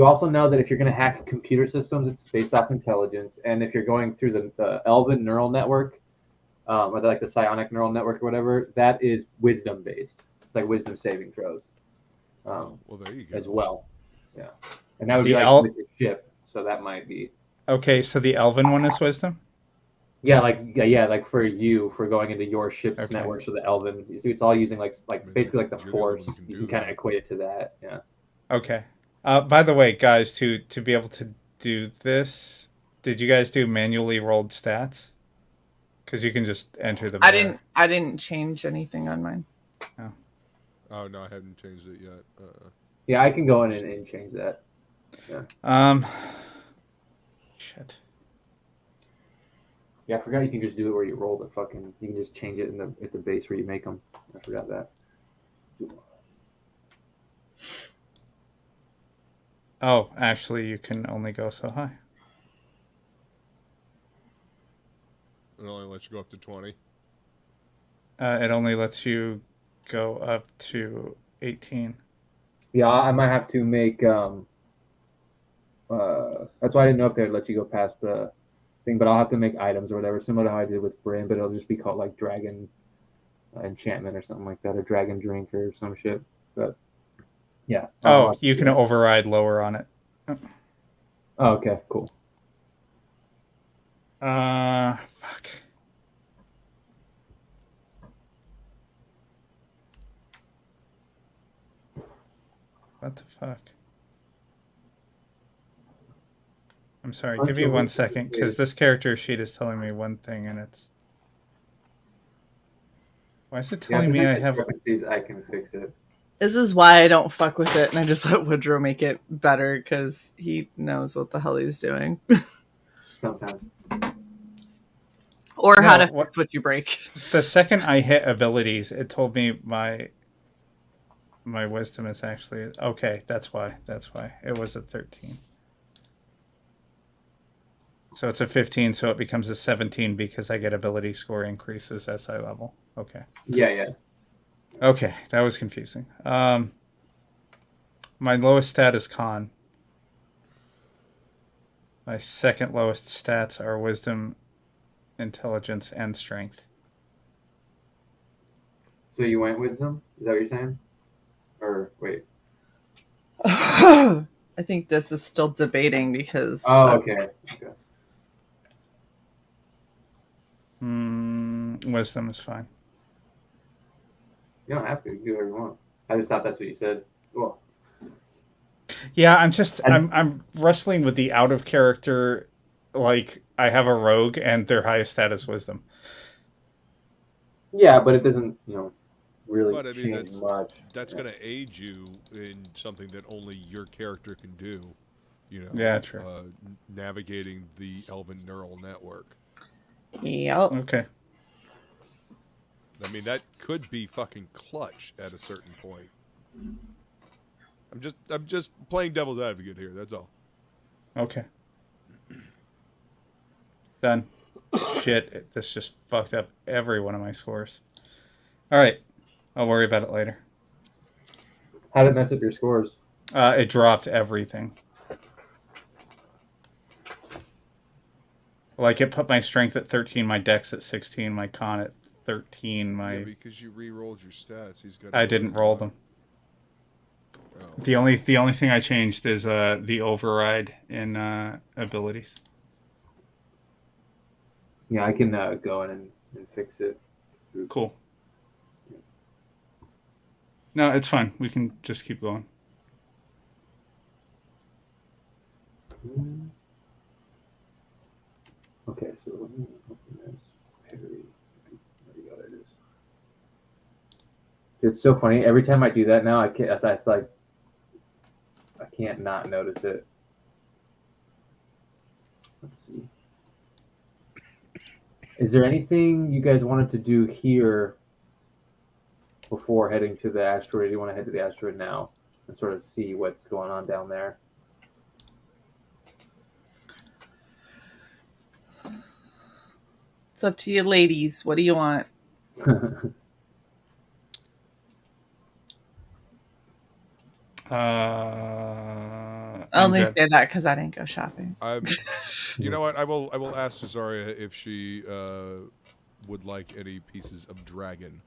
also know that if you're going to hack computer systems, it's based off intelligence, and if you're going through the Elven neural network, or like the psionic neural network or whatever, that is wisdom based. It's like wisdom saving throws. Well, there you go. As well. Yeah. And that would The be like el- with your ship. So that might be. Okay, so the elven one is wisdom? Yeah, like for you, for going into your ship's Okay. network, so the Elven. You see, it's all using like I mean, basically like the you're the only Force. one who can You do can kind of that. equate it to that. Yeah. Okay. By the way, guys, to be able to do this, did you guys do manually rolled stats? Because you can just enter them. there. I didn't change anything on mine. Oh no, I haven't changed it yet. Yeah, I can go in and change that. Shit. Yeah, I forgot you can just do it where you roll the fucking. You can just change it at the base where you make them. I forgot that. Oh, actually, you can only go so high. It only lets you go up to 20. It only lets you go up to 18. Yeah, I might have to make. That's why I didn't know if they'd let you go past the thing, but I'll have to make items or whatever, similar to how I did with Bran, but it'll just be called like Dragon Enchantment or something like that, or Dragon Drink or some shit. But yeah. Oh, you can override lower on it. Oh, okay, cool. Fuck. What the fuck? I'm sorry, give me 1 second, because this character sheet is telling me one thing, and it's... Why is it telling me I have... I can fix it. This is why I don't fuck with it, and I just let Woodrow make it better, because he knows what the hell he's doing. Sometimes. Or how to fix what you break. The second I hit abilities, it told me my wisdom is actually... Okay, that's why. It was a 13. So it's a 15, so it becomes a 17 because I get ability score increases as I level. Okay. Yeah. Okay, that was confusing. My lowest stat is con. My second lowest stats are wisdom, intelligence, and strength. So you went wisdom? Is that what you're saying? Or wait. I think this is still debating because... Oh, okay. Wisdom is fine. You don't have to do whatever you want. I just thought that's what you said. Well. Yeah, I'm wrestling with the out of character. Like, I have a rogue and their highest stat is wisdom. Yeah, but it doesn't, really change much. That's going to aid you in something that only your character can do. Yeah, true. Navigating the Elven neural network. Yep. Okay. I mean, that could be fucking clutch at a certain point. I'm just playing devil's advocate here. That's all. Okay. Done. Shit, this just fucked up every one of my scores. All right, I'll worry about it later. How did it mess up your scores? It dropped everything. Like, it put my strength at 13, my dex at 16, my con at 13, Yeah, because you re-rolled your stats. He's got. I didn't roll them. Oh. The only thing I changed is the override in abilities. Yeah, I can go in and fix it. Cool. No, it's fine. We can just keep going. Okay, so let me open this. Valkyrie. There you go. There it is. It's so funny. Every time I do that now, I can't not notice it. Let's see. Is there anything you guys wanted to do here before heading to the asteroid? Do you want to head to the asteroid now and sort of see what's going on down there? It's up to you, ladies. What do you want? I only say that because I didn't go shopping. You know what? I will ask Cesaria if she would like any pieces of dragon.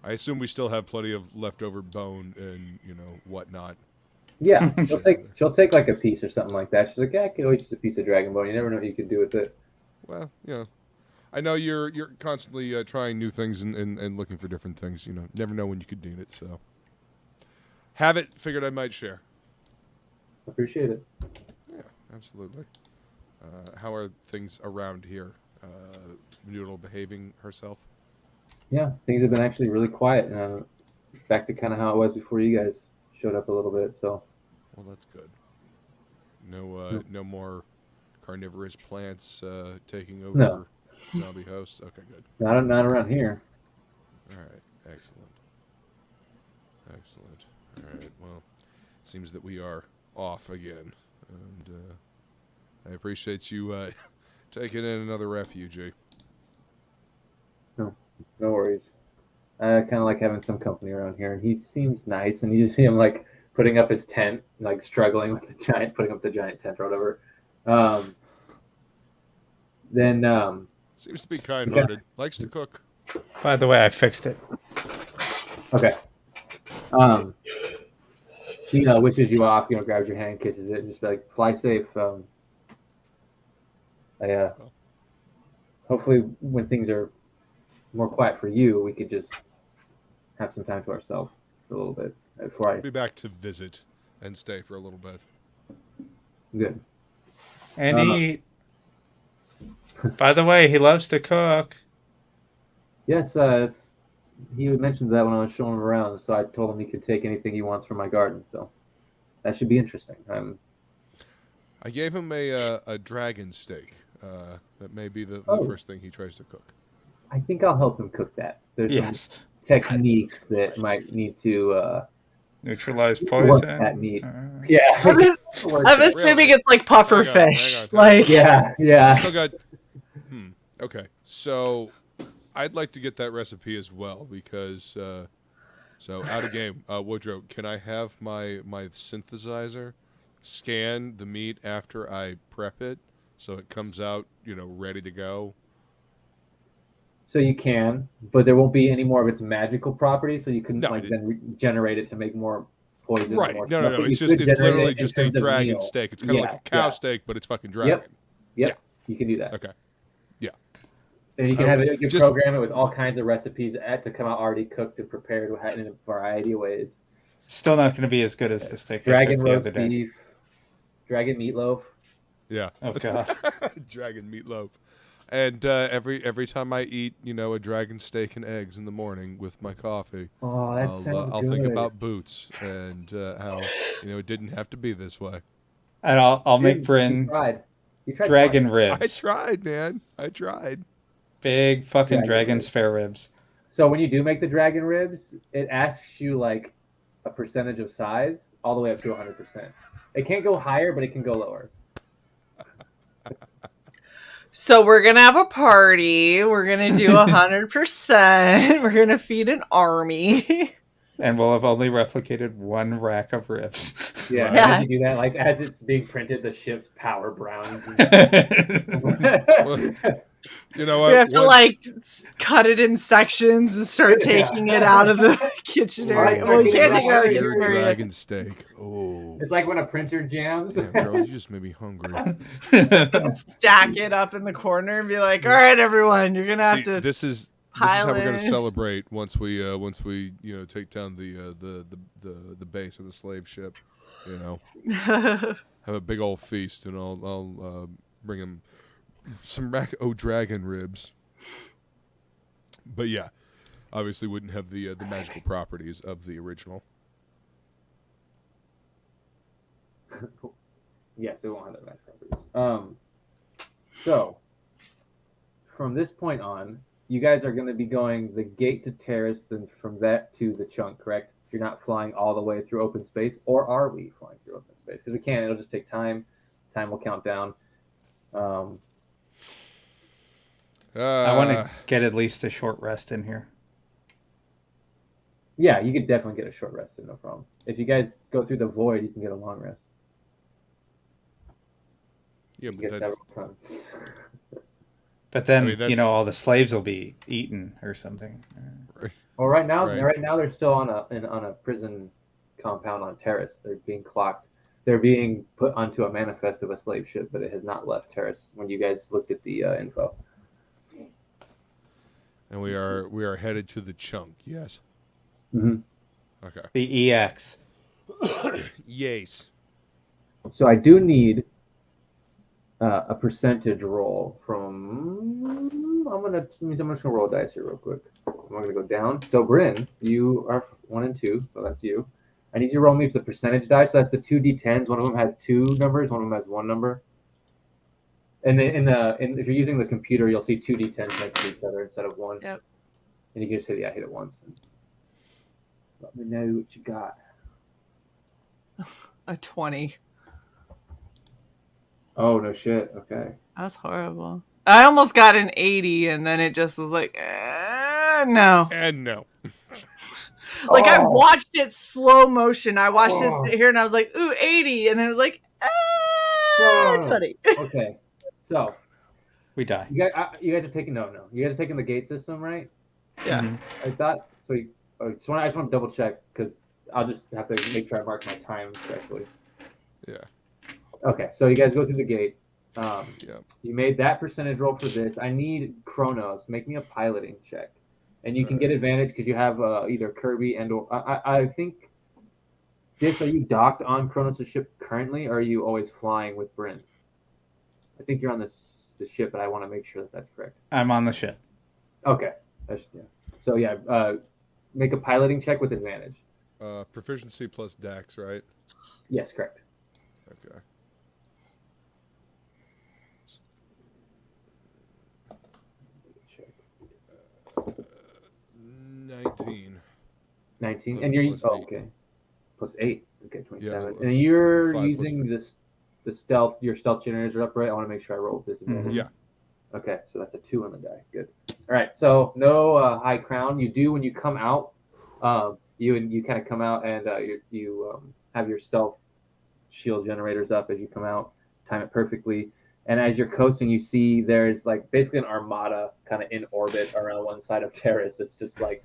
I assume we still have plenty of leftover bone and whatnot. Yeah, she'll take like a piece or something like that. She's like, yeah, I can always use a piece of dragon bone. You never know what you can do with it. Well, I know you're constantly trying new things and looking for different things. Never know when you could need it. So have it. Figured I might share. Appreciate it. Yeah, absolutely. How are things around here? Noodle behaving herself? Yeah, things have been actually really quiet. Back to kind of how it was before you guys showed up a little bit. So. Well, that's good. No more carnivorous plants taking over zombie hosts. Okay, good. Not around here. All right, excellent. All right, well, it seems that we are off again, and I appreciate you taking in another refugee. No worries. I kind of like having some company around here, and he seems nice. And you just see him like putting up his tent, like struggling with putting up the giant tent or whatever. Then Seems to be kind-hearted. Likes to cook. By the way, I fixed it. okay. She wishes you off. Grabs your hand, kisses it, and just be like, "Fly safe." Hopefully, when things are more quiet for you, we could just have some time to ourselves for a little bit before I'll be back to visit and stay for a little bit. Good. And eat. By the way, he loves to cook. Yes, he mentioned that when I was showing him around, so I told him he could take anything he wants from my garden. So that should be interesting. I gave him a dragon steak. That may be the first thing he tries to cook. I think I'll help him cook that. There's Yes. some techniques that might need to Neutralize work poison. that meat. Yeah. I'm assuming it's like puffer Hang on, fish. hang on. Like Yeah. Still got. Okay, so I'd like to get that recipe as well because. So out of game, Woodrow, can I have my synthesizer scan the meat after I prep it so it comes out, ready to go? So you can, but there won't be any more of its magical properties. So you couldn't No, then regenerate it to make more poison. Right? More No. stuff, but It's you could literally generate it in just a terms of dragon meal. steak. It's kind of like a cow steak, but it's fucking dragon. Yep. You can do that. Okay. And you can program it with all kinds of recipes to come out already cooked and prepared in a variety of ways. Still not going to be as good as the steak. Dragon roast beef, dragon meatloaf. Yeah. Oh god. Dragon meatloaf. And every time I eat, a dragon steak and eggs in the morning with my coffee, I'll think about Boots and how it didn't have to be this way. And I'll make Bryn dragon ribs. I tried, man. I tried. Big fucking dragon spare ribs. So when you do make the dragon ribs, it asks you like a percentage of size all the way up to 100%. It can't go higher, but it can go lower. So we're gonna have a party. We're gonna do 100%. We're gonna feed an army. And we'll have only replicated one rack of ribs. Yeah, Yeah. as you do that, like as it's being printed, the ship's power browns. You know what? We have to cut it in sections and start taking it out of the kitchen area. Well, you can't take it out of the kitchen area. Dragon steak. Oh. It's like when a printer jams. Yeah, girl, you just made me hungry. Stack it up in the corner and be like, "All right, everyone, you're gonna have to." This is how we're gonna celebrate once we take down the base of the slave ship. Have a big old feast, and I'll bring him some dragon ribs. But yeah, obviously wouldn't have the magical properties of the original. Yes, it won't have the magical properties. So from this point on, you guys are going to be going the gate to terrace, and from that to the chunk, correct? You're not flying all the way through open space, or are we flying through open space? Because we can. It'll just take time. Time will count down. I want to get at least a short rest in here. Yeah, you could definitely get a short rest in, no problem. If you guys go through the void, you can get a long rest. Yeah, get several tons. But then, all the slaves will be eaten or something. Well, right now they're still on a prison compound on Terrace. They're being clocked. They're being put onto a manifest of a slave ship, but it has not left Terrace when you guys looked at the info. And we are headed to the chunk. Yes. Mm-hmm. Okay. The EX. Yes. So I do need a percentage roll from. I'm just gonna roll a dice here real quick. I'm gonna go down. So Bryn, you are 1 and 2, so that's you. I need you to roll me the percentage die. So that's the 2d10s. One of them has 2 numbers. One of them has 1 number. And then if you're using the computer, you'll see 2d10s next to each other instead of 1. Yep. And you can just hit hit it once. And let me know what you got. A 20. Oh no shit. Okay. That's horrible. I almost got an 80, and then it just was like, no. And no. Like I Oh. watched it slow motion. I watched it Oh. sit here, and I was like, ooh, 80, and then it was like, No. 20. Okay. So We die. you guys are taking You guys are taking the gate system, right? Yeah. Mhm. I thought so. I just want to double check because I'll just have to make sure I mark my time correctly. Yeah. Okay, so you guys go through the gate. Yeah. You made that percentage roll for this. I need Kronos. Make me a piloting check, and you can get advantage because you have either Kirby and or I think. Dis, are you docked on Kronos' ship currently, or are you always flying with Bryn? I think you're on the ship, but I want to make sure that that's correct. I'm on the ship. Okay. Yeah. So yeah, make a piloting check with advantage. Proficiency plus Dex, right? Yes, correct. Okay. Check. 19. 19, and you're Plus 8. okay. Plus 8. Okay, 27. Yeah, and you're 5 plus using the stealth. Your stealth generators are up, right? I want to make sure I roll with disadvantage. Yeah. Okay, so that's a 2 on the die. Good. All right, so no high crown. You do when you come out. You kind of come out and you have your stealth shield generators up as you come out. Time it perfectly. And as you're coasting, you see there's like basically an armada kind of in orbit around one side of Terrace. It's just like,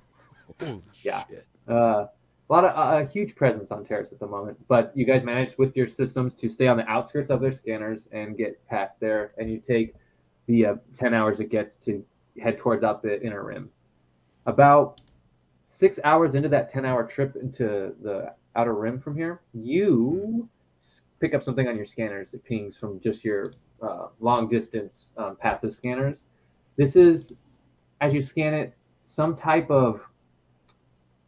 Holy yeah. shit. A lot of a huge presence on Terrace at the moment, but you guys managed with your systems to stay on the outskirts of their scanners and get past there, and you take the 10 hours it gets to head towards out the inner rim. About 6 hours into that 10-hour trip into the outer rim from here, you pick up something on your scanners. It pings from just your long distance passive scanners. This is, as you scan it, some type of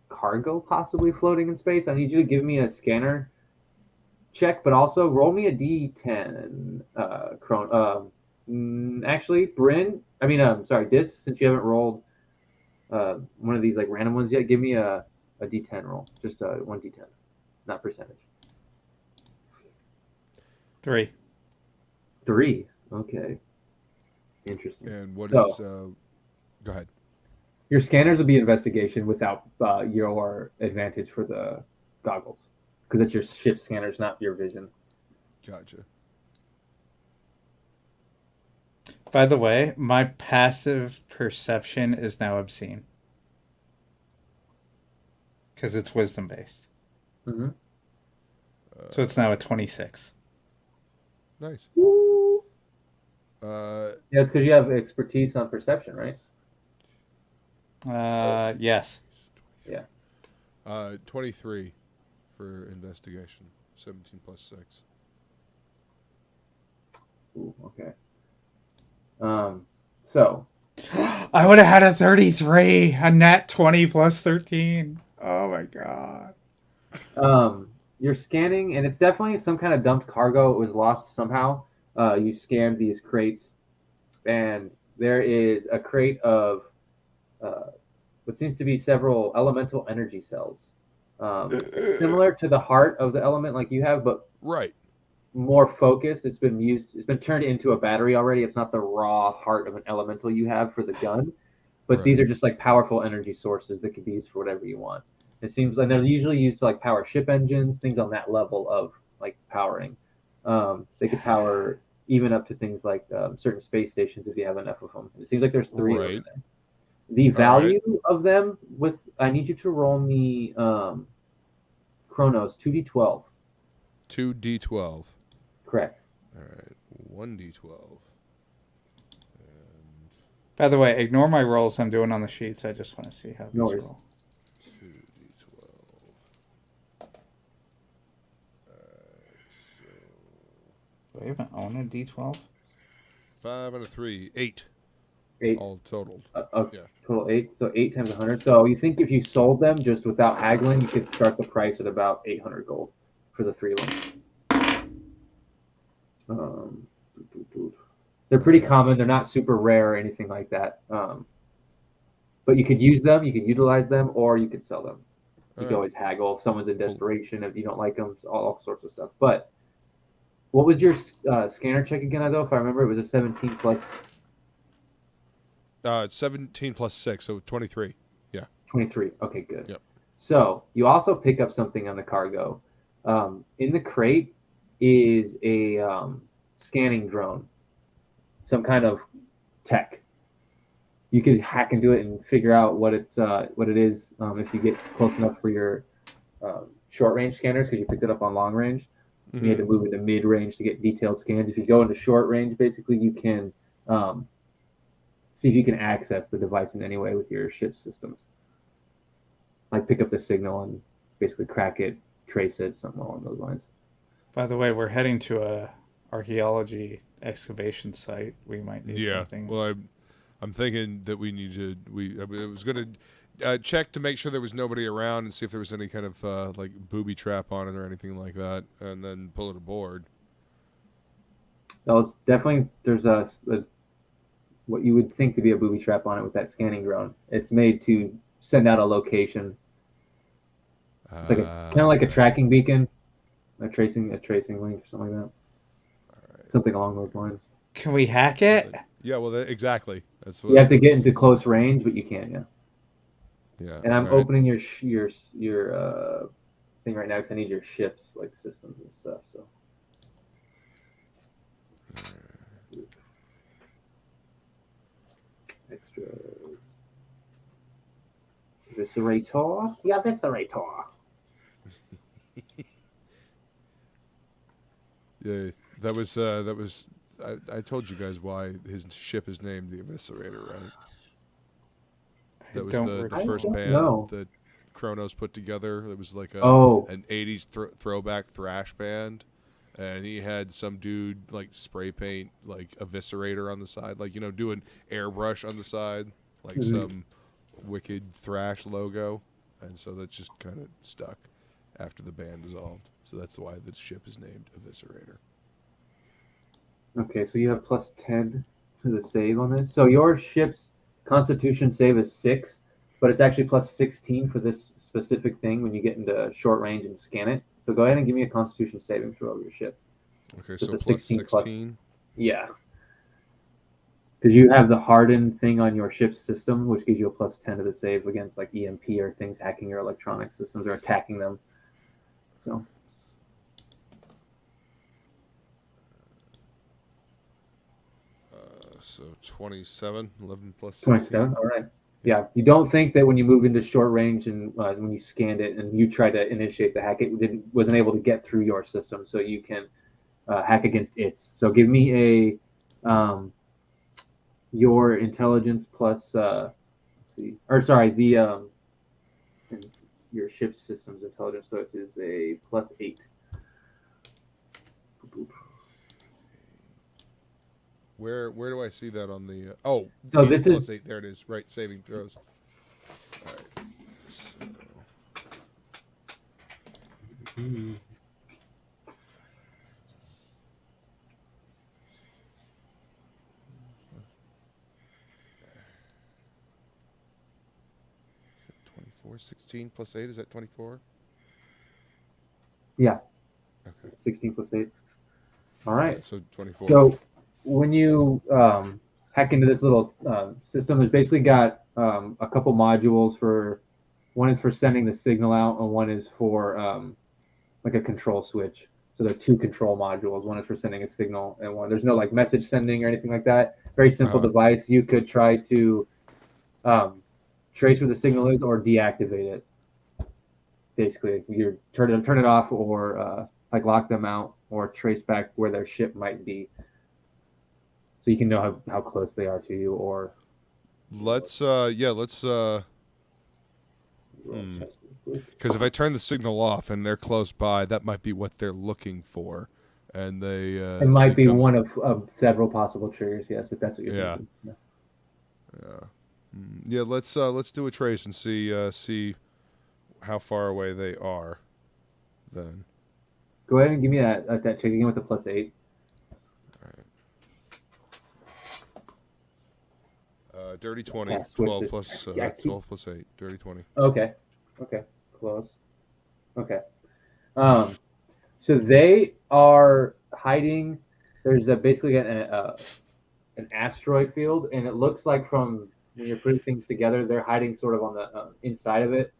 cargo possibly floating in space. I need you to give me a scanner check, but also roll me a D10. Actually, Bryn, Dis, since you haven't rolled one of these like random ones yet, give me a D10 roll. Just one D10, not percentage. 3. 3. Okay. Interesting. And what So- is? Go ahead. Your scanners will be investigation without your advantage for the goggles, because it's your ship scanners, not your vision. Gotcha. By the way, my passive perception is now obscene. Because it's wisdom based. Mm-hmm. So it's now a 26. Nice. Yeah, it's because you have expertise on perception, right? Yes. Yeah. 23 for investigation. 17 plus 6. Ooh, okay. So I would have had a 33. A nat 20 plus 13. Oh my god. you're scanning, and it's definitely some kind of dumped cargo. It was lost somehow. You scanned these crates, and there is a crate of what seems to be several elemental energy cells, similar to the heart of the element like you have, but Right. more focused. It's been turned into a battery already. It's not the raw heart of an elemental you have for the gun, but Right. these are just like powerful energy sources that can be used for whatever you want. It seems like they're usually used to like power ship engines, things on that level of like powering. They could power even up to things like certain space stations if you have enough of them. It seems like there's 3 of them Right. there. The All value of them I need you to roll me Chronos 2d12. 2d12. Correct. All right. 1d12. And By the way, ignore my rolls I'm doing on the sheets. I just want to see how these No worries. roll. 2d12. Do I even own a D12? 5 and a 3. 8. 8. All totaled. Yeah. Total 8. So 8 times 100. So you think if you sold them just without haggling, you could start the price at about 800 gold for the 3 of them. They're pretty common. They're not super rare or anything like that. But you could use them, you could utilize them, or you could sell them. You could always haggle if someone's in desperation, if you don't like them, all sorts of stuff. But What was your scanner check again, though? If I remember, it was a 17 plus. 17 plus 6, so 23. Yeah. 23. Okay, good. Yep. So you also pick up something on the cargo. In the crate is a scanning drone, some kind of tech. You could hack into it and figure out what it is if you get close enough for your short range scanners, because you picked it up on long range. Mm-hmm. You had to move into mid range to get detailed scans. If you go into short range, basically you can see if you can access the device in any way with your ship systems. Like pick up the signal and basically crack it, trace it, something along those lines. By the way, we're heading to a archaeology excavation site. We might need something. Well, I'm thinking that we need to. I was going to check to make sure there was nobody around and see if there was any kind of like booby trap on it or anything like that, and then pull it aboard. Well, it's definitely there's a what you would think to be a booby trap on it with that scanning drone. It's made to send out a location. It's like kind of like a tracking beacon, a tracing link or something like that. Right. Something along those lines. Can we hack it? Yeah, well, exactly. That's what you have to get into close range, but you can, yeah. Yeah. And I'm opening your thing right now because I need your ships like systems and stuff. So. Extras. Eviscerator. Yeah, Eviscerator. Yeah, that was. I told you guys why his ship is named the Eviscerator, right? That was the first band that Kronos put together. It was like an 80s throwback thrash band. And he had some dude like spray paint like Eviscerator on the side, like, you know, doing airbrush on the side, like some wicked thrash logo. And so that just kind of stuck after the band dissolved. So that's why the ship is named Eviscerator. Okay, so you have plus 10 to the save on this. So your ship's Constitution save is 6, but it's actually plus 16 for this specific thing when you get into short range and scan it. So go ahead and give me a Constitution saving throw of your ship. Okay, so plus 16? Yeah. Because you have the hardened thing on your ship's system, which gives you a plus 10 to the save against like EMP or things hacking your electronic systems or attacking them. So. So 27, 11 plus 16. 27, all right. Yeah, you don't think that when you move into short range and when you scanned it and you try to initiate the hack, it wasn't able to get through your system, so you can hack against its. So give me a your intelligence plus let's see, or sorry, the your ship's system's intelligence. So it is a plus 8. Where do I see that on the? So this is plus 8. There it is. Right, saving throws. All right. So. Mm-hmm. Four 16 plus 8, is that 24? Yeah. Okay. 16 plus 8. All right. Yeah, so 24. So when you hack into this little system, it's basically got a couple modules for. One is for sending the signal out, and one is for like a control switch. So there are 2 control modules. One is for sending a signal, and one there's no like message sending or anything like that. Very simple device. You could try to trace where the signal is or deactivate it. Basically, you turn it off or like lock them out or trace back where their ship might be, so you can know how close they are to you. Or let's because if I turn the signal off and they're close by, that might be what they're looking for, and they it might be one of several possible triggers. Yes, if that's what you're thinking. Yeah, let's do a trace and see how far away they are. Then go ahead and give me that check again with the plus 8. All right. Dirty 20. 12 plus 8. Dirty 20. Okay, close. Okay. So they are hiding. There's basically an asteroid field, and it looks like from when you're putting things together, they're hiding sort of on the inside of it,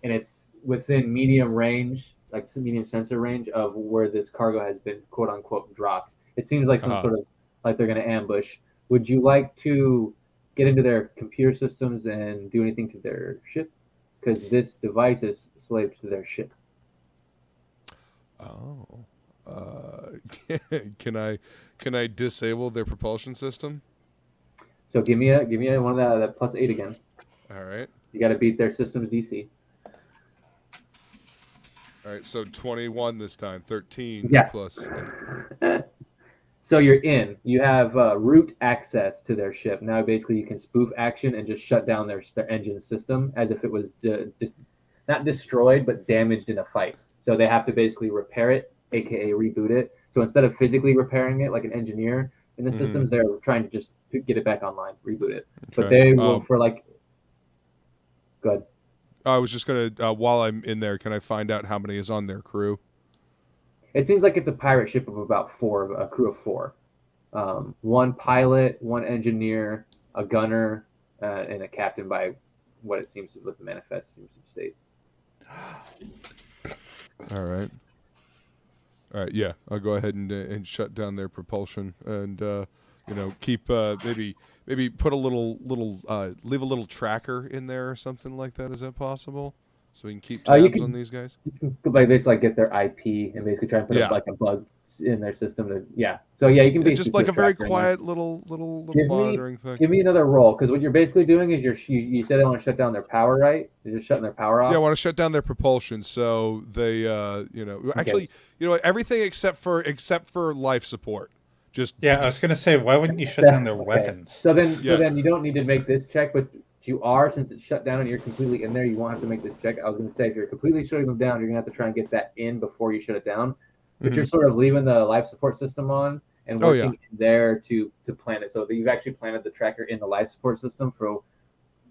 and it's within medium range, like some medium sensor range of where this cargo has been quote unquote dropped. It seems like some sort of like they're going to ambush. Would you like to get into their computer systems and do anything to their ship? Because this device is slaved to their ship. Oh, can I disable their propulsion system? So give me one of that +8 again. All right. You got to beat their system's DC. All right. So 21 this time. 13 Yeah. plus 8. So you're in. You have root access to their ship. Now basically you can spoof action and just shut down their engine system as if it was not destroyed but damaged in a fight. So they have to basically repair it, aka reboot it. So instead of physically repairing it like an engineer in the systems, they're trying to just get it back online, reboot it. Okay. But they will for like. Go ahead. I was just gonna while I'm in there, can I find out how many is on their crew? It seems like it's a pirate ship of about 4, a crew of 4. 1 pilot, 1 engineer, a gunner, and a captain by what it seems to with the manifest seems to state. All right. Yeah, I'll go ahead and shut down their propulsion and keep maybe put a little leave a little tracker in there or something like that. Is that possible? So we can keep tabs on these guys. You can basically get their IP and basically try and put up like a bug in their system. So you can be just like a very quiet little monitoring thing. Give me another roll, because what you're basically doing is you said I want to shut down their power, right? You're just shutting their power off. Yeah, I want to shut down their propulsion, so they everything except for life support. I was gonna say, why wouldn't you shut down their weapons? So then you don't need to make this check, but you are, since it's shut down and you're completely in there, you won't have to make this check. I was going to say, if you're completely shutting them down, you're going to have to try and get that in before you shut it down. But you're sort of leaving the life support system on and working in there to plan it. So that you've actually planted the tracker in the life support system. For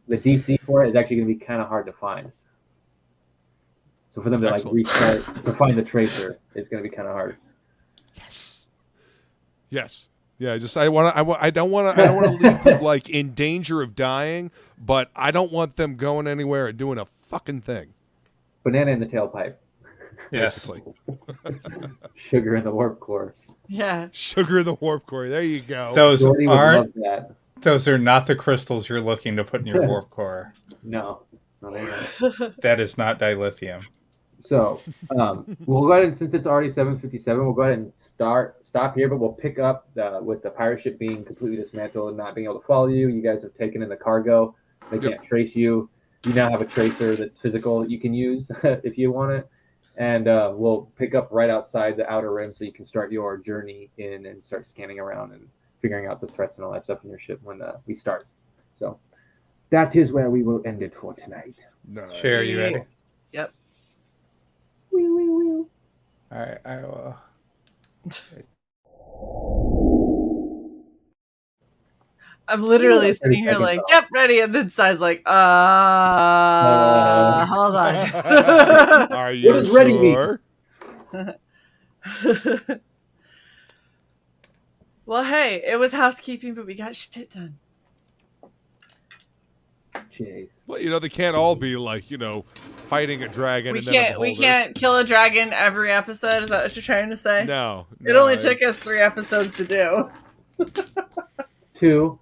the DC for it is actually going to be kind of hard to find. So for them to restart to find the tracer, it's going to be kind of hard. Yes. Yeah, I don't want to leave them like in danger of dying, but I don't want them going anywhere and doing a fucking thing. Banana in the tailpipe. Yes. Sugar in the warp core. Yeah. Sugar in the warp core. There you go. Those are not the crystals you're looking to put in your warp core. No, they're not. That is not dilithium. So we'll go ahead and, since it's already 7:57, we'll go ahead and stop here, but we'll pick up with the pirate ship being completely dismantled and not being able to follow you. You guys have taken in the cargo. They can't trace you. You now have a tracer that's physical that you can use if you want it. And we'll pick up right outside the outer rim so you can start your journey in and start scanning around and figuring out the threats and all that stuff in your ship when we start. So that is where we will end it for tonight. Nice. Chair, are you ready? Yep. All right, I will. I'm literally sitting here like, yep, ready, and then Sai's like, hold on. Are you sure? Well, hey, it was housekeeping, but we got shit done. Jeez. Well, they can't all be like, fighting a dragon. We can't kill a dragon every episode. Is that what you're trying to say? No. It only took us 3 episodes to do. 2.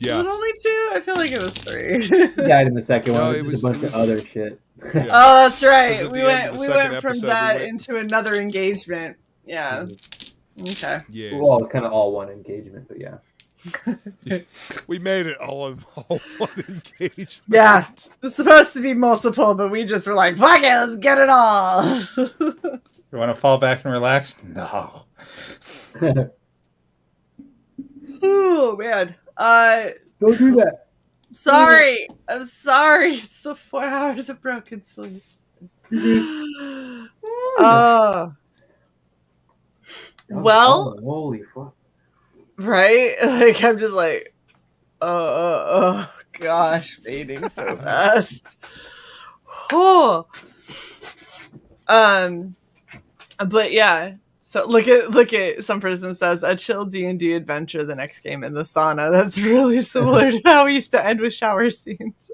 Yeah. Was it only 2? I feel like it was 3. He died in the second one. It was a bunch of other shit. Yeah. Oh, that's right. We went from that into another engagement. Yeah. Okay. Yeah. Well, it was kind of all one engagement, but yeah. We made it all one engagement. Yeah. It was supposed to be multiple, but we just were like, fuck it, let's get it all. You want to fall back and relax? No. Oh, man. Don't do that. Sorry. I'm sorry. It's the 4 hours of broken sleep. Well. Holy fuck. Right? Like, I'm just like, oh gosh, fading so fast. Oh. But yeah, So look at some person says a chill D&D adventure. The next game in the sauna. That's really similar to how we used to end with shower scenes.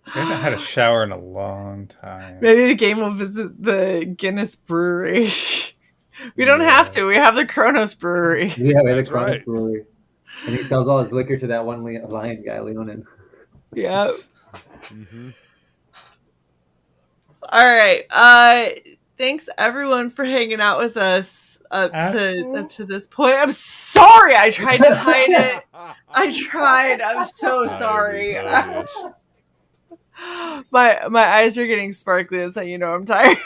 I haven't had a shower in a long time. Maybe the game will visit the Guinness Brewery. We don't have to. We have the Kronos Brewery. Yeah, we have That's the Kronos right. Brewery. And he sells all his liquor to that one lion guy, Leonin. Yeah. Mm-hmm. All right. Thanks everyone for hanging out with us up to this point. I'm sorry. I tried to hide it. I tried. I'm so sorry. My eyes are getting sparkly. That's how you know I'm tired.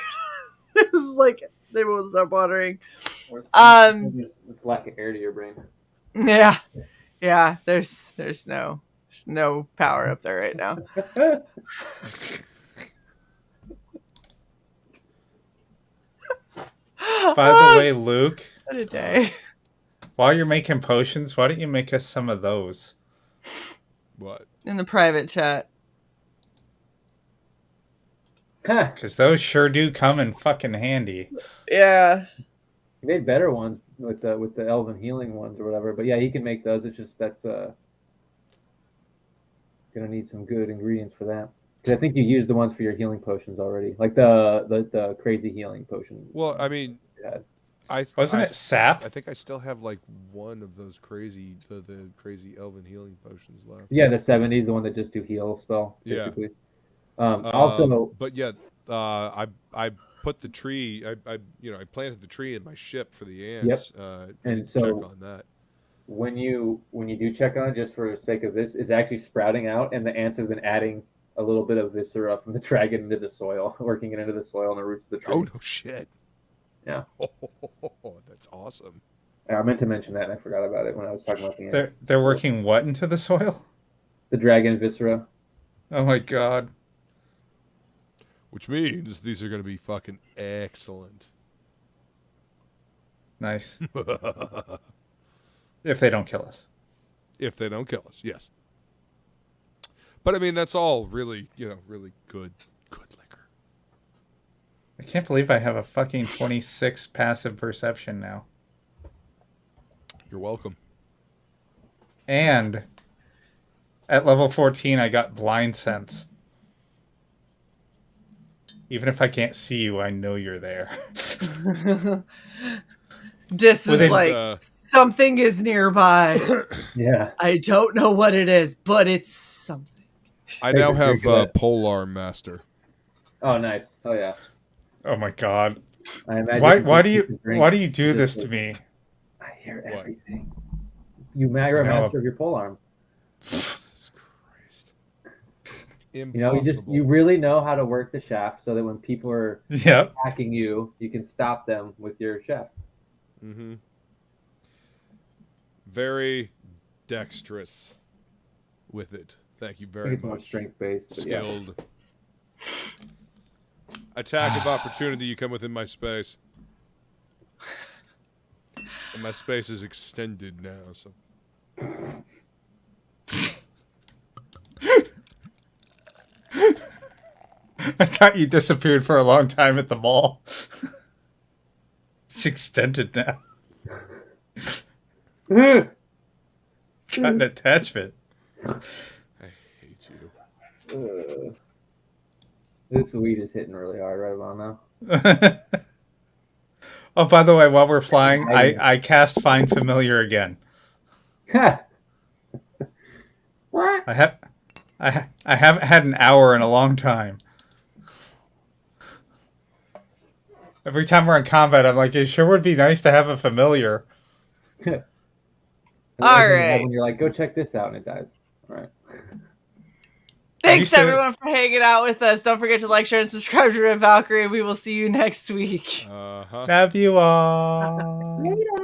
It's like they won't stop watering. It's lack of air to your brain. Yeah. There's no power up there right now. By the way, Luke, What a day. while you're making potions, why don't you make us some of those? What? In the private chat. Because those sure do come in fucking handy. Yeah. He made better ones with the elven healing ones or whatever. But yeah, he can make those. It's just that's gonna need some good ingredients for that. Because I think you used the ones for your healing potions already, like the crazy healing potion. Well, I mean, Wasn't it sap? I think I still have like one of those crazy the crazy elven healing potions left. Yeah, the 70s, the one that just do heal spell, basically. Also, but yeah, I put the tree. I planted the tree in my ship for the ants. And so check on that. When you do check on it, just for the sake of this, it's actually sprouting out, and the ants have been adding a little bit of viscera from the dragon into the soil, working it into the soil and the roots of the tree. Oh no shit! Yeah, that's awesome. I meant to mention that, and I forgot about it when I was talking about the ants. They're working what into the soil? The dragon viscera. Oh my god! Which means these are going to be fucking excellent. Nice. If they don't kill us. If they don't kill us, yes. But I mean, that's all really, really good liquor. I can't believe I have a fucking 26 passive perception now. You're welcome. And at level 14, I got blind sense. Even if I can't see you, I know you're there. This is like something is nearby. Yeah. I don't know what it is, but it's something. I now have Polar Master. Oh, nice. Oh, yeah. Oh my god. I imagine Why do you do this to me? I hear everything. You're a master of your polearm. Jesus Christ. You really know how to work the shaft so that when people are attacking you, you can stop them with your shaft. Mm-hmm. Very dexterous with it. Thank you very much. It's more strength-based. Skilled. Attack of opportunity, you come within my space. And my space is extended now, so. I thought you disappeared for a long time at the mall. It's extended now. Got an attachment. I hate you. This weed is hitting really hard right about now. Oh, by the way, while we're flying, I cast Find Familiar again. What? I haven't had an hour in a long time. Every time we're in combat, I'm like, it sure would be nice to have a familiar. All right. When you're like, go check this out, and it dies. All right. Thanks everyone for hanging out with us. Don't forget to like, share, and subscribe to Red Valkyrie. We will see you next week. Love you all. Later.